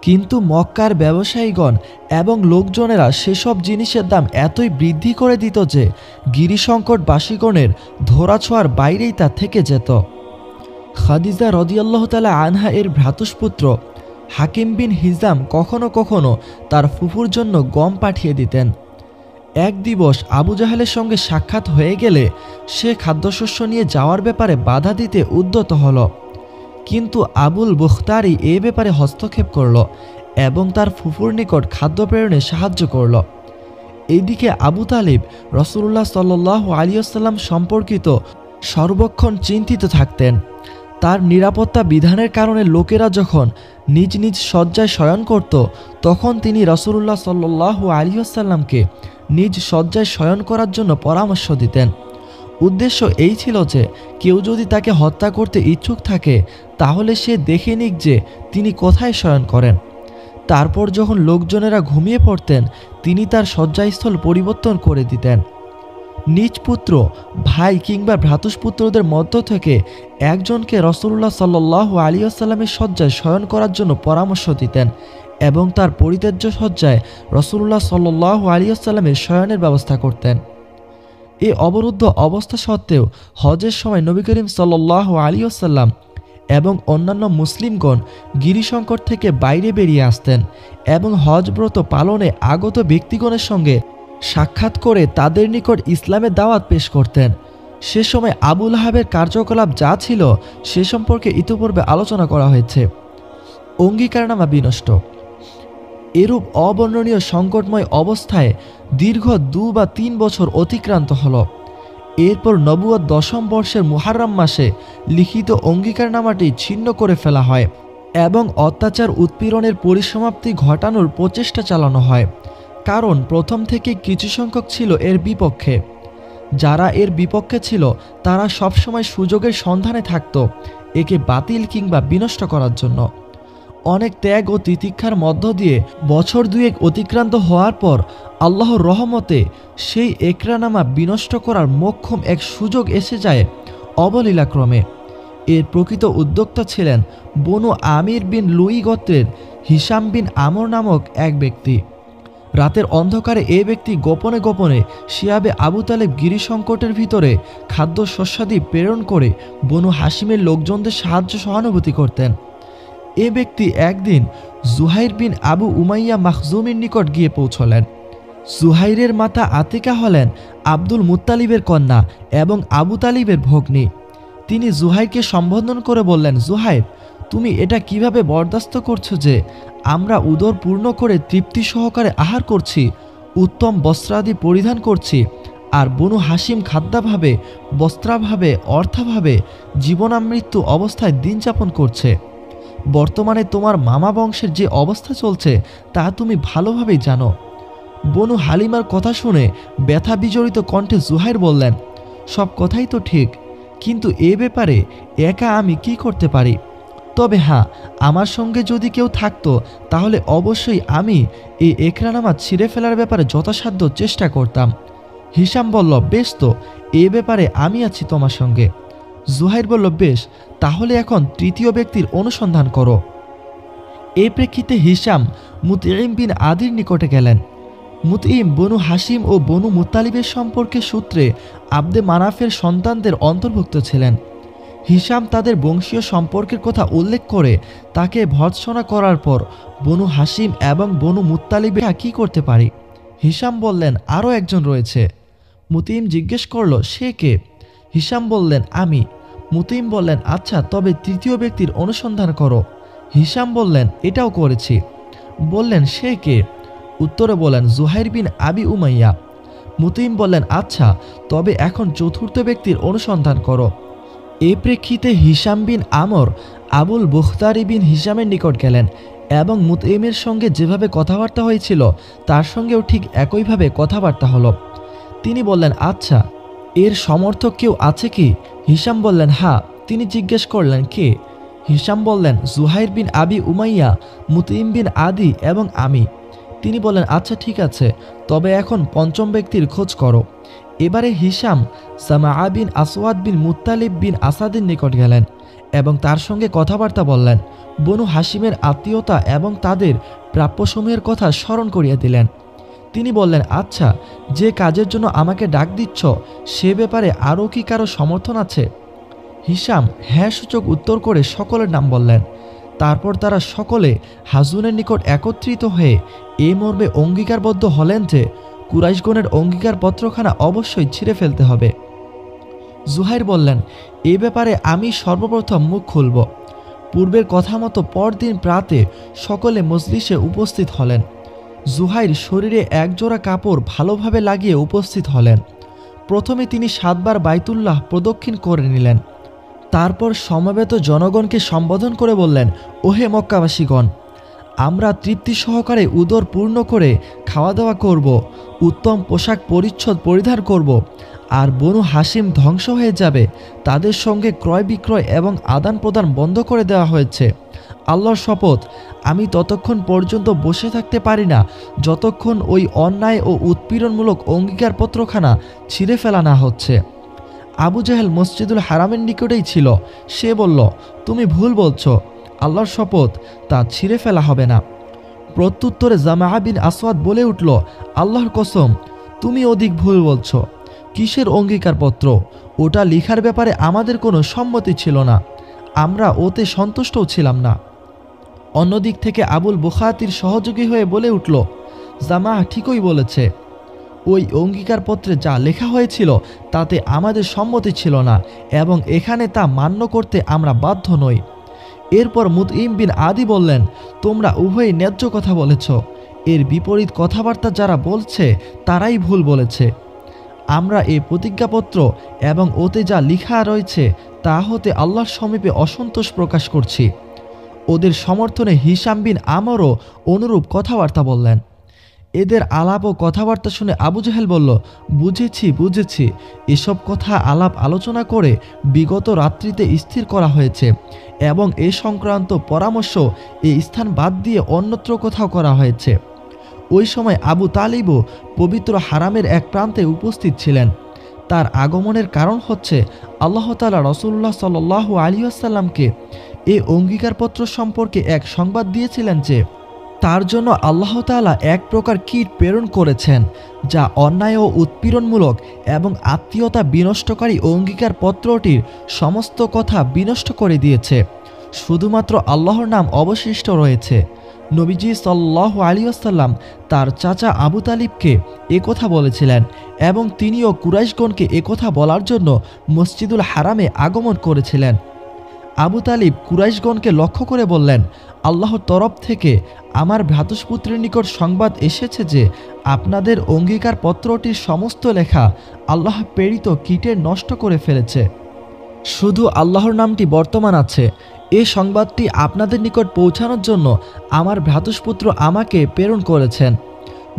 কিন্তু মক্কার ব্যবসায়ীগণ এবং লোকজনেরা সেসব জিনিসের দাম এতই বৃদ্ধি করে দিত যে গিরিসংকটবাসীগণের ধরাছোঁয়ার বাইরেই তা থেকে যেত। খাদিজা রাদিয়াল্লাহু তাআলা আনহা এর ভ্রাতুষ্পুত্র হাকিম বিন হিজাম কখনো কখনো তার ফুফুর জন্য গম পাঠিয়ে দিতেন। এক দিবস আবু জাহেলের সঙ্গে সাক্ষাৎ হয়ে গেলে সে খাদ্যশস্য নিয়ে যাওয়ার ব্যাপারে বাধা দিতে উদ্যত হল, কিন্তু আবুল বুখতারি এ ব্যাপারে হস্তক্ষেপ করল এবং তার ফুফুর নিকট খাদ্য প্রেরণে সাহায্য করল। এইদিকে আবু তালিব রাসূলুল্লাহ সাল্লাল্লাহু আলাইহি ওয়াসাল্লাম সম্পর্কিত সর্বক্ষণ চিন্তিত থাকতেন। তার নিরাপত্তা বিধানের কারণে লোকেরা যখন নিজ নিজ শয্যায় শয়ন করত, তখন তিনি রাসূলুল্লাহ সাল্লাল্লাহু আলাইহি ওয়াসাল্লামকে নিজ শয্যায় শয়ন করার জন্য পরামর্শ দিতেন। উদ্দেশ্য এই ছিল যে কেউ যদি তাকে হত্যা করতে ইচ্ছুক থাকে, তাহলে সে দেখে নিক যে তিনি কোথায় শয়ন করেন। তারপর যখন লোকজনেরা ঘুমিয়ে পড়তেন, তিনি তার শয্যাস্থল পরিবর্তন করে দিতেন। নিজ পুত্র, ভাই কিংবা ভ্রাতুষ্পুত্রদের মধ্য থেকে একজনকে রাসূলুল্লাহ সাল্লাল্লাহু আলাইহি ওয়াসাল্লামের শয্যায় শয়ন করার জন্য পরামর্শ দিতেন এবং তার পরিত্যাজ্য শয্যায় রাসূলুল্লাহ সাল্লাল্লাহু আলাইহি ওয়াসাল্লামের শয়নের ব্যবস্থা করতেন। এই অবরুদ্ধ অবস্থা সত্ত্বেও হজের সময় নবী করিম সাল্লাল্লাহু আলাইহি ওয়াসাল্লাম এবং অন্যান্য মুসলিমগণ গিরিসংকট থেকে বাইরে বেরিয়ে আসতেন এবং হজ ব্রত পালনে আগত ব্যক্তিগণের সঙ্গে সাক্ষাৎ করে তাদের নিকট ইসলামের দাওয়াত পেশ করতেন। সে সময় আবু লাহাবের কার্যকলাপ যা ছিল সে সম্পর্কে ইতিপূর্বে আলোচনা করা হয়েছে। অঙ্গীকারনামা বিনষ্ট। এরূপ অবর্ণনীয় সংকটময় অবস্থায় দীর্ঘ ২ বা ৩ বছর অতিক্রান্ত হল। এরপর নবুয়ত ১০ম বর্ষের মুহররম মাসে লিখিত অঙ্গীকারনামাটি ছিন্ন করে ফেলা হয় এবং অত্যাচার উৎপীড়নের পরিসমাপ্তি ঘটানোর প্রচেষ্টা চালানো হয়, কারণ প্রথম থেকে কিছু সংখ্যক ছিল এর বিপক্ষে। যারা এর বিপক্ষে ছিল তারা সবসময় সুযোগের সন্ধানে থাকত একে বাতিল কিংবা বিনষ্ট করার জন্য। অনেক ত্যাগ ও তিতিক্ষার মধ্য দিয়ে বছর ২ অতিক্রান্ত হওয়ার পর আল্লাহর রহমতে সেই একরারনামা বিনষ্ট করার মোক্ষম এক সুযোগ এসে যায় অবলীলাক্রমে। এর প্রকৃত উদ্যোক্তা ছিলেন বনু আমির বিন লুই গোত্রের হিশাম বিন আমর নামক এক ব্যক্তি। রাতের অন্ধকারে এই ব্যক্তি গোপনে গোপনে শিয়াবে আবু তালেব গিরিসংকটের ভিতরে খাদ্য শস্যাদি প্রেরণ করে বনু হাসিমের লোকজনদের সাহায্য সহানুভূতি করতেন। এ ব্যক্তি একদিন জুহাইর বিন আবু উমাইয়া মাখজুমের নিকট গিয়ে পৌঁছলেন। জুহাইরের মাতা আতিকা হলেন আব্দুল মুত্তালিবের কন্যা এবং আবু তালিবের ভগ্নী। তিনি জুহাইরকে সম্বোধন করে বললেন, জুহাইর, তুমি এটা কিভাবে বরদাস্ত করছো যে আমরা উদর পূর্ণ করে তৃপ্তি সহকারে আহার করছি, উত্তম বস্ত্রাদি পরিধান করছি, আর বনু হাসিম খাদ্যাভাবে, বস্ত্রাভাবে, অর্থাভাবে জীবনামৃত্যু অবস্থায় দিন যাপন করছে। বর্তমানে তোমার মামা বংশের যে অবস্থা চলছে তা তুমি ভালোভাবেই জানো। বনু হালিমার কথা শুনে ব্যথা বিজড়িত কণ্ঠে জুহাইর বললেন, সব কথাই তো ঠিক, কিন্তু এ ব্যাপারে একা আমি কি করতে পারি? তবে হ্যাঁ, আমার সঙ্গে যদি কেউ থাকতো তাহলে অবশ্যই আমি এই একরানামা ছিঁড়ে ফেলার ব্যাপারে যথাসাধ্য চেষ্টা করতাম। হিশাম বলল, বেশ, তো এ ব্যাপারে আমি আছি তোমার সঙ্গে। জুহাইর বলল, বেশ, তাহলে এখন তৃতীয় ব্যক্তির অনুসন্ধান করো। এই প্রেক্ষিতে হিশাম মুতঈম বিন আদির নিকটে গেলেন। মুতঈম বনু হাসিম ও বনু মুত্তালিবের সম্পর্কের সূত্রে আব্দে মানাফের সন্তানদের অন্তর্ভুক্ত ছিলেন। হিশাম তাদের বংশীয় সম্পর্কের কথা উল্লেখ করে তাকে ভর্ৎসনা করার পর বনু হাসিম এবং বনু মুত্তালিবে কি করতে পারি? হিশাম বললেন, আরও একজন রয়েছে। মুতঈম জিজ্ঞেস করল, সে কে? হিশাম বললেন, আমি। মুতঈম বললেন, আচ্ছা, তবে তৃতীয় ব্যক্তির অনুসন্ধান করো। হিশাম বললেন, এটাও করেছি। বললেন, সে কে? উত্তরে বলেন, জুহাইর বিন আবি উমাইয়া। মুতঈম বললেন, আচ্ছা, তবে এখন চতুর্থ ব্যক্তির অনুসন্ধান করো। এ প্রেক্ষিতে হিশাম বিন আমর আবুল বুখতারি বিন হিশামের নিকট গেলেন এবং মুতঈমের সঙ্গে যেভাবে কথাবার্তা হয়েছিল তার সঙ্গেও ঠিক একইভাবে কথাবার্তা হলো। তিনি বললেন, আচ্ছা, এর সমর্থক কেউ আছে কি? হিশাম বললেন, হ্যাঁ। তিনি জিজ্ঞেস করলেন, কে? হিশাম বললেন, জুহাইর বিন আবি উমাইয়া, মুতঈম বিন আদি এবং আমি। তিনি বললেন, আচ্ছা, ঠিক আছে, তবে এখন পঞ্চম ব্যক্তির খোঁজ করো। এবারে হিশাম সামাআ বিন আসওয়াদ বিন মুত্তালিব বিন আসাদের নিকট গেলেন এবং তার সঙ্গে কথাবার্তা বললেন। বনু হাসিমের আত্মীয়তা এবং তাদের প্রাপ্যসমূহের কথা স্মরণ করিয়ে দিলেন। তিনি বললেন, আচ্ছা, যে কাজের জন্য আমাকে ডাক দিচ্ছ সে ব্যাপারে আরও কি কারো সমর্থন আছে? হিশাম হ্যাঁ সূচক উত্তর করে সকলের নাম বললেন। তারপর তারা সকলে হাজুনের নিকট একত্রিত হয়ে এ মর্মে অঙ্গীকারবদ্ধ হলেন যে কুরাইশগণের অঙ্গীকারপত্রখানা অবশ্যই ছিঁড়ে ফেলতে হবে। জুহাইর বললেন, এ ব্যাপারে আমি সর্বপ্রথম মুখ খুলব। পূর্বের কথা মতো পরদিন প্রাতে সকলে মজলিসে উপস্থিত হলেন। জুহাইর শরীরে একজোড়া কাপড় ভালোভাবে লাগিয়ে উপস্থিত হলেন। প্রথমে তিনি 7 বার বাইতুল্লাহ প্রদক্ষিণ করে নিলেন। তারপর সমবেত জনগণকে সম্বোধন করে বললেন, ওহে মক্কাবাসীগণ, আমরা তৃপ্তি সহকারে উদর পূর্ণ করে খাওয়া দাওয়া করব, উত্তম পোশাক পরিচ্ছদ পরিধান করব, আর বনু হাসিম ধ্বংস হয়ে যাবে। তাদের সঙ্গে ক্রয় বিক্রয় এবং আদান প্রদান বন্ধ করে দেওয়া হয়েছে। আল্লাহর শপথ, আমি ততক্ষণ পর্যন্ত বসে থাকতে পারি না যতক্ষণ ওই অন্যায় ও উৎপীড়নমূলক অঙ্গীকারপত্রখানা ছিঁড়ে ফেলা না হচ্ছে। আবু জাহেল মসজিদুল হারামের নিকটেই ছিল। সে বলল, তুমি ভুল বলছো, আল্লাহর শপথ, তা ছিঁড়ে ফেলা হবে না। প্রত্যুত্তরে জামাআ বিন আসওয়াদ বলে উঠল, আল্লাহর কসম, তুমি অধিক ভুল বলছো। কিসের অঙ্গীকারপত্র? ওটা লিখার ব্যাপারে আমাদের কোনো সম্মতি ছিল না, আমরা ওতে সন্তুষ্টও ছিলাম না। অন্যদিক থেকে আবুল বুখাতির সহযোগী হয়ে বলে উঠল, জামাআ ঠিকই বলেছে, ওই অঙ্গীকারপত্রে যা লেখা হয়েছিল তাতে আমাদের সম্মতি ছিল না এবং এখানে তা মান্য করতে আমরা বাধ্য নই। এরপর মুতঈম বিন আদি বললেন, তোমরা উভয়ই ন্যায্য কথা বলেছ। এর বিপরীত কথাবার্তা যারা বলছে তারাই ভুল বলেছে। আমরা এই প্রতিজ্ঞাপত্র এবং ওতে যা লেখা রয়েছে তা হতে আল্লাহর সমীপে অসন্তোষ প্রকাশ করছি। ওদের সমর্থনে হিশাম বিন আমরও অনুরূপ কথাবার্তা বললেন। এদের আলাপ ও কথাবার্তা শুনে আবু জাহেল বলল, বুঝেছি, এসব কথা আলাপ আলোচনা করে বিগত রাত্রিতে স্থির করা হয়েছে এবং এ সংক্রান্ত পরামর্শ এই স্থান বাদ দিয়ে অন্যত্র কোথাও করা হয়েছে। ওই সময় আবু তালিবও পবিত্র হারামের এক প্রান্তে উপস্থিত ছিলেন। তার আগমনের কারণ হচ্ছে আল্লাহ তাআলা রাসূলুল্লাহ সাল্লাল্লাহু আলাইহি ওয়াসাল্লামকে এই অঙ্গীকারপত্র সম্পর্কে এক সংবাদ দিয়েছিলেন যে তার জন্য আল্লাহ তাআলা এক প্রকার কীট প্রেরণ করেছেন যা অন্যায় ও উৎপীড়নমূলক এবং আত্মীয়তা বিনষ্টকারী অঙ্গীকারপত্রটির সমস্ত কথা বিনষ্ট করে দিয়েছে। শুধুমাত্র আল্লাহর নাম অবশিষ্ট রয়েছে। নবীজি সাল্লাল্লাহু আলাইহি ওয়াসাল্লাম তার চাচা আবু তালিবকে একথা বলেছিলেন এবং তিনিও কুরাইশগণকে একথা বলার জন্য মসজিদুল হারামে আগমন করেছিলেন। আবু তালিব কুরাইশগণকে লক্ষ্য করে বললেন, আল্লাহর তরফ থেকে আমার ভ্রাতুষ্পুত্রের নিকট সংবাদ এসেছে যে আপনাদের অঙ্গীকারপত্রটির সমস্ত লেখা আল্লাহ প্রেরিত কীটের নষ্ট করে ফেলেছে। শুধু আল্লাহর নামটি বর্তমান আছে। এই সংবাদটি আপনাদের নিকট পৌঁছানোর জন্য আমার ভ্রাতুষ্পুত্র আমাকে প্রেরণ করেছেন।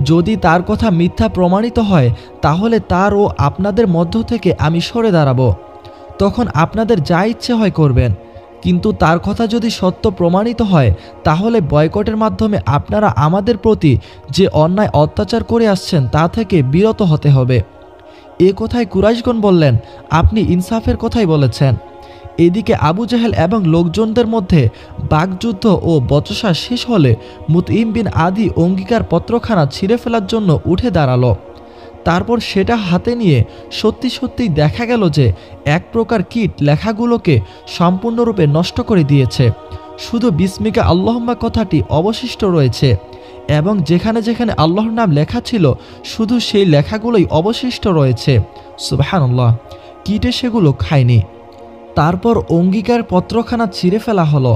যদি তার কথা মিথ্যা প্রমাণিত হয় তাহলে তার ও আপনাদের মধ্য থেকে আমি সরে দাঁড়াবো। তখন আপনাদের যা ইচ্ছে হয় করবেন। কিন্তু তার কথা যদি সত্য প্রমাণিত হয় তাহলে বয়কটের মাধ্যমে আপনারা আমাদের প্রতি যে অন্যায় অত্যাচার করে আসছেন তা থেকে বিরত হতে হবে। এ কথায় কুরাইশগণ বললেন, আপনি ইনসাফের কথাই বলেছেন। এদিকে আবু জাহেল এবং লোকজনদের মধ্যে বাকযুদ্ধ ও বচসা শেষ হলে মুতঈম বিন আদি অঙ্গীকার পত্রখানা ছিঁড়ে ফেলার জন্য উঠে দাঁড়ালো। তারপর সেটা হাতে নিয়ে সত্যি সত্যিই দেখা গেল যে এক প্রকার কীট লেখাগুলোকে সম্পূর্ণরূপে নষ্ট করে দিয়েছে। শুধু বিসমিকা আল্লাহুম্মা কথাটি অবশিষ্ট রয়েছে এবং যেখানে যেখানে আল্লাহর নাম লেখা ছিল শুধু সেই লেখাগুলোই অবশিষ্ট রয়েছে। সুবহানাল্লাহ, কীটে সেগুলো খায়নি। তারপর অঙ্গীকার পত্রখানা ছিঁড়ে ফেলা হলো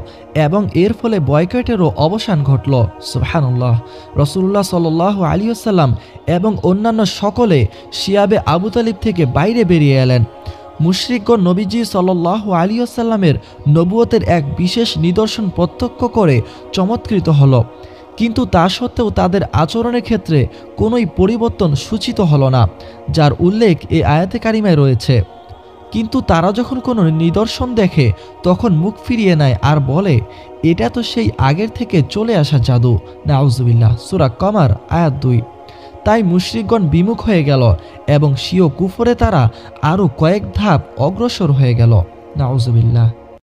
এবং এর ফলে বয়কটেরও অবসান ঘটল। সুবহানাল্লাহ। রাসূলুল্লাহ সাল্লাল্লাহু আলাইহি ওয়াসাল্লাম এবং অন্যান্য সকলে শিয়াবে আবু তালিব থেকে বাইরে বেরিয়ে এলেন। মুশরিকগণ নবীজি সাল্লাল্লাহু আলাইহি ওয়াসাল্লামের নবুয়তের এক বিশেষ নিদর্শন প্রত্যক্ষ করে চমৎকৃত হলো, কিন্তু তা সত্ত্বেও তাদের আচরণের ক্ষেত্রে কোনোই পরিবর্তন সূচিত হলো না, যার উল্লেখ এই আয়াতে কারিমায় রয়েছে। কিন্তু তারা যখন কোনো নিদর্শন দেখে তখন মুখ ফিরিয়ে নেয় আর বলে, এটা তো সেই আগের থেকে চলে আসা জাদু। নাউজুবিল্লাহ। সূরা কমার আয়াত 2। তাই মুশরিকগণ বিমুখ হয়ে গেল এবং স্বীয় কুফরে তারা আরও কয়েক ধাপ অগ্রসর হয়ে গেল। নাউজুবিল্লাহ।